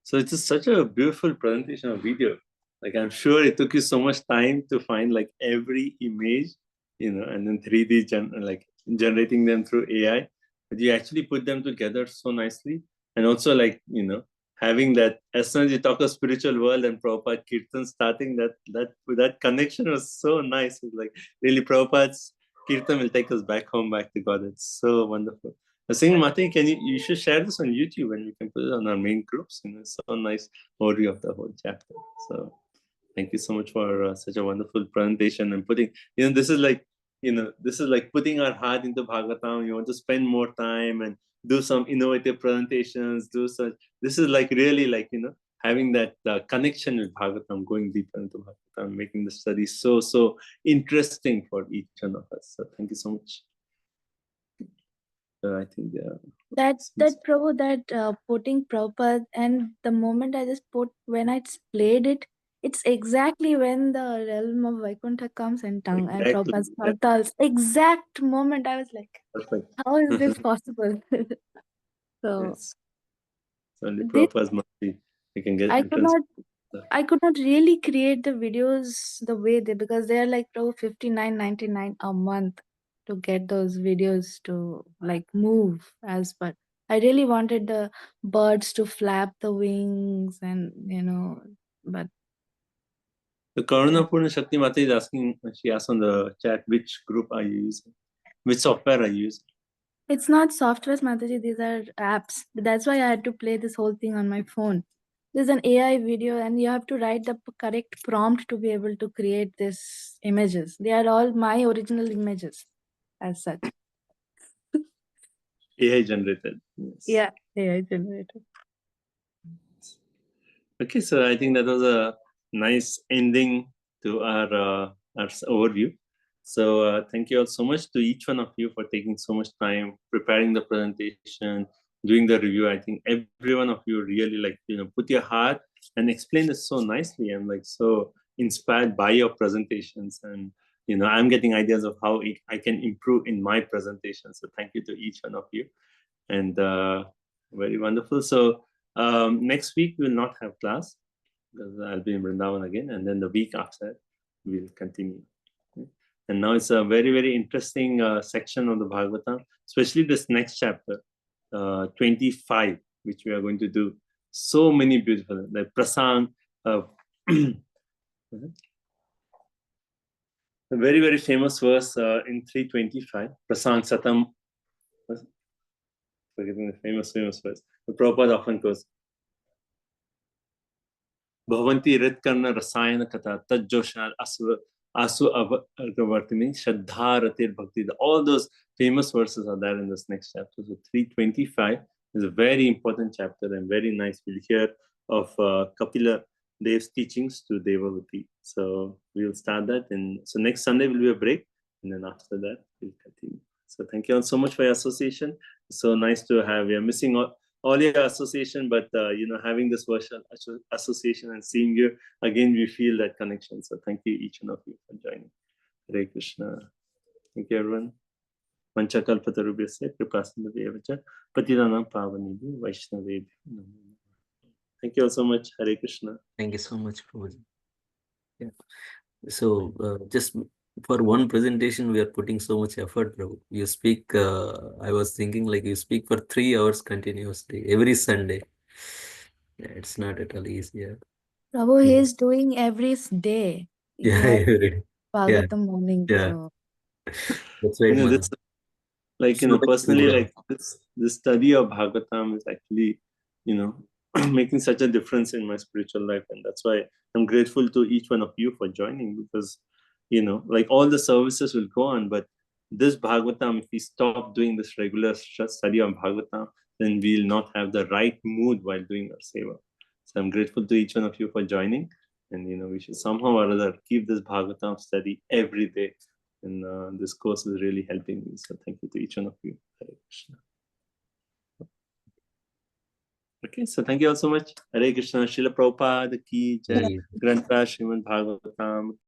So it's just such a beautiful presentation of video. Like, I'm sure it took you so much time to find like every image, and then 3D like generating them through AI. But you actually put them together so nicely. And also like, having that, as soon as you talk of spiritual world and Prabhupada Kirtan starting, that connection was so nice. It's like really Prabhupada's Kirtan will take us back home, back to God. It's so wonderful. I was saying, Mati, you should share this on YouTube and we can put it on our main groups. It's so nice overview of the whole chapter. So thank you so much for such a wonderful presentation and putting, this is like putting our heart into Bhagavatam. You want to spend more time and do some innovative presentations, this is like really like, having that connection with Bhagavatam, going deeper into Bhagavatam, making the study so interesting for each one of us. So thank you so much. I think that Prabhu, that putting Prabhupada, and the moment I just when I played it, it's exactly when the realm of Vaikuntha comes and exactly. Prabhupada's Kartals. Exact moment I was like, perfect. How is this possible? So yes. So only this, Prabhupada's must be, you can get. I could not really create the videos the way because they are like Prabhu $59.99 a month to get those videos to like move as per. I really wanted the birds to flap the wings and but The Karuna Purna Shakti Mata is asking, she asked on the chat, which group are you using? Which software are you using? it's not softwares, Mataji, these are apps. That's why I had to play this whole thing on my phone. There's an AI video and you have to write the correct prompt to be able to create these images. They are all my original images as such. AI generated. Yes. Yeah, AI generated. Okay, so I think that was a nice ending to our overview. So thank you all so much to each one of you for taking so much time preparing the presentation, doing the review. I think every one of you really put your heart and explain this so nicely. I'm like so inspired by your presentations, and I'm getting ideas of how I can improve in my presentation. So thank you to each one of you, and very wonderful. So next week we will not have class because I'll be in Vrindavan again, and then the week after we'll continue. Okay? And now it's a very, very interesting section of the Bhagavatam, especially this next chapter, 25, which we are going to do. So many beautiful, like Prasang, a very, very famous verse in 325, Prasant Satam. Forgetting the famous verse. The Prabhupada often goes, Bhavanti Ritkarna Rasayana Kata Tajjoshal Asu Avavartini Shraddha Ratir Bhakti. All those famous verses are there in this next chapter. So 325 is a very important chapter and very nice. We'll hear of Kapila Dev's teachings to Devavati. So we'll start that. And so next Sunday will be a break. And then after that, we'll continue. So thank you all so much for your association. So nice to have. We are missing all your association, but having this virtual association and seeing you again, we feel that connection. So thank you each one of you for joining. Hare Krishna. Thank you everyone. Manchakalpatarubhyasya kripasindhavyevacha patitanam pavanebhyo vaishnavebhyo namo namaha. Thank you all so much. Hare Krishna. Thank you so much, Prabhuji. Yeah. So just for one presentation, we are putting so much effort, Prabhu. You speak, I was thinking like you speak for 3 hours continuously every Sunday. Yeah, it's not at all easy. Yeah. Prabhu, he Mhm. is doing every day. He Yeah, has every day. Yeah, Bhagavatam morning. yeah. So That's right, man. This, like, So personally, yeah. like this study of Bhagavatam is actually, making such a difference in my spiritual life. And that's why I'm grateful to each one of you for joining, because, like all the services will go on, but this Bhagavatam, if we stop doing this regular study of Bhagavatam, then we'll not have the right mood while doing our seva. So I'm grateful to each one of you for joining. And, we should somehow or other keep this Bhagavatam study every day. And this course is really helping me. So thank you to each one of you. Hare Krishna. Okay, so thank you all so much. Hare Krishna. Srila Prabhupada ki jai. Yeah. Grantha Srimad Bhagavatam